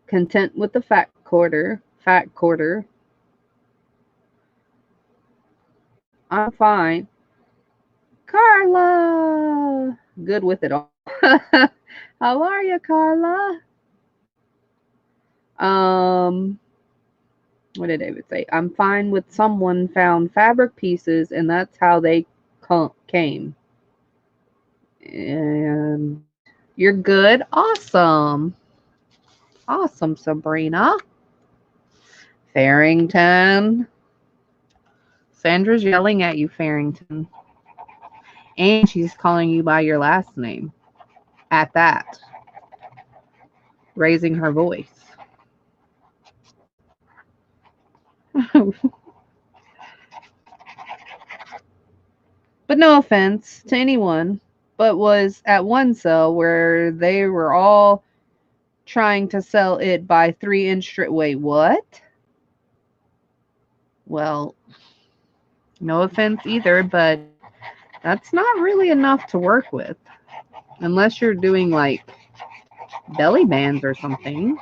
Content with the fat quarter. Fat quarter. I'm fine. Carla. Good with it all. How are you, Carla? What did David say? I'm fine with someone found fabric pieces and that's how they came. And you're good. Awesome. Awesome, Sabrina. Farrington. Sandra's yelling at you, Farrington. And she's calling you by your last name. At that. Raising her voice. But no offense to anyone, but was at one sale where they were all trying to sell it by 3-inch strip. Wait, what? Well, no offense either, but that's not really enough to work with. Unless you're doing like belly bands or something.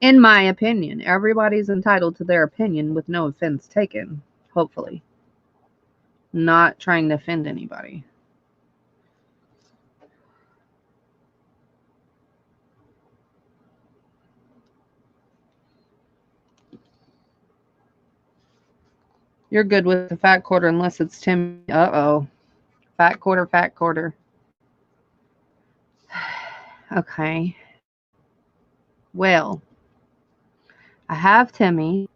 In my opinion, everybody's entitled to their opinion with no offense taken, hopefully. Not trying to offend anybody. You're good with the fat quarter unless it's Tim. Uh-oh. Fat quarter, fat quarter. Okay. Well, I have Timmy.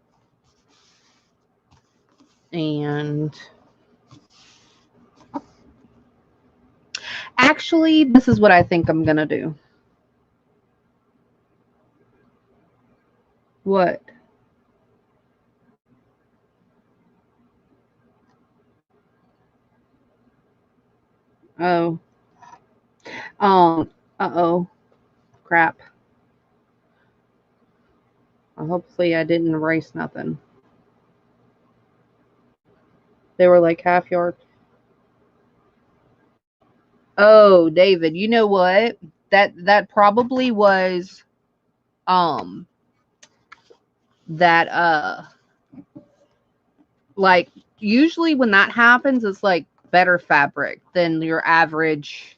And actually, this is what I think I'm going to do. What? Oh. Uh-oh. Crap. Hopefully I didn't erase nothing. They were like half yard. Oh, David, you know what? That probably was that like usually when that happens it's like better fabric than your average,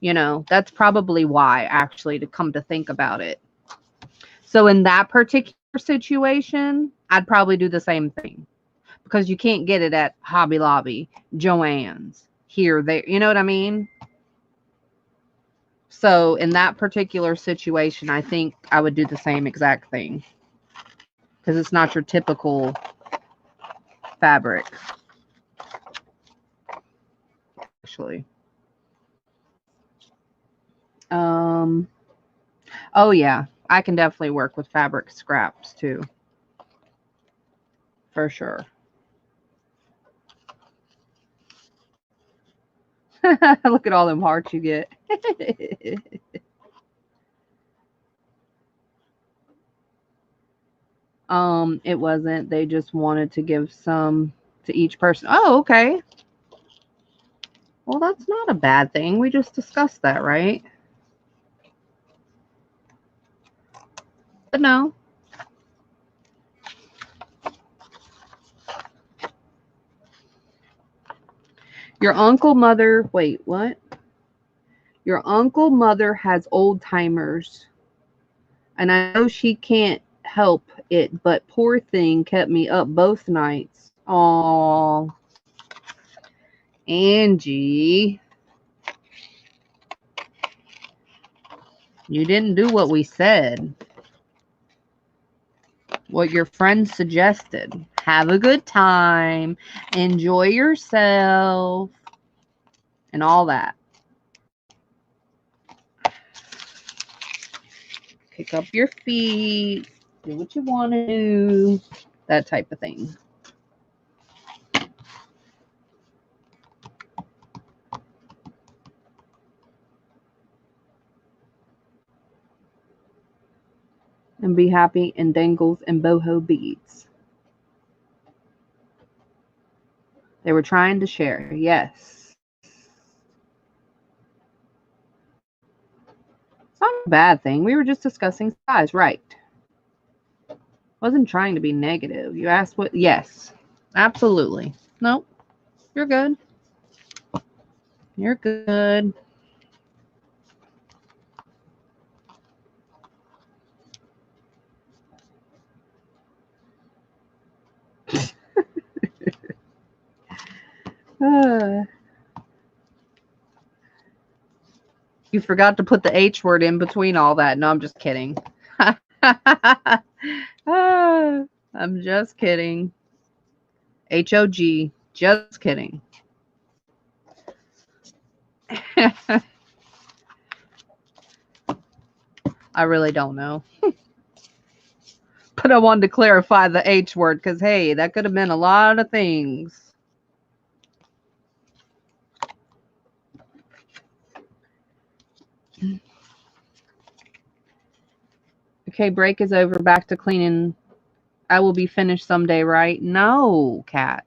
that's probably why, actually, to come to think about it. So in that particular situation, I'd probably do the same thing, because you can't get it at Hobby Lobby, Joann's, here, there, you know what I mean? So in that particular situation, I think I would do the same exact thing, because it's not your typical fabric, actually. Oh yeah, I can definitely work with fabric scraps too, for sure. Look at all them hearts you get. It wasn't. They just wanted to give some to each person. Oh, okay. Well, that's not a bad thing. We just discussed that, right? But no. Your uncle mother, wait, what? Your uncle mother has old timers. And I know she can't help it, but poor thing kept me up both nights. Aw. Angie. You didn't do what we said. What your friend suggested. Have a good time. Enjoy yourself. And all that. Kick up your feet. Do what you want to do. That type of thing. And be happy in dangles and boho beads. They were trying to share. Yes. It's not a bad thing. We were just discussing size, right? Wasn't trying to be negative. You asked what? Yes. Absolutely. Nope. You're good. You're good. You forgot to put the H word in between all that. No, I'm just kidding. I'm just kidding. HOG. Just kidding. I really don't know. But I wanted to clarify the H word because, hey, that could have been a lot of things. Okay, break is over. Back to cleaning. I will be finished someday, right? No, Cat.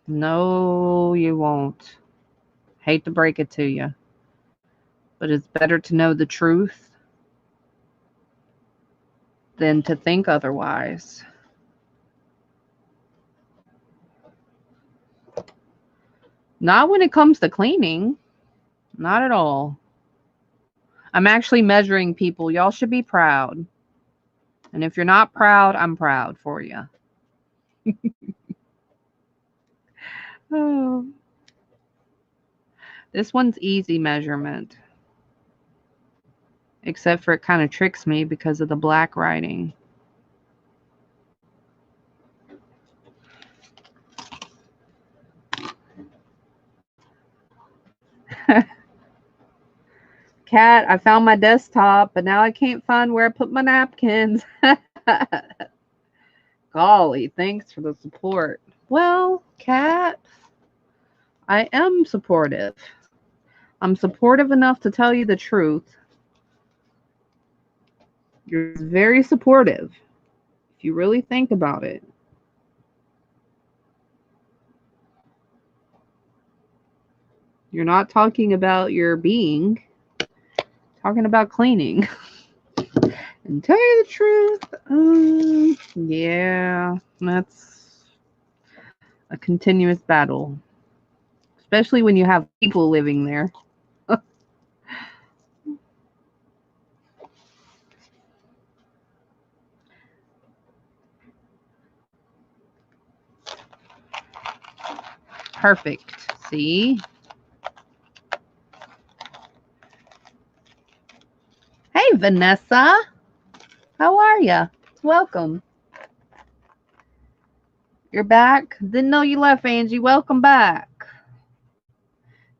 No, you won't. Hate to break it to you. But it's better to know the truth than to think otherwise. Not when it comes to cleaning. Not at all. I'm actually measuring people. Y'all should be proud. And if you're not proud, I'm proud for you. Oh. This one's easy measurement. Except for it kind of tricks me because of the black writing. Cat, I found my desktop, but now I can't find where I put my napkins. Golly, thanks for the support. Well, Cat, I am supportive. I'm supportive enough to tell you the truth. You're very supportive, if you really think about it. You're not talking about your being, talking about cleaning. And tell you the truth, yeah, that's a continuous battle, especially when you have people living there. Perfect. See? Hey, Vanessa. How are ya? Welcome. You're back? Didn't know you left, Angie. Welcome back.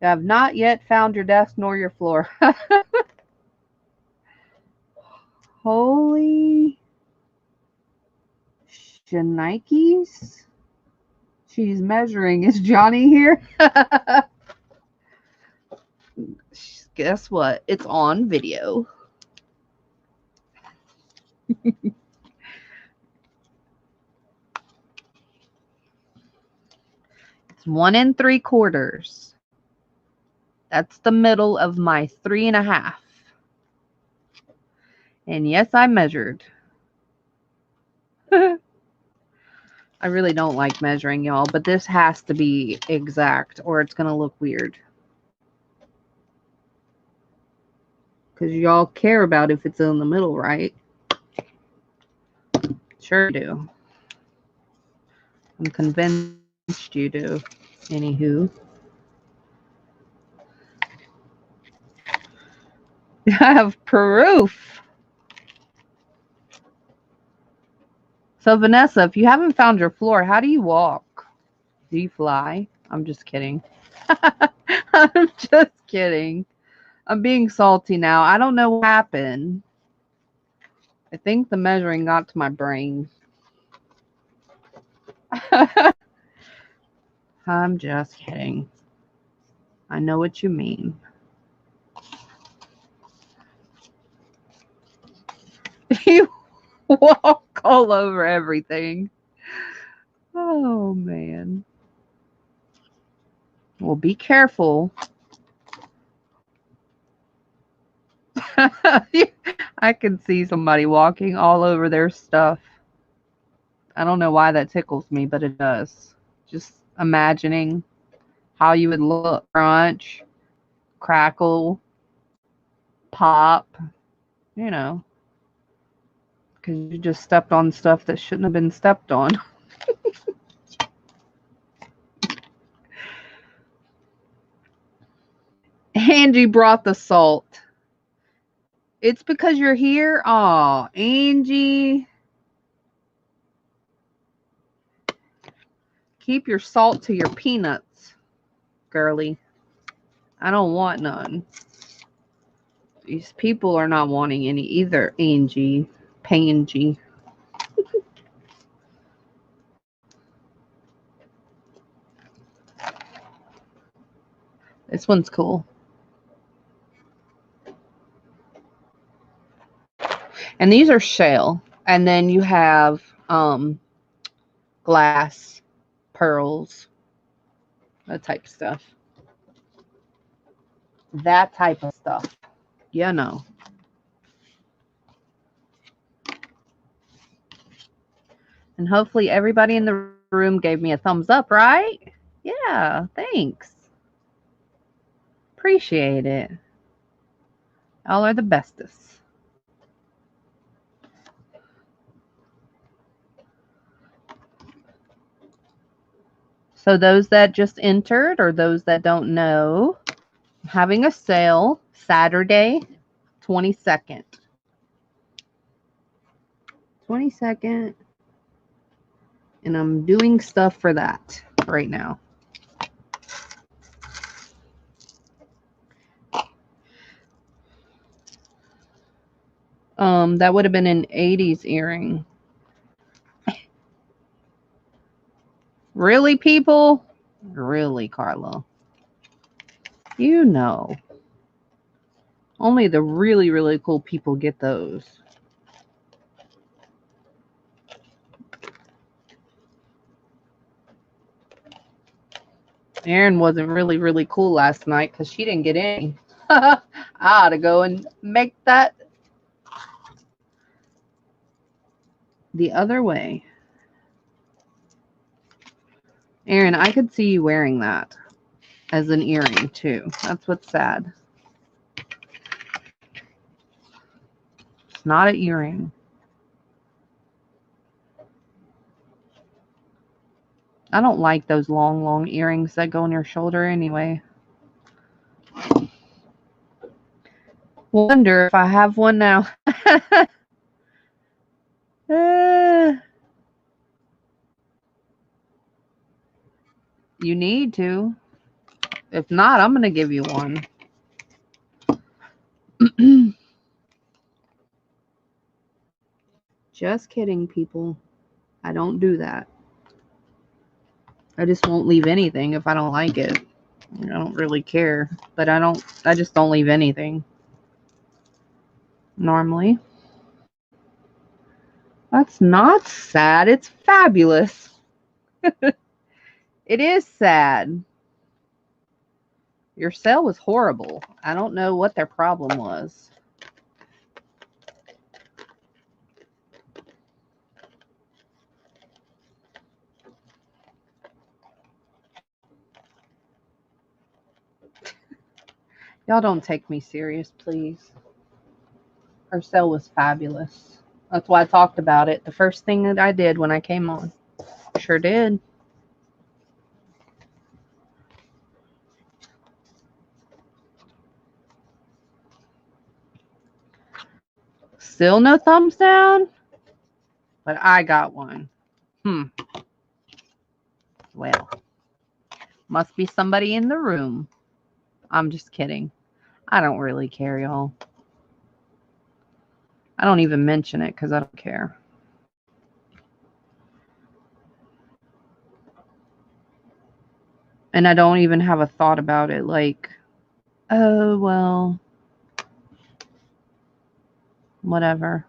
You have not yet found your desk nor your floor. Holy shnikes. She's measuring. Is Johnny here? Guess what? It's on video. It's 1 3/4. That's the middle of my 3.5. And yes, I measured. I really don't like measuring, y'all, but this has to be exact or it's going to look weird. Because y'all care about if it's in the middle, right? Sure do. I'm convinced you do. Anywho. I have proof. So, Vanessa, if you haven't found your floor, how do you walk? Do you fly? I'm just kidding. I'm just kidding. I'm being salty now. I don't know what happened. I think the measuring got to my brain. I'm just kidding. I know what you mean. You walk all over everything. Oh, man. Well, be careful. I can see somebody walking all over their stuff. I don't know why that tickles me, but it does. Just imagining how you would look. Crunch, crackle, pop, you know. Because you just stepped on stuff that shouldn't have been stepped on. Angie brought the salt. It's because you're here? Aw, Angie. Keep your salt to your peanuts, girly. I don't want none. These people are not wanting any either, Angie. Pangie. This one's cool. And these are shell. And then you have glass, pearls, that type of stuff. That type of stuff. You know. And hopefully everybody in the room gave me a thumbs up, right? Yeah, thanks. Appreciate it. Y'all are the bestest. So those that just entered or those that don't know, I'm having a sale Saturday, 22nd. 22nd. And I'm doing stuff for that right now. That would have been an 80s earring. Really, people? Really, Carla? You know. Only the really, really cool people get those. Erin wasn't really, really cool last night because she didn't get any. I ought to go and make that the other way. Erin, I could see you wearing that as an earring too. That's what's sad. It's not an earring. I don't like those long, long earrings that go on your shoulder anyway. Wonder if I have one now. You need to. If not, I'm going to give you one. Just kidding, people. I don't do that. I just won't leave anything if I don't like it. I don't really care, but I just don't leave anything. Normally. That's not sad. It's fabulous. It is sad. Your sale was horrible. I don't know what their problem was. Y'all don't take me serious, please. Her sale was fabulous. That's why I talked about it. The first thing that I did when I came on. Sure did. Still no thumbs down? But I got one. Well, must be somebody in the room. I'm just kidding. I don't really care, y'all. I don't even mention it because I don't care. And I don't even have a thought about it like, oh, well, whatever.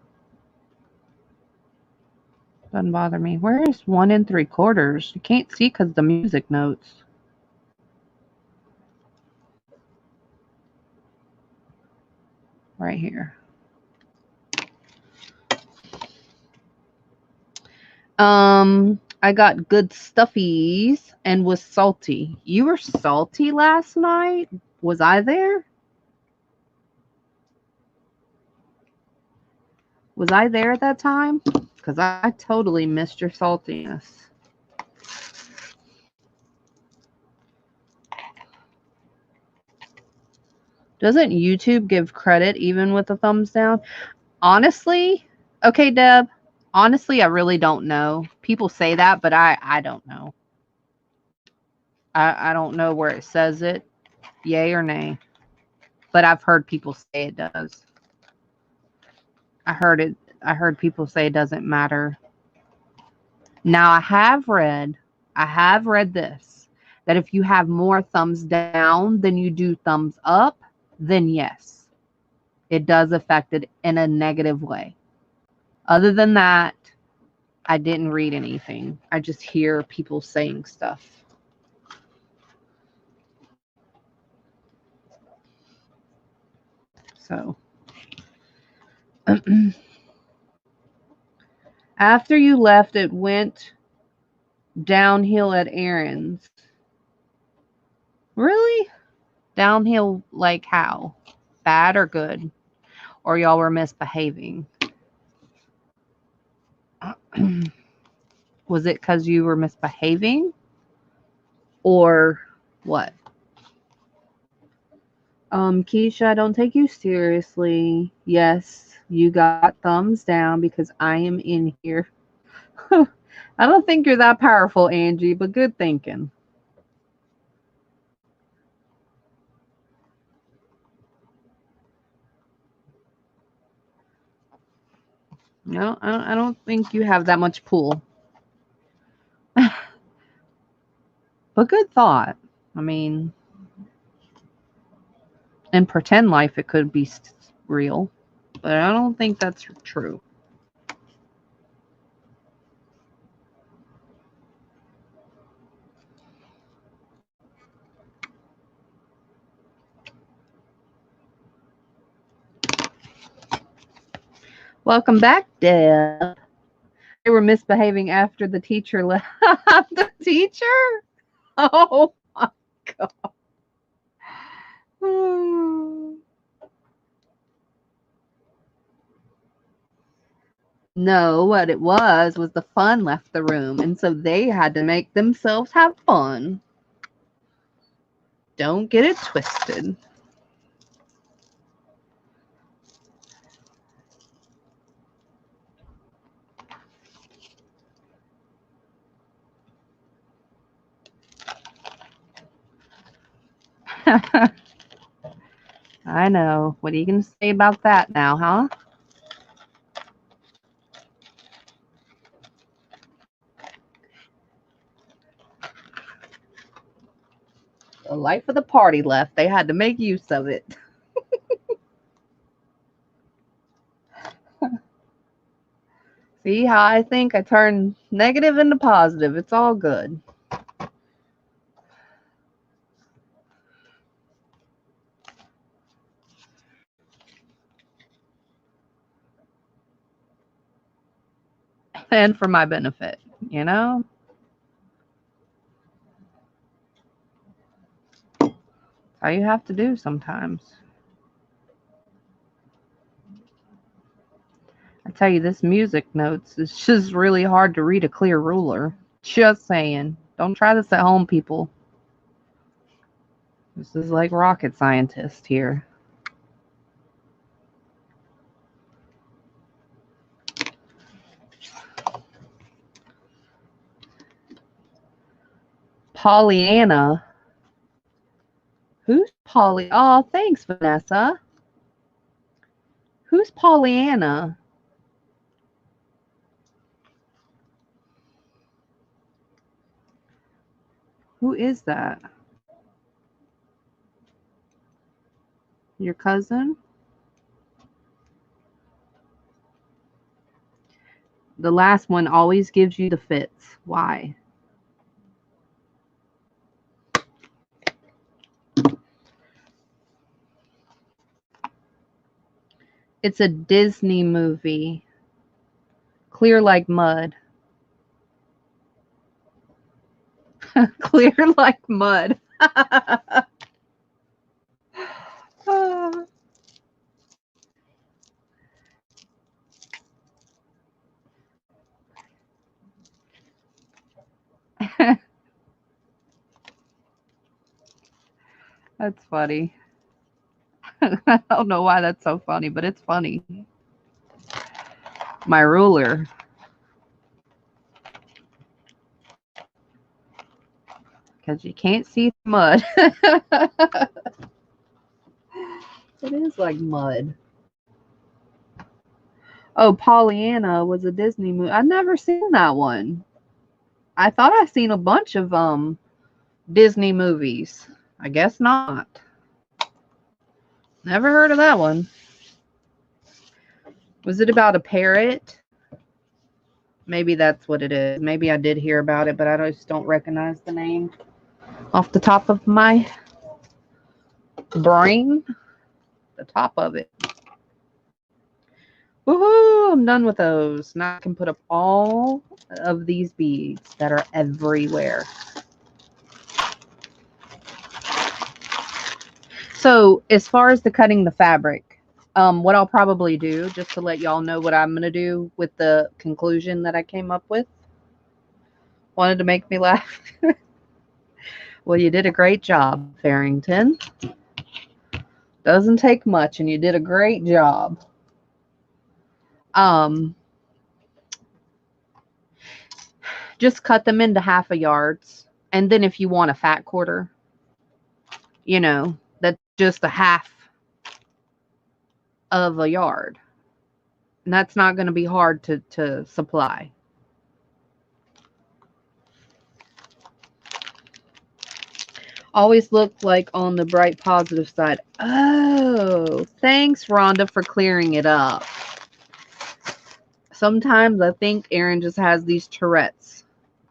Doesn't bother me. Where is 1 3/4? You can't see because the music notes. Right here. I got good stuffies and was salty. You were salty last night? Was I there? Was I there at that time? Because I totally missed your saltiness. Doesn't YouTube give credit even with a thumbs down? Honestly, okay, Deb. Honestly, I really don't know. People say that, but I don't know. I don't know where it says it, yay or nay. But I've heard people say it does. I heard people say it doesn't matter. Now I have read this, that if you have more thumbs down than you do thumbs up, then yes, it does affect it in a negative way. Other than that, I didn't read anything. I just hear people saying stuff. So After you left, it went downhill at Aaron's. Really? Downhill like how? Bad or good? Or y'all were misbehaving? Was it because you were misbehaving? Or what? Kiesha, I don't take you seriously. Yes, you got thumbs down because I am in here. I don't think you're that powerful, Angie, but good thinking. No, I don't think you have that much pull. But good thought. I mean, in pretend life, it could be real, but I don't think that's true. Welcome back, Deb. They were misbehaving after the teacher left. The teacher? Oh my God. No, what it was the fun left the room, and so they had to make themselves have fun. Don't get it twisted. I know. What are you going to say about that now, huh? The life of the party left. They had to make use of it. See how I think I turn negative into positive. It's all good. And for my benefit, you know? That's how you have to do sometimes. I tell you, this music notes is just really hard to read a clear ruler. Just saying. Don't try this at home, people. This is like rocket scientist here. Pollyanna. Who's Polly? Oh, thanks, Vanessa. Who's Pollyanna? Who is that? Your cousin? The last one always gives you the fits. Why? It's a Disney movie. Clear like mud. Clear like mud. That's funny. I don't know why that's so funny, but it's funny. My ruler. Because you can't see mud. It is like mud. Oh, Pollyanna was a Disney movie. I've never seen that one. I thought I've seen a bunch of Disney movies. I guess not. Never heard of that one. Was it about a parrot? Maybe that's what it is. Maybe I did hear about it, but I just don't recognize the name off the top of my brain. The top of it. Woohoo! I'm done with those. Now I can put up all of these beads that are everywhere. So as far as the cutting the fabric, what I'll probably do, just to let y'all know what I'm going to do with the conclusion that I came up with. Wanted to make me laugh. Well, you did a great job, Farrington. Doesn't take much, and you did a great job. Just cut them into 1/2 yards. And then if you want a fat quarter, you know, that's just a 1/2 of a yard. And that's not going to be hard to supply. Always look like on the bright positive side. Oh, thanks, Rhonda, for clearing it up. Sometimes I think Erin just has these Tourette's,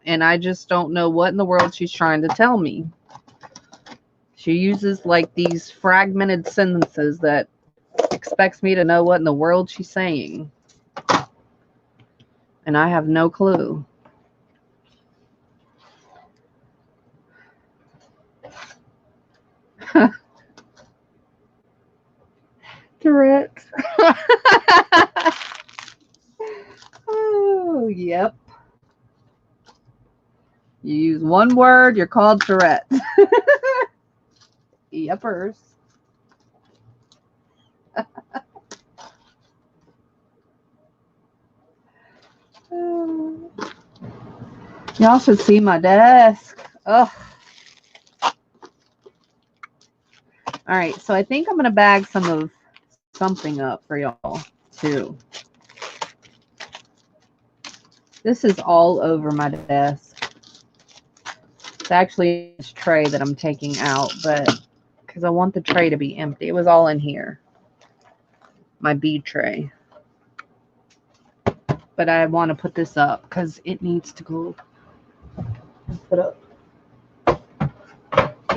and I just don't know what in the world she's trying to tell me. She uses like these fragmented sentences that expects me to know what in the world she's saying. And I have no clue. Tourette's. Oh, yep. You use one word, you're called Tourette. Yepers. Y'all should see my desk. Ugh. All right, so I think I'm going to bag something up for y'all, too. This is all over my desk. It's actually this tray that I'm taking out, but because I want the tray to be empty. It was all in here. My bead tray. But I want to put this up because it needs to go and put up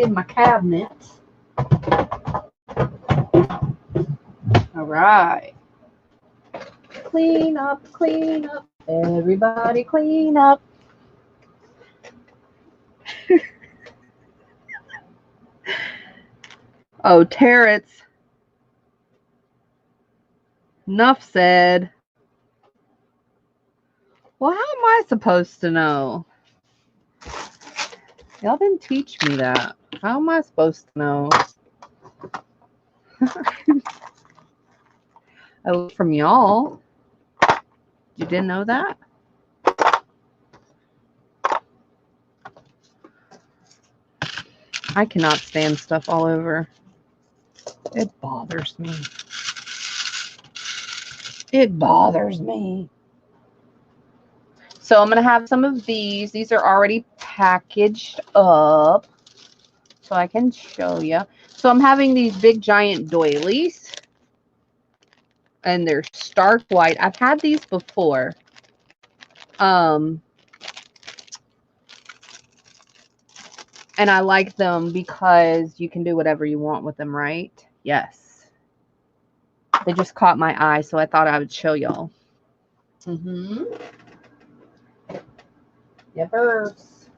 in my cabinet. All right. Clean up, clean up. Everybody clean up. Oh, Terrets. Enough said. Well, how am I supposed to know? Y'all didn't teach me that. How am I supposed to know? I learned from y'all. You didn't know that? I cannot stand stuff all over. It bothers me. It bothers me. So I'm going to have some of these. These are already packaged up, so I can show you. So I'm having these big giant doilies, and they're stark white. I've had these before. And I like them because you can do whatever you want with them, right? Yes. They just caught my eye, so I thought I would show y'all. Yepers.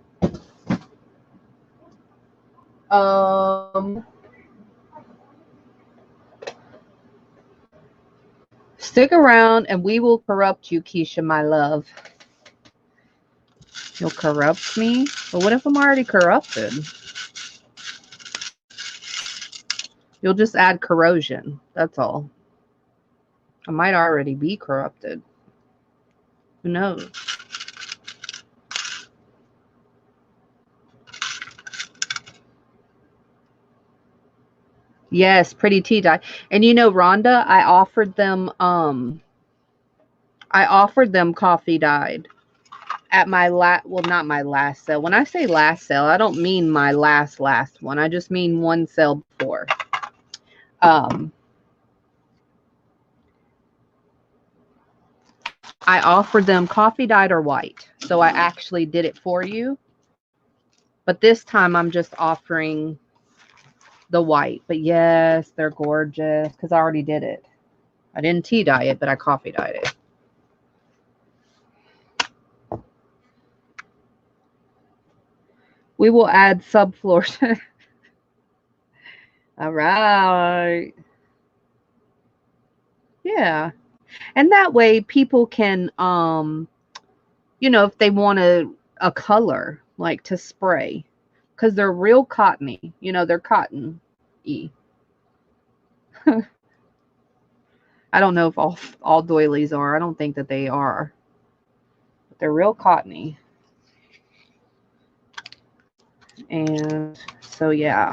Stick around and we will corrupt you, Kiesha, my love. You'll corrupt me? But what if I'm already corrupted? You'll just add corrosion. That's all. I might already be corrupted. Who knows? Yes, pretty tea dye. And you know, Rhonda, I offered them coffee dyed at my well, not my last sale. When I say last sale, I don't mean my last one. I just mean one sale before. I offered them coffee dyed or white. So I actually did it for you. But this time I'm just offering the white. But yes, they're gorgeous because I already did it. I didn't tea dye it, but I coffee dyed it. We will add subfloor. All right. Yeah. And that way people can if they want a color like to spray, because they're real cottony. They're cotton-y. I don't know if all doilies are. I don't think that they are. But they're real cottony. And so yeah.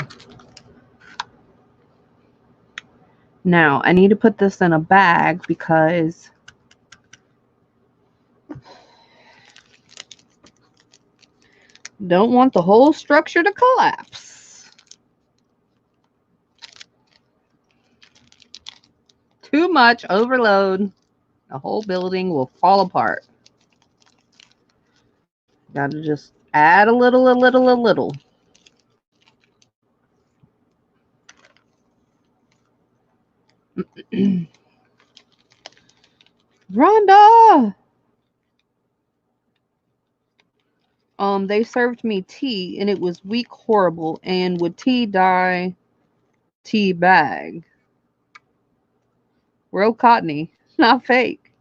Now I need to put this in a bag because don't want the whole structure to collapse. Too much overload. The whole building will fall apart. Gotta just add a little, a little, a little. Rhonda! They served me tea and it was weak, horrible, and would tea die tea bag. Real cottony, not fake.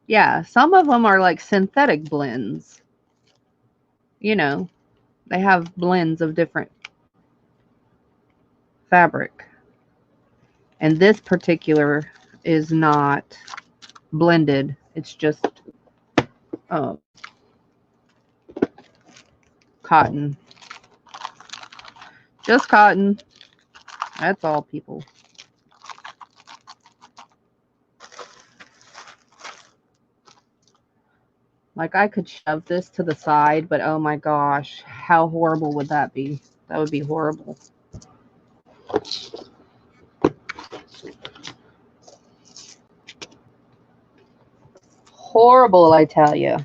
Yeah, some of them are like synthetic blends. They have blends of different fabric. And this particular is not blended. It's just cotton. Just cotton. That's all, people. Like, I could shove this to the side, but oh my gosh, how horrible would that be? That would be horrible. Horrible, I tell you.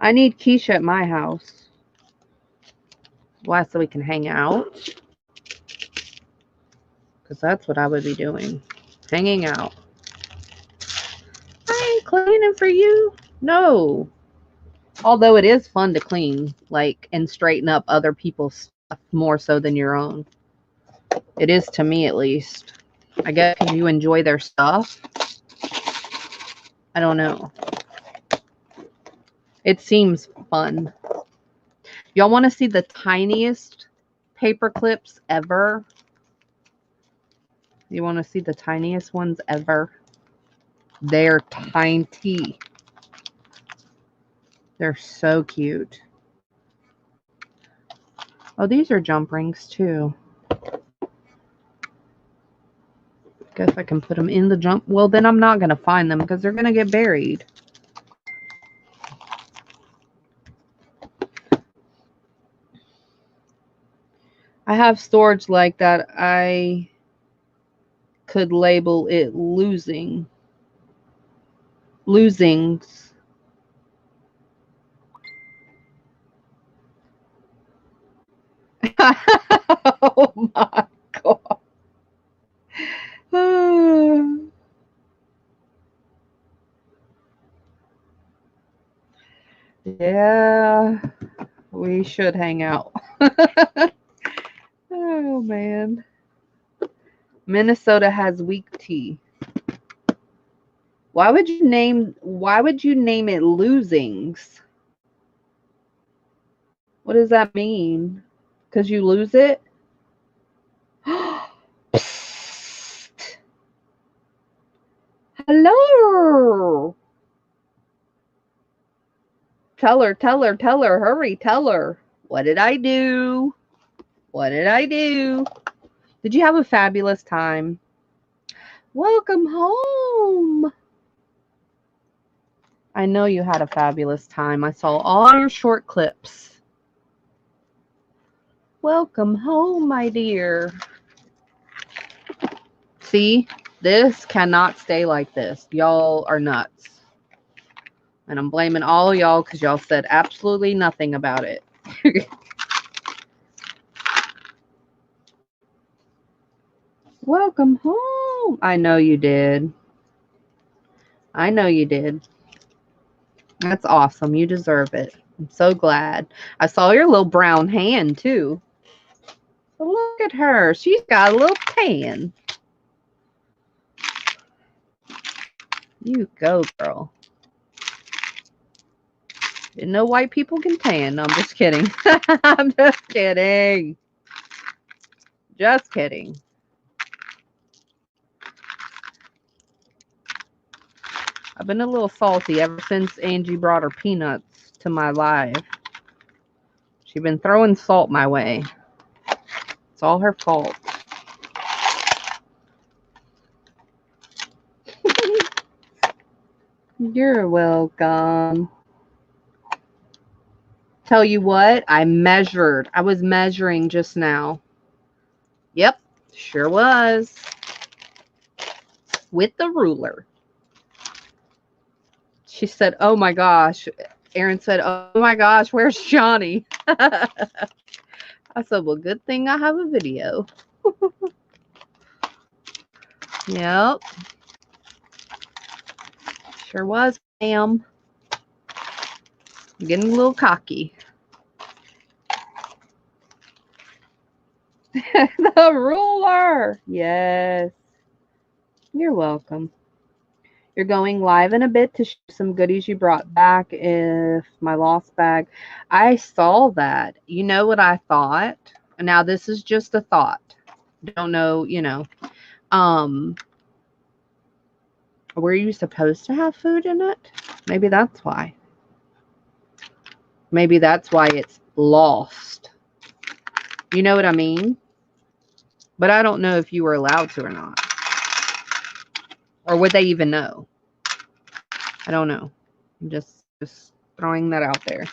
I need Kiesha at my house. Why? So we can hang out? Because that's what I would be doing. Hanging out. I ain't cleaning for you. No. Although it is fun to clean, like, and straighten up other people's stuff more so than your own. It is to me, at least. I guess because you enjoy their stuff. I don't know. It seems fun. Y'all want to see the tiniest paper clips ever? You want to see the tiniest ones ever? They're tiny. They're so cute. Oh, these are jump rings too. Guess I can put them in the jump. Well, then I'm not going to find them because they're going to get buried. I have storage like that. I could label it losings. Oh my God. Yeah, we should hang out. Oh man. Minnesota has weak tea. Why would you name it losings? What does that mean? Because you lose it? Psst. Hello. Tell her, hurry, tell her. What did I do? What did I do? Did you have a fabulous time? Welcome home. I know you had a fabulous time. I saw all your short clips. Welcome home, my dear. See, this cannot stay like this. Y'all are nuts. And I'm blaming all y'all because y'all said absolutely nothing about it. Welcome home. I know you did. I know you did. That's awesome. You deserve it. I'm so glad. I saw your little brown hand, too. Look at her. She's got a little tan. You go, girl. Didn't know white people can tan. No, I'm just kidding. I'm just kidding. Just kidding. I've been a little salty ever since Angie brought her peanuts to my live. She's been throwing salt my way. It's all her fault. You're welcome. Tell you what, I measured. I was measuring just now. Yep, sure was. With the ruler. She said, oh my gosh. Erin said, oh my gosh, where's Johnny? I said, well, good thing I have a video. Yep. Sure was, ma'am. Getting a little cocky. The ruler. Yes. You're welcome. You're going live in a bit to show some goodies you brought back if my lost bag. I saw that. You know what I thought? Now, this is just a thought. Don't know, you know. Were you supposed to have food in it? Maybe that's why. Maybe that's why it's lost. You know what I mean? But I don't know if you were allowed to or not. Or would they even know? I don't know. I'm just throwing that out there.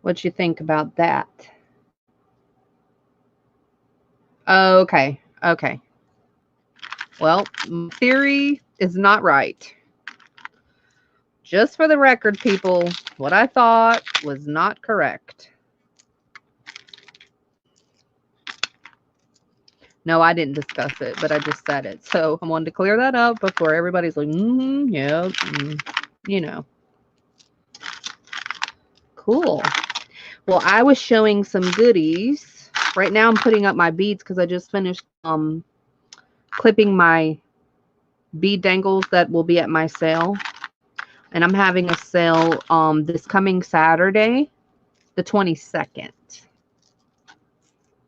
What you think about that? Okay. Okay. Well, my theory is not right. Just for the record, people, what I thought was not correct. No, I didn't discuss it, but I just said it. So I wanted to clear that up before everybody's like, yeah, you know. Cool. Well, I was showing some goodies. Right now I'm putting up my beads because I just finished clipping my bead dangles that will be at my sale. And I'm having a sale this coming Saturday, the 22nd.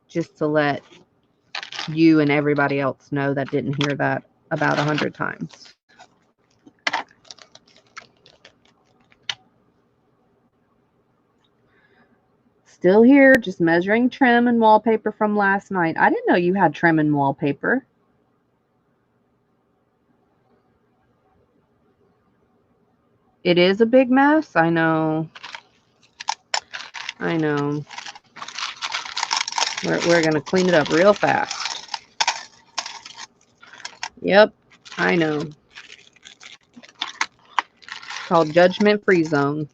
Just to let you and everybody else know that didn't hear that about 100 times. Still here, just measuring trim and wallpaper from last night. I didn't know you had trim and wallpaper. It is a big mess. I know. I know. We're going to clean it up real fast. Yep, I know. It's called Judgment Free Zone.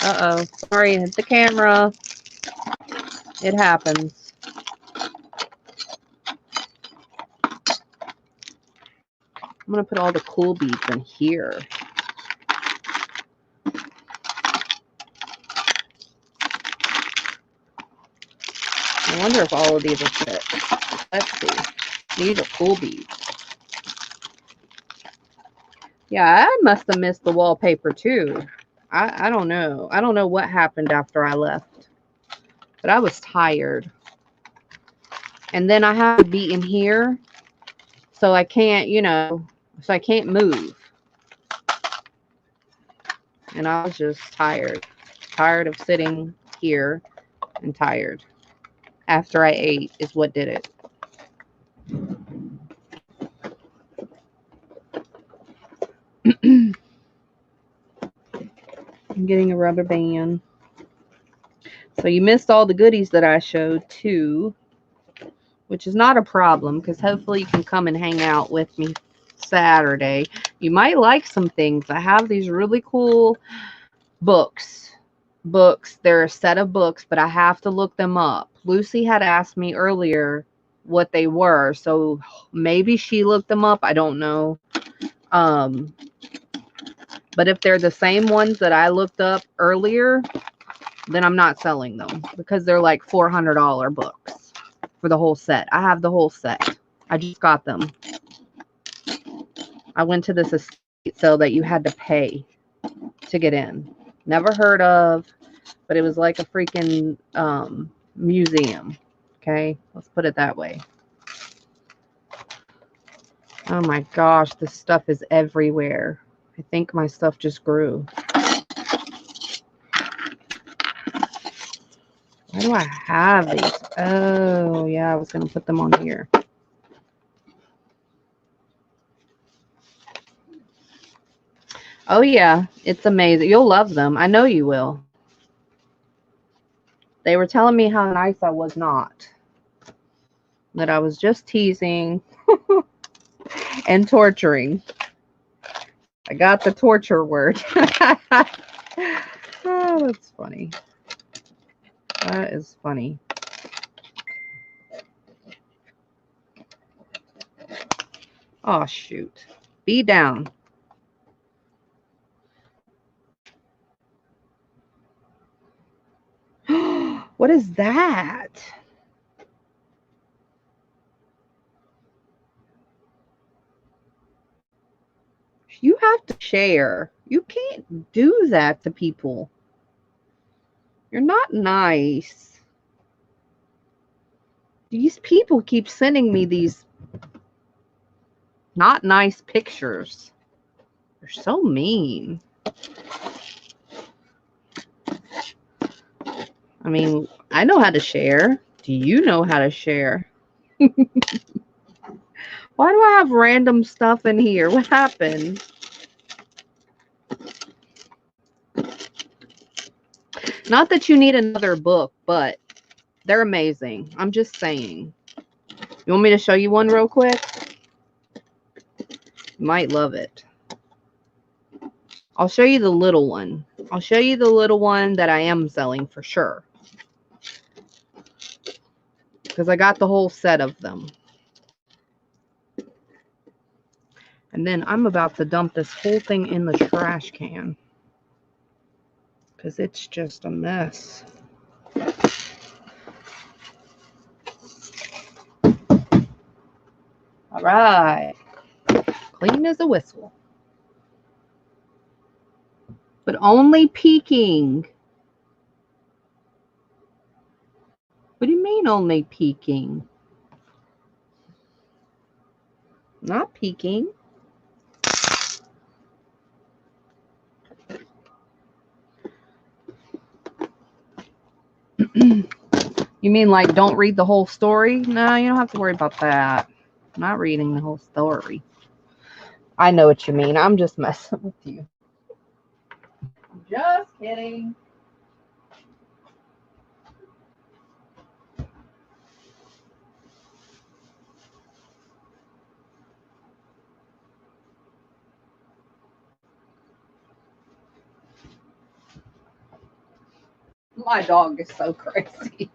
Uh-oh. Sorry, hit the camera. It happens. I'm going to put all the cool beads in here. I wonder if all of these will fit. Let's see. These are cool beads. Yeah, I must have missed the wallpaper too. I don't know. I don't know what happened after I left. But I was tired. And then I have to be in here. So I can't, you know, so I can't move. And I was just tired. Tired of sitting here and tired. After I ate is what did it. I'm getting a rubber band. So you missed all the goodies that I showed too, which is not a problem because hopefully you can come and hang out with me Saturday. You might like some things. I have these really cool books. They're a set of books, but I have to look them up. Lucy had asked me earlier what they were, so maybe she looked them up. I don't know. But if they're the same ones that I looked up earlier, then I'm not selling them because they're like $400 books for the whole set. I have the whole set. I just got them. I went to this estate sale that you had to pay to get in. Never heard of, but it was like a freaking museum. Okay, let's put it that way. Oh my gosh, this stuff is everywhere. I think my stuff just grew. Why do I have these? Oh, yeah, I was going to put them on here. Oh, yeah, it's amazing. You'll love them. I know you will. They were telling me how nice I was not. That I was just teasing and torturing. I got the torture word. Oh, that's funny. That is funny. Oh, shoot. Be down. What is that? You have to share. You can't do that to people. You're not nice. These people keep sending me these not nice pictures. They're so mean. I mean, I know how to share. Do you know how to share? Why do I have random stuff in here? What happened? Not that you need another book, but they're amazing. I'm just saying. You want me to show you one real quick? You might love it. I'll show you the little one. I'll show you the little one that I am selling for sure. Because I got the whole set of them. And then I'm about to dump this whole thing in the trash can. Because it's just a mess. All right. Clean as a whistle. But only peeking. What do you mean only peeking? Not peeking. You mean like don't read the whole story? No, you don't have to worry about that. I'm not reading the whole story. I know what you mean. I'm just messing with you. Just kidding. My dog is so crazy.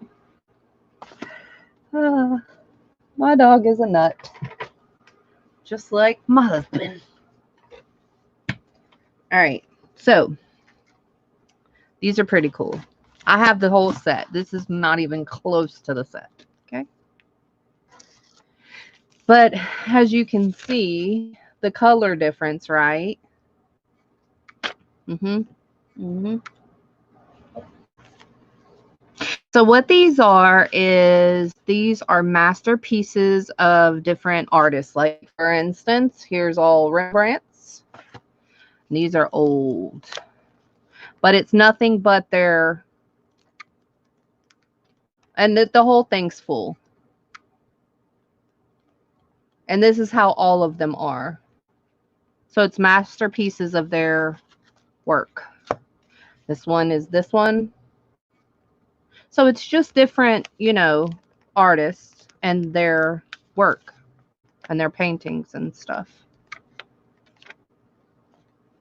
My dog is a nut. Just like my husband. All right. So, these are pretty cool. I have the whole set. This is not even close to the set. Okay. But as you can see, the color difference, right? So what these are is these are masterpieces of different artists. Like for instance, here's all Rembrandts. These are old, but it's nothing but their, and the whole thing's full. And this is how all of them are. So it's masterpieces of their work. This one is this one. So it's just different, you know, artists and their work and their paintings and stuff.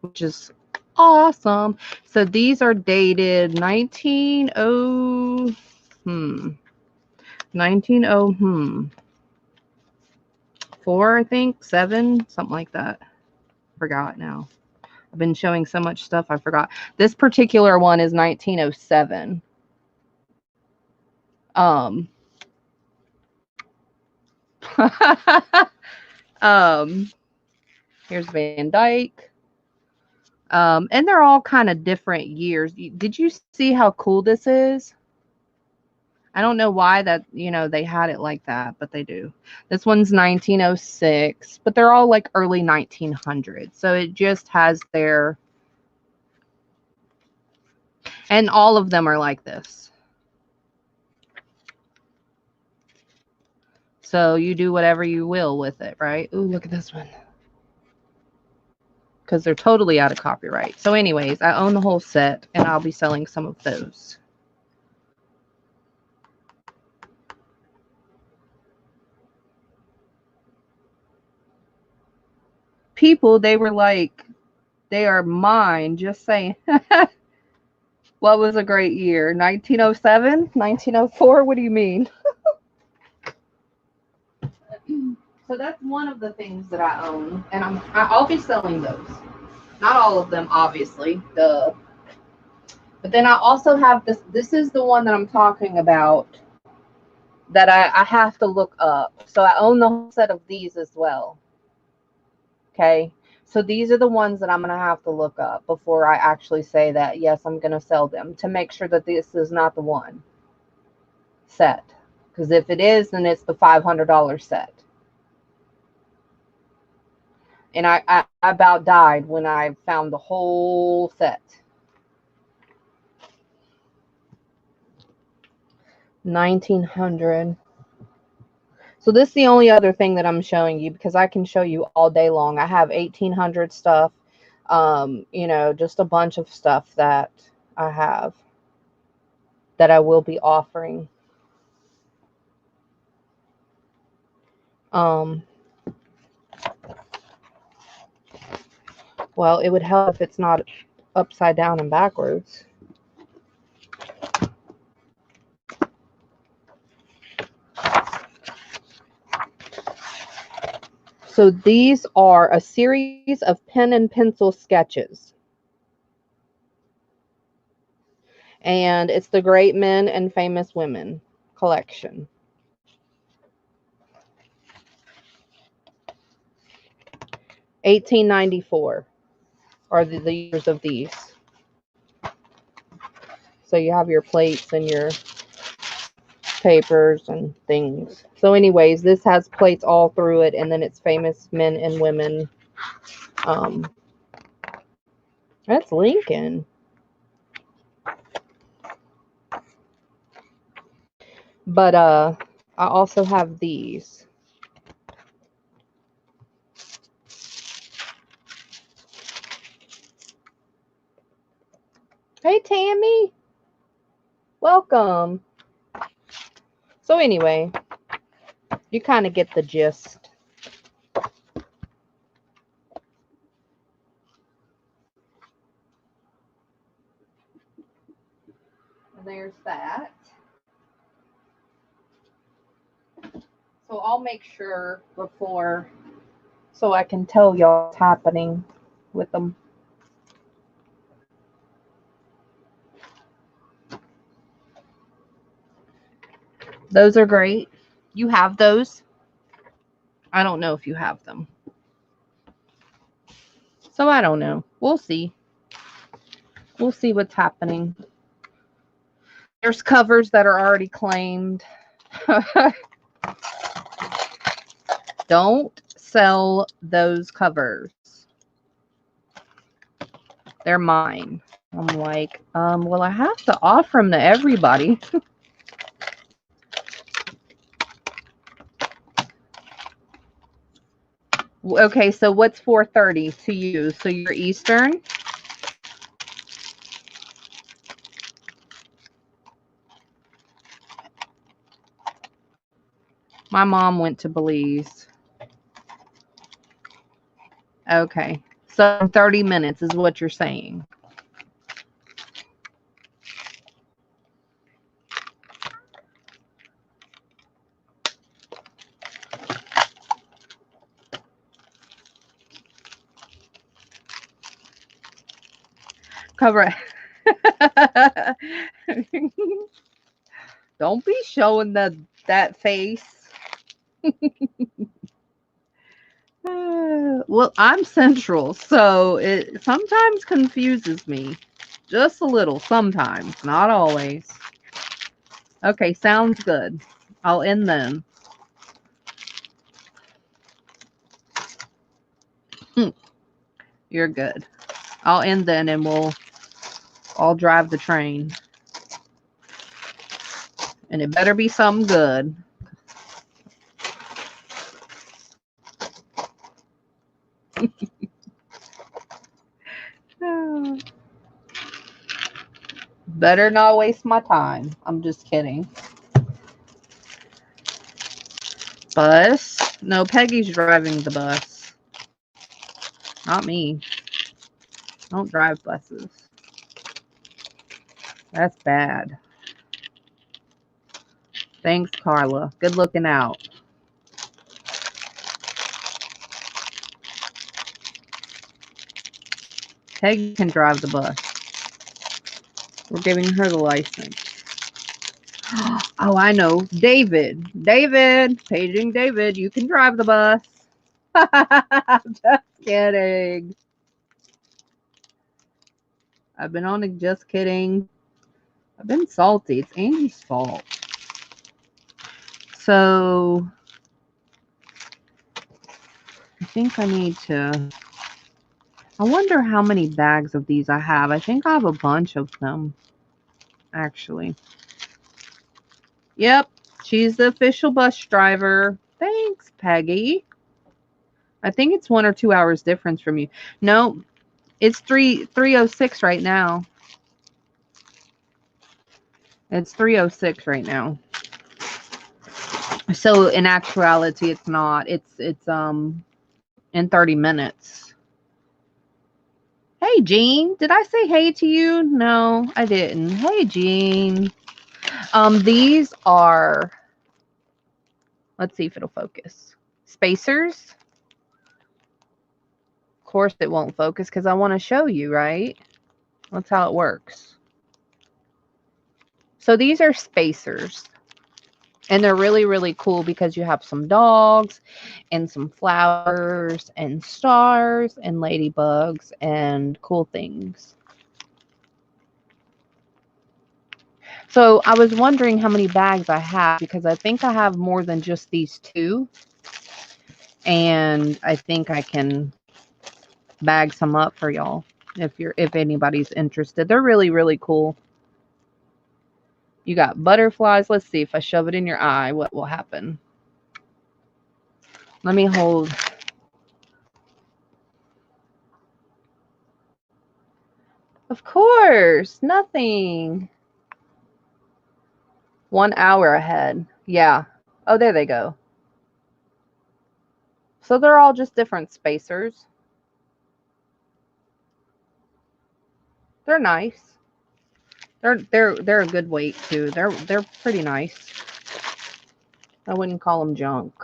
which is awesome. So these are dated 1904, I think, 7, something like that. Forgot now. I've been showing so much stuff, I forgot. This particular one is 1907. um Here's Van Dyke. And they're all kind of different years. Did you see how cool this is? I don't know why that, they had it like that, but they do. This one's 1906, but they're all like early 1900s. So it just has their, and all of them are like this. So you do whatever you will with it, right? Ooh, look at this one. Because they're totally out of copyright. So anyways, I own the whole set, and I'll be selling some of those. People, they were like, they are mine, just saying. What was a great year? 1907? 1904? What do you mean? So that's one of the things that I own, and I'll be selling those. Not all of them, obviously. Duh. But then I also have this. This is the one that I'm talking about that I have to look up. So I own the whole set of these as well. Okay. So these are the ones that I'm going to have to look up before I actually say that, yes, I'm going to sell them, to make sure that this is not the one set. Because if it is, then it's the $500 set. And I about died when I found the whole set. 1900. So this is the only other thing that I'm showing you, because I can show you all day long. I have 1800 stuff, just a bunch of stuff that I have that I will be offering. Well, it would help if it's not upside down and backwards. So these are a series of pen and pencil sketches. And it's the Great Men and Famous Women collection. $18.94 are the years of these. So you have your plates and your papers and things. So anyways, this has plates all through it, and then it's famous men and women. That's Lincoln. But I also have these. Hey, Tammy. Welcome. So anyway, you kind of get the gist. And there's that. So I'll make sure before, so I can tell y'all what's happening with them. Those are great. You have those? I don't know if you have them. So I don't know. We'll see. We'll see what's happening. There's covers that are already claimed. Don't sell those covers. They're mine. I'm like, well, I have to offer them to everybody. Okay, so what's 4:30 to you? So you're Eastern? My mom went to Belize. Okay, So 30 minutes is what you're saying. Correct. Don't be showing that face. Well, I'm central, so it sometimes confuses me. Just a little, sometimes, not always. Okay, sounds good. I'll end then. You're good. I'll end then and I'll drive the train. And it better be something good. Better not waste my time. I'm just kidding. Bus? No, Peggy's driving the bus. Not me. Don't drive buses. That's bad. Thanks, Carla. Good looking out. Peggy can drive the bus. We're giving her the license. Oh, I know. David. David. Paging David. You can drive the bus. Just kidding. I've been on it. Just kidding. I've been salty. It's Andy's fault. So, I think I need to... I wonder how many bags of these I have. I think I have a bunch of them, actually. Yep, she's the official bus driver. Thanks, Peggy. I think it's 1 or 2 hours difference from you. No, it's 3:06 right now. It's 3:06 right now. So in actuality, it's not. It's in 30 minutes. Hey, Jean. Did I say hey to you? No, I didn't. Hey, Jean. These are, let's see if it'll focus. Spacers. Of course it won't focus because I want to show you, right? That's how it works. So these are spacers. And they're really, really cool because you have some dogs and some flowers and stars and ladybugs and cool things. So I was wondering how many bags I have because I think I have more than just these two. And I think I can bag some up for y'all if anybody's interested. They're really, really cool. You got butterflies. Let's see if I shove it in your eye, what will happen. Let me hold. Of course, nothing. 1 hour ahead. Yeah. Oh, there they go. So they're all just different spacers. They're nice. They're a good weight too. They're pretty nice. I wouldn't call them junk.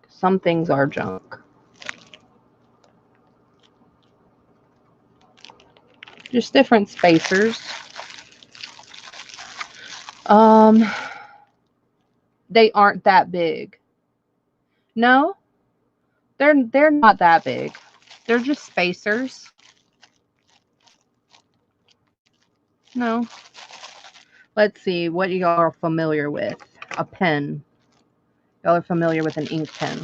Some things are junk. Just different spacers. They aren't that big. No, they're not that big. They're just spacers. No. Let's see what y'all are familiar with. A pen. Y'all are familiar with an ink pen.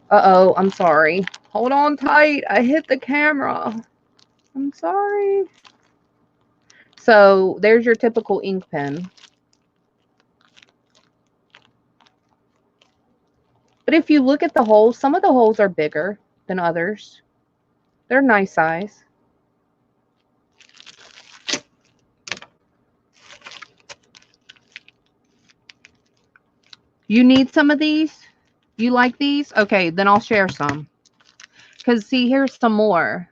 Uh-oh, I'm sorry. Hold on tight. I hit the camera. I'm sorry. So there's your typical ink pen. But if you look at the holes, some of the holes are bigger than others. They're nice size. You need some of these? You like these? Okay, then I'll share some. Because, see, here's some more.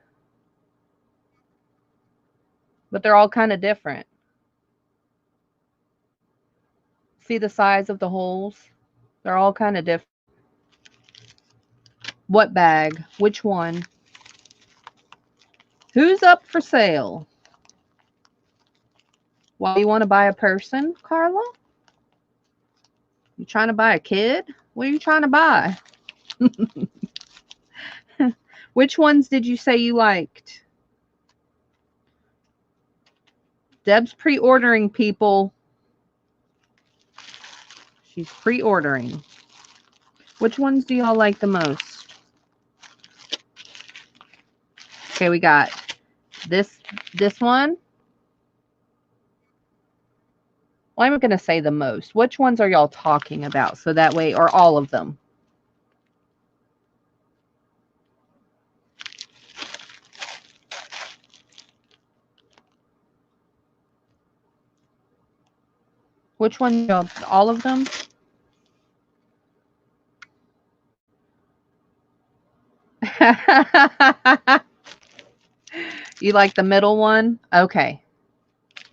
But they're all kind of different. See the size of the holes? They're all kind of different. What bag? Which one? Who's up for sale? Well, you want to buy a person, Carla? You trying to buy a kid? What are you trying to buy? Which ones did you say you liked? Deb's pre-ordering, people. She's pre-ordering. Which ones do y'all like the most? Okay, we got this one. Well, I'm going to say the most. Which ones are y'all talking about? So that way, or all of them? Which one? All of them? You like the middle one? Okay.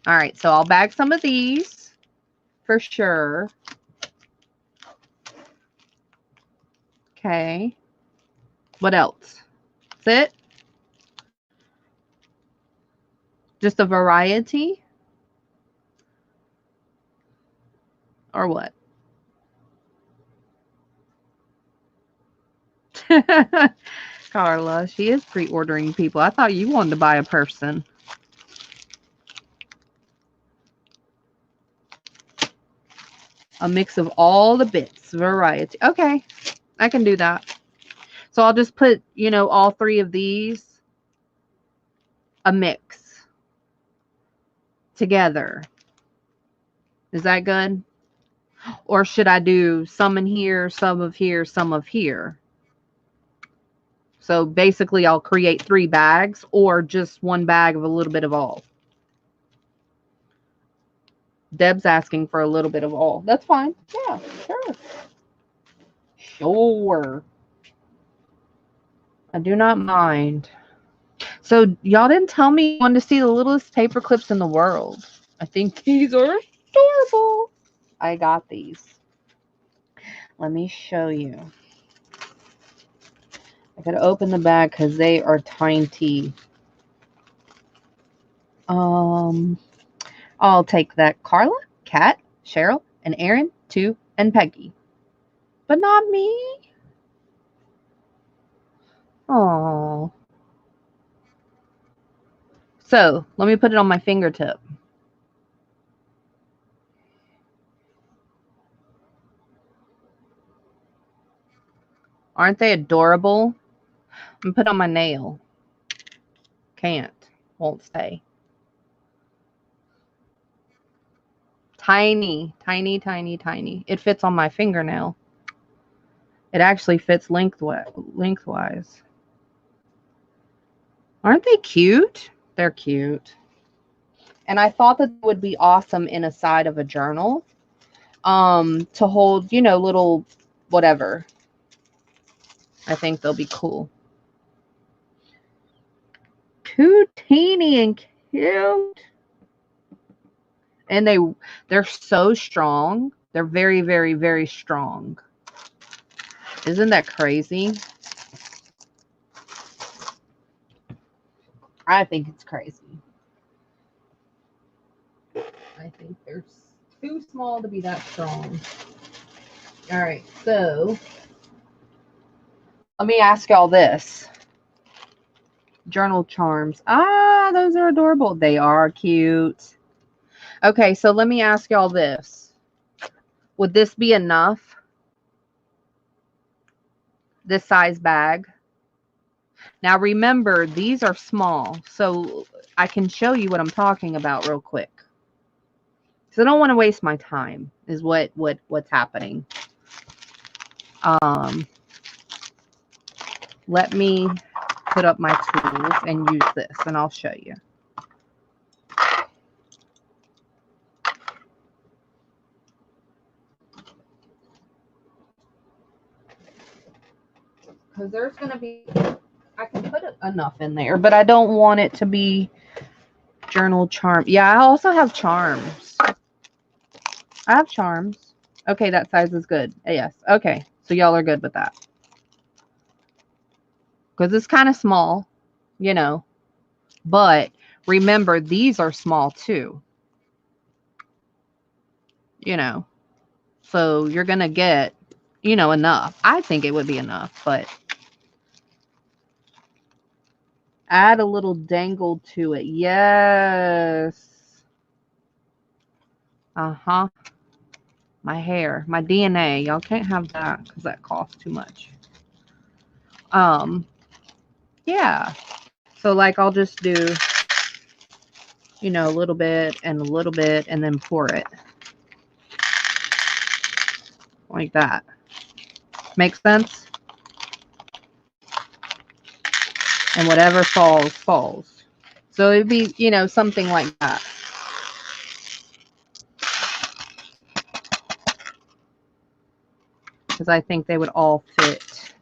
All right. So I'll bag some of these for sure. Okay. What else? That's it? Just a variety? Or what? Carla, she is pre-ordering people. I thought you wanted to buy a person. A mix of all the bits, variety. Okay, I can do that. So I'll just put, you know, all three of these, a mix together. Is that good? Or should I do some in here, some of here, some of here? So basically I'll create 3 bags or just one bag of a little bit of all. Deb's asking for a little bit of all. That's fine. Yeah, sure. Sure. I do not mind. So y'all didn't tell me you wanted to see the littlest paper clips in the world. I think these are adorable. I got these. Let me show you. I gotta open the bag because they are tiny. I'll take that. Carla, Kat, Cheryl, and Aaron, 2, and Peggy. But not me. Oh. So let me put it on my fingertip. Aren't they adorable? I'm gonna put it on my nail. Can't. Won't stay. Tiny, tiny, tiny, tiny. It fits on my fingernail. It actually fits lengthwise. Aren't they cute? They're cute. And I thought that would be awesome in a side of a journal. To hold, you know, little whatever. I think they'll be cool. Too teeny and cute. And they're so strong. They're very, very, very strong. Isn't that crazy? I think it's crazy. I think they're too small to be that strong. All right, so let me ask y'all this. Journal charms. Ah, those are adorable. They are cute. Okay, so let me ask y'all this. Would this be enough? This size bag? Now remember, these are small, so I can show you what I'm talking about real quick. So I don't want to waste my time, is what's happening. Let me put up my tools and use this, and I'll show you. Because there's going to be enough in there, but I don't want it to be journal charm. Yeah, I also have charms. I have charms. Okay, that size is good. Yes. Okay, so y'all are good with that. Because it's kind of small, you know. But remember, these are small too. You know. So you're going to get, you know, enough. I think it would be enough, but add a little dangle to it. Yes. Uh-huh. My hair, my DNA. Y'all can't have that because that costs too much. Yeah. So like I'll just do, you know, a little bit and then pour it. Like that. Makes sense? And whatever falls, falls. So it'd be, you know, something like that. Because I think they would all fit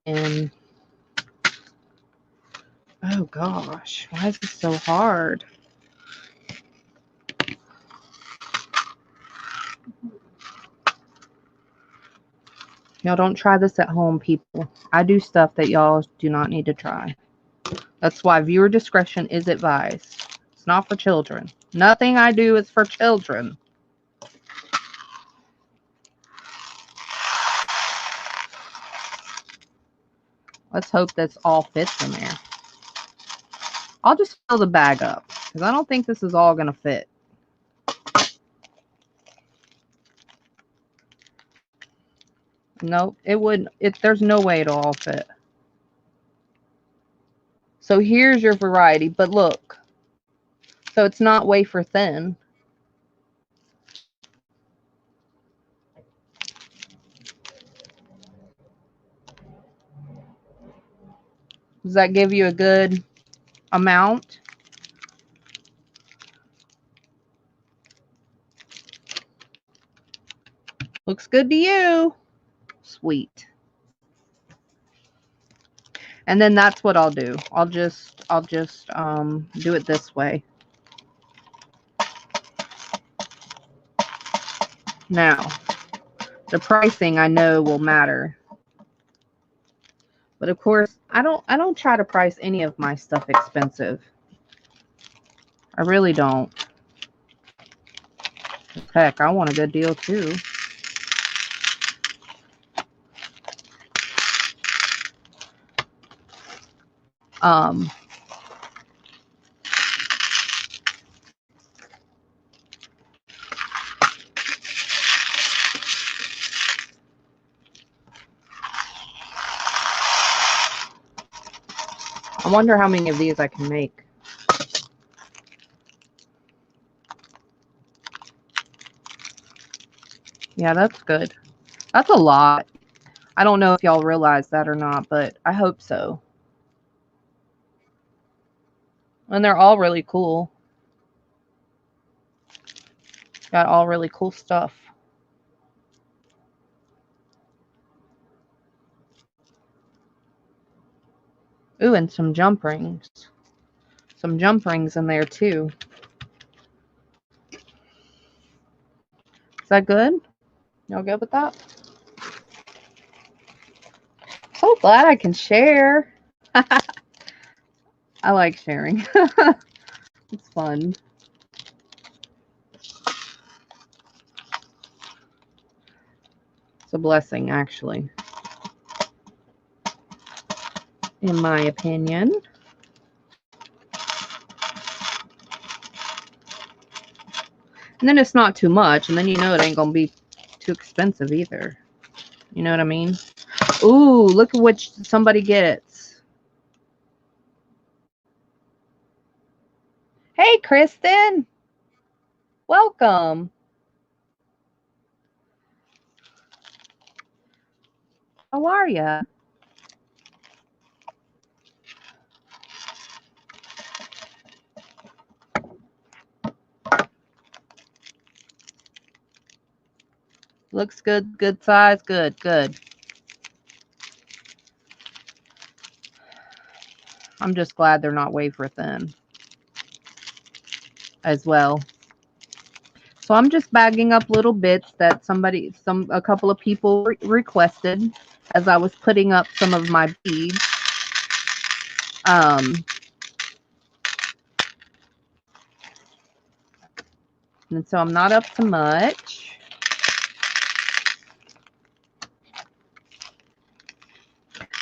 in. Oh gosh, why is this so hard? Y'all don't try this at home, people. I do stuff that y'all do not need to try. That's why viewer discretion is advised. It's not for children. Nothing I do is for children. Let's hope this all fits in there. I'll just fill the bag up because I don't think this is all going to fit. Nope, it wouldn't. There's no way it'll all fit. So here's your variety, but look. So it's not wafer thin. Does that give you a good amount? Looks good to you. Sweet. And then that's what I'll do. I'll just do it this way. Now, the pricing I know will matter. But of course, I don't try to price any of my stuff expensive. I really don't. Heck, I want a good deal too. I wonder how many of these I can make. Yeah, that's good. That's a lot. I don't know if y'all realize that or not, but I hope so. And they're all really cool. Got all really cool stuff. Ooh, and some jump rings. Some jump rings in there too. Is that good? Y'all good with that? So glad I can share. I like sharing. It's fun. It's a blessing, actually. In my opinion. And then it's not too much, and then you know it ain't gonna be too expensive either. You know what I mean? Ooh, look at what somebody gets. Hey, Kristen. Welcome. How are ya? Looks good. Good size. Good. Good. I'm just glad they're not wafer thin as well. So I'm just bagging up little bits that a couple of people requested as I was putting up some of my beads. And so I'm not up to much.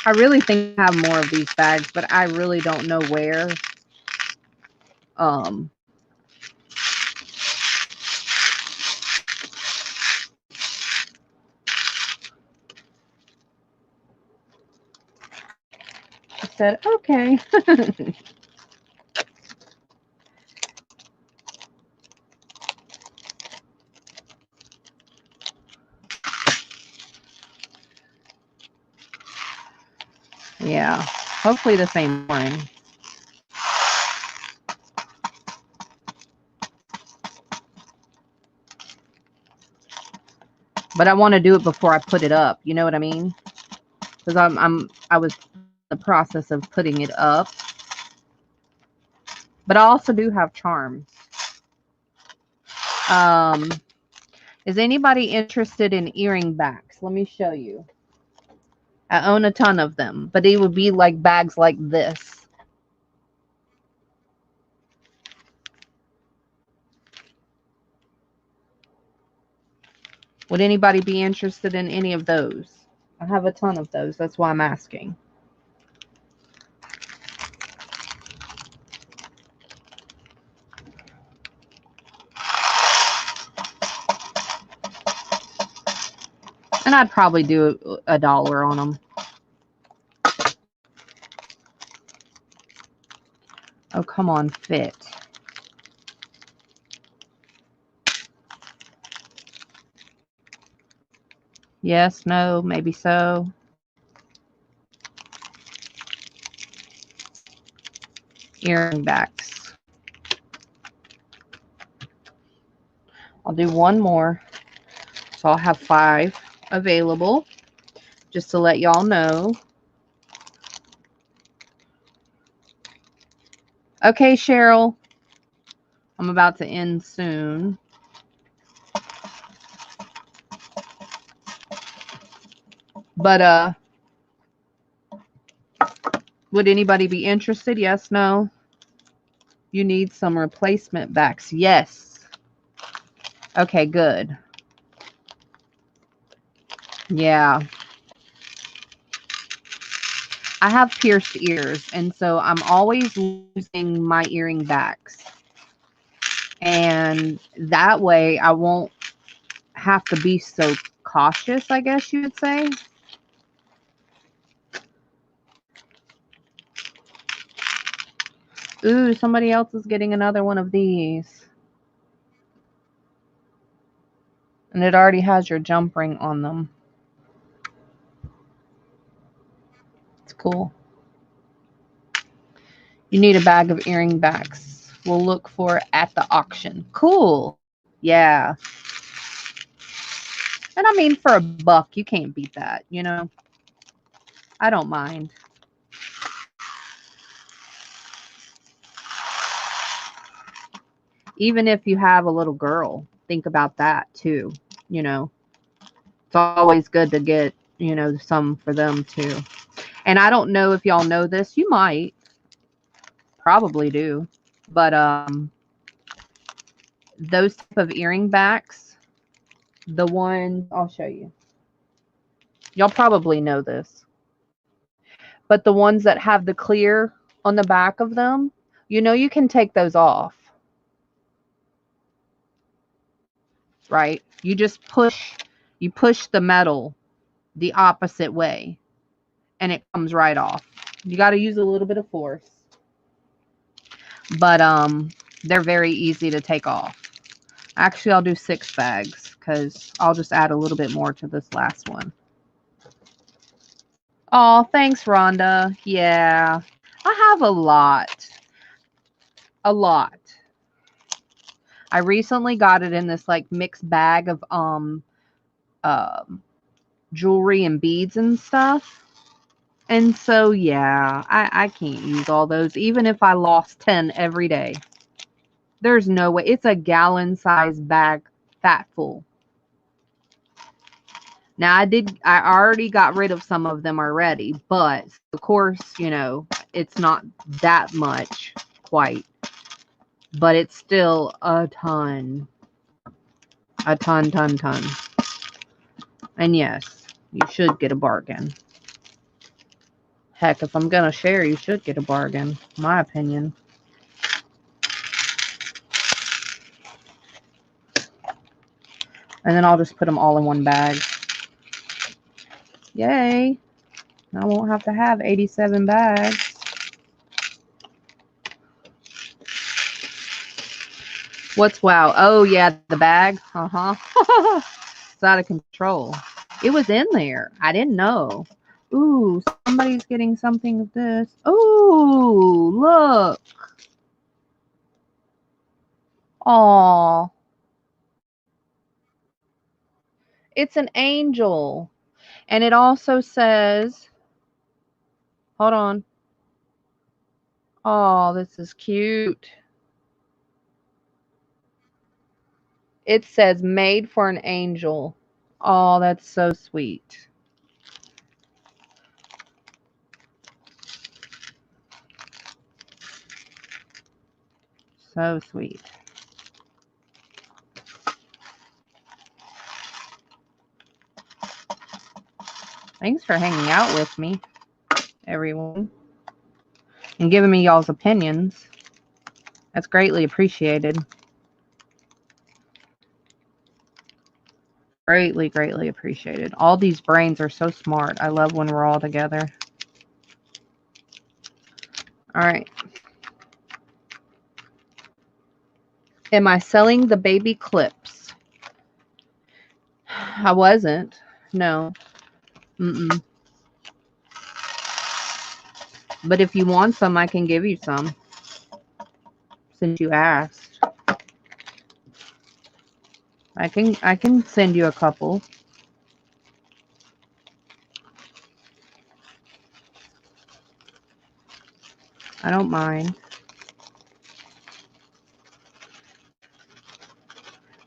I really think I have more of these bags, but I really don't know where. I said, okay. Yeah, hopefully the same one. But I want to do it before I put it up. You know what I mean? Because I was in the process of putting it up. But I also do have charms. Is anybody interested in earring backs? Let me show you. I own a ton of them, but they would be like bags like this. Would anybody be interested in any of those? I have a ton of those. That's why I'm asking. And I'd probably do $1 on them. Oh, come on, fit. Yes, no, maybe so. Earring backs. I'll do one more. So I'll have 5 available, just to let y'all know. Okay, Cheryl. I'm about to end soon. But would anybody be interested? Yes, no? You need some replacement backs. Yes. Okay, good. Yeah. I have pierced ears, and so I'm always losing my earring backs. And that way I won't have to be so cautious, I guess you would say. Ooh, somebody else is getting another one of these. And it already has your jump ring on them. It's cool. You need a bag of earring backs. We'll look for it at the auction. Cool. Yeah. And I mean, for $1, you can't beat that, you know? I don't mind. Even if you have a little girl, think about that too, you know? It's always good to get, you know, some for them too. And I don't know if y'all know this. You might. Probably do. But those type of earring backs, the one, I'll show you. Y'all probably know this. But the ones that have the clear on the back of them, you know, you can take those off. Right? You just push the metal the opposite way and it comes right off. You got to use a little bit of force. But they're very easy to take off. Actually, I'll do 6 bags because I'll just add a little bit more to this last one. Oh, thanks, Rhonda. Yeah, I have a lot. A lot. I recently got it in this like mixed bag of jewelry and beads and stuff. And so, yeah, I can't use all those, even if I lost 10 every day. There's no way. It's a gallon-sized bag, fat full. Now, I already got rid of some of them already, but of course, you know, it's not that much quite, but it's still a ton. A ton. And yes, you should get a bargain. Heck, if I'm going to share, you should get a bargain, my opinion. And then I'll just put them all in one bag. Yay. I won't have to have 87 bags. What's wow? Oh, yeah, the bag. Uh-huh. It's out of control. It was in there. I didn't know. Ooh, somebody's getting something of this. Ooh, look. Aw. It's an angel. And it also says, hold on. Oh, this is cute. It says made for an angel. Oh, that's so sweet. So sweet. Thanks for hanging out with me, everyone, and giving me y'all's opinions. That's greatly appreciated. Greatly appreciated. All these brains are so smart. I love when we're all together. All right. Am I selling the baby clips? I wasn't. No. Mm-mm. But if you want some, I can give you some. Since you asked. I can send you a couple. I don't mind.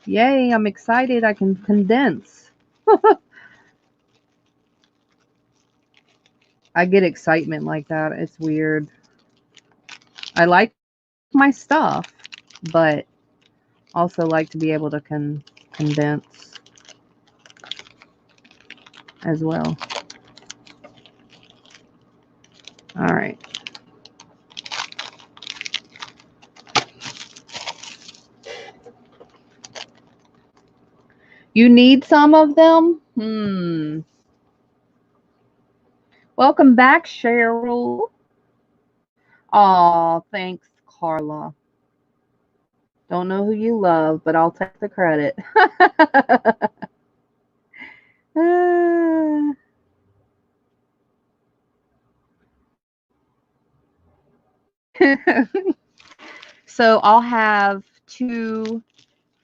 Yay, I'm excited. I can condense. I get excitement like that. It's weird. I like my stuff, but also like to be able to condense as well. All right. You need some of them? Welcome back, Cheryl. Aw, thanks, Carla. Don't know who you love, but I'll take the credit. So I'll have 2,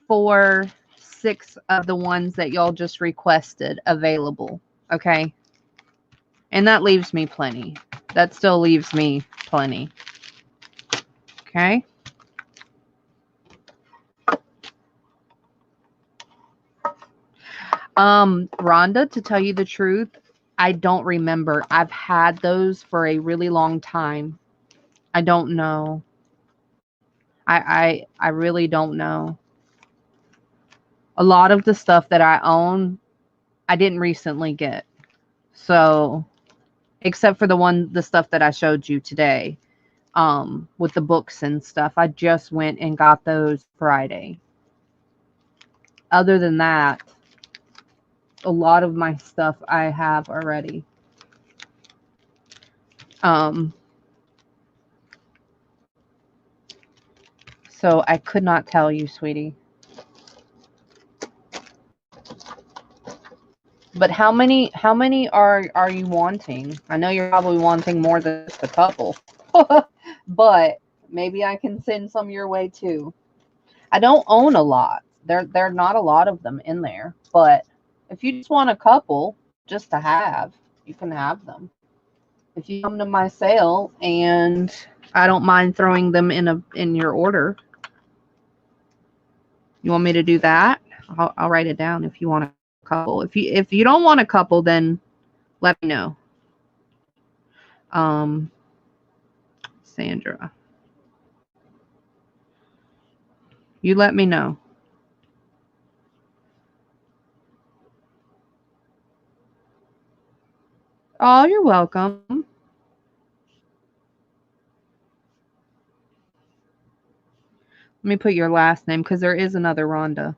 4, 6 of the ones that y'all just requested available. Okay. And that leaves me plenty. That still leaves me plenty. Okay. Rhonda, to tell you the truth, I don't remember. I've had those for a really long time. I don't know. I really don't know. A lot of the stuff that I own, I didn't recently get. So, except for the stuff that I showed you today, with the books and stuff, I just went and got those Friday. Other than that, a lot of my stuff I have already. So I could not tell you, sweetie. But how many are you wanting? I know you're probably wanting more than just a couple. But maybe I can send some your way too. I don't own a lot. There are not a lot of them in there, but if you just want a couple just to have, you can have them. If you come to my sale, and I don't mind throwing them in your order. You want me to do that? I'll write it down if you want a couple. If you don't want a couple, then let me know. Sandra, you let me know. Oh, you're welcome. Let me put your last name because there is another Rhonda.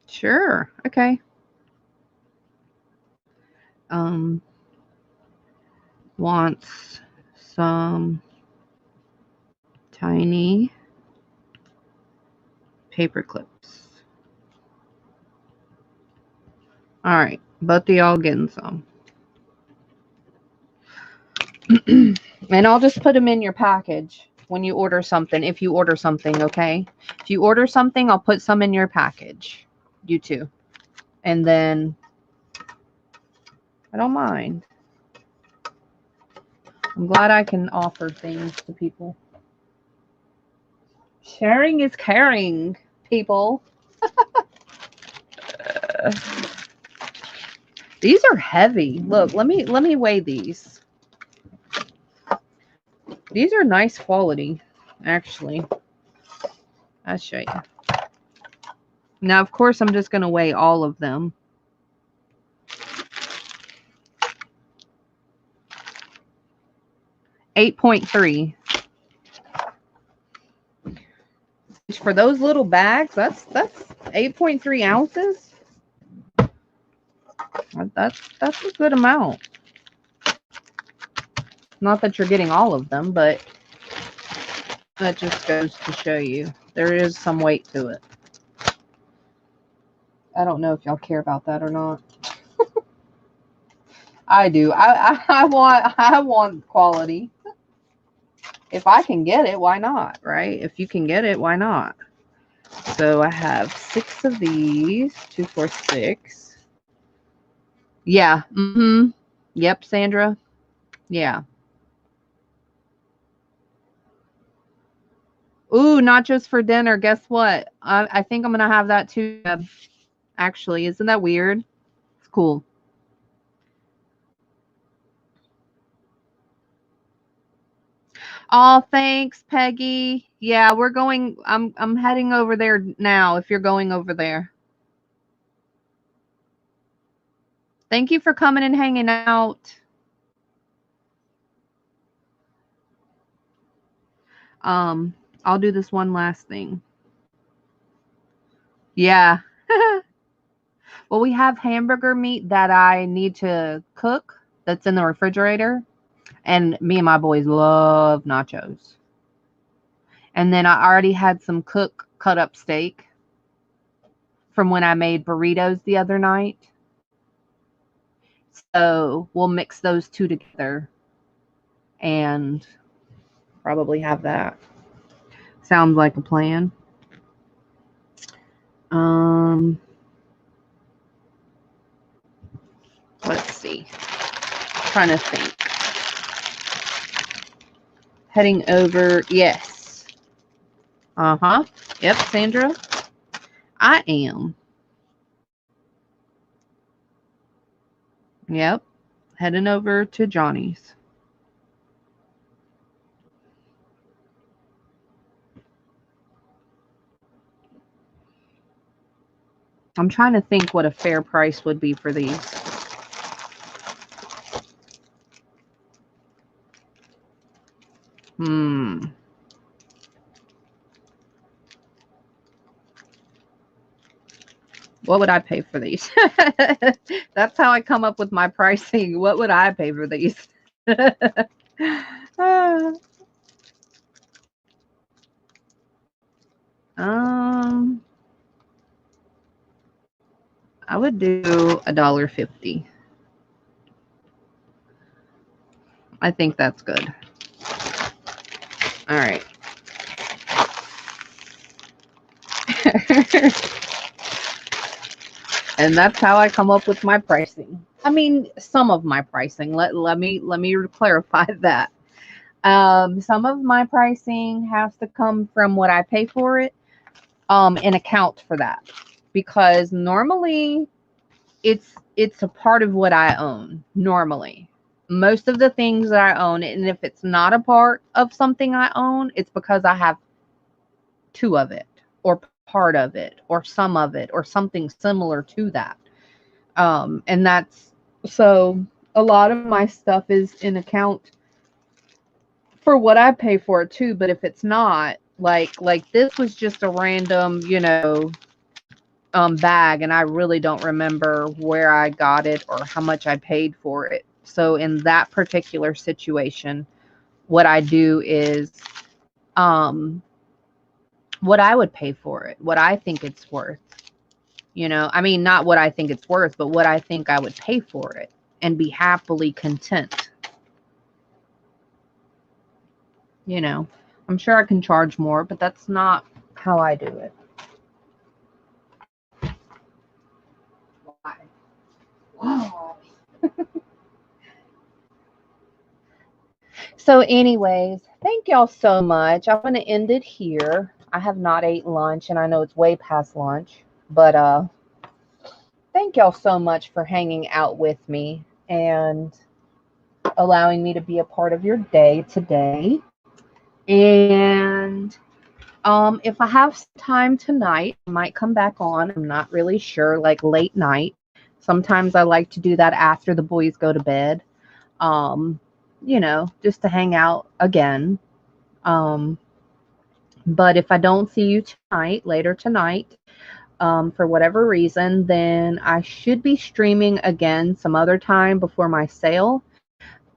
Sure. Okay. Wants some tiny paper clips. All right. Both of y'all getting some. And I'll just put them in your package when you order something. If you order something, okay? If you order something, I'll put some in your package. You too. And then I don't mind. I'm glad I can offer things to people. Sharing is caring, people. These are heavy. Look, let me weigh these. These are nice quality, actually. I'll show you. Now, of course, I'm just going to weigh all of them. $8.3. For those little bags, that's 8.3 ounces. That's a good amount. Not that you're getting all of them, but that just goes to show you there is some weight to it. I don't know if y'all care about that or not. I do. I want quality. If I can get it, why not, right? If you can get it, why not? So I have 6 of these. 2, 4, 6. Yeah. Yep, Sandra. Yeah. Ooh, nachos for dinner. Guess what? I think I'm going to have that too. Actually, isn't that weird? It's cool. Oh, thanks, Peggy. Yeah, we're going. I'm heading over there now if you're going over there. Thank you for coming and hanging out. I'll do this one last thing. Yeah. Well, we have hamburger meat that I need to cook that's in the refrigerator. And me and my boys love nachos. And then I already had some cut up steak from when I made burritos the other night. So we'll mix those two together and probably have that. Sounds like a plan. Let's see. Trying to think. Heading over. Yes. Uh-huh. Yep, Sandra. I am. Yep. Heading over to Johnny's. I'm trying to think what a fair price would be for these. What would I pay for these? That's how I come up with my pricing. What would I pay for these? I would do $1.50. I think that's good. All right. And that's how I come up with my pricing. I mean, some of my pricing. Let me clarify that. Some of my pricing has to come from what I pay for it, and account for that, because normally it's a part of what I own. Normally, most of the things that I own, and if it's not a part of something I own, it's because I have two of it, or part of it, or some of it, or something similar to that. And that's so a lot of my stuff is in account for what I pay for it too. But if it's not, like this was just a random, bag, and I really don't remember where I got it or how much I paid for it. So in that particular situation, what I do is um what I would pay for it, what I think it's worth. I mean, not what I think it's worth, but what I think I would pay for it and be happily content. I'm sure I can charge more, but that's not how I do it. Why? Why? So anyways, thank y'all so much. I'm going to end it here. I have not ate lunch, and I know it's way past lunch, but thank y'all so much for hanging out with me and allowing me to be a part of your day today. And if I have time tonight, I might come back on. I'm not really sure, like late night. Sometimes I like to do that after the boys go to bed. Just to hang out again. But if I don't see you tonight, later tonight, for whatever reason, then I should be streaming again some other time before my sale.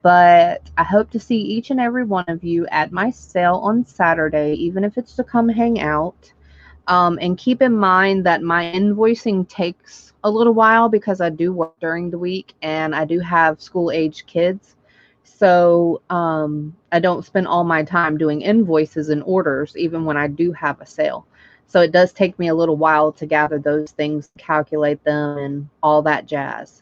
But I hope to see each and every one of you at my sale on Saturday, even if it's to come hang out. And keep in mind that my invoicing takes a little while because I do work during the week and I do have school-age kids. So I don't spend all my time doing invoices and orders, even when I do have a sale. So it does take me a little while to gather those things, calculate them, and all that jazz.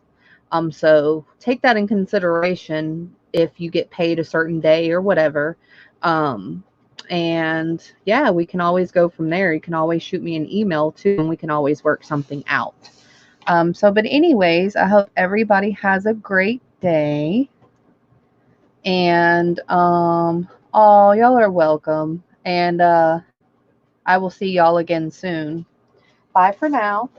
So take that in consideration if you get paid a certain day or whatever. And yeah, we can always go from there. You can always shoot me an email too, and we can always work something out. But anyways, I hope everybody has a great day. And y'all are welcome. And I will see y'all again soon. Bye for now.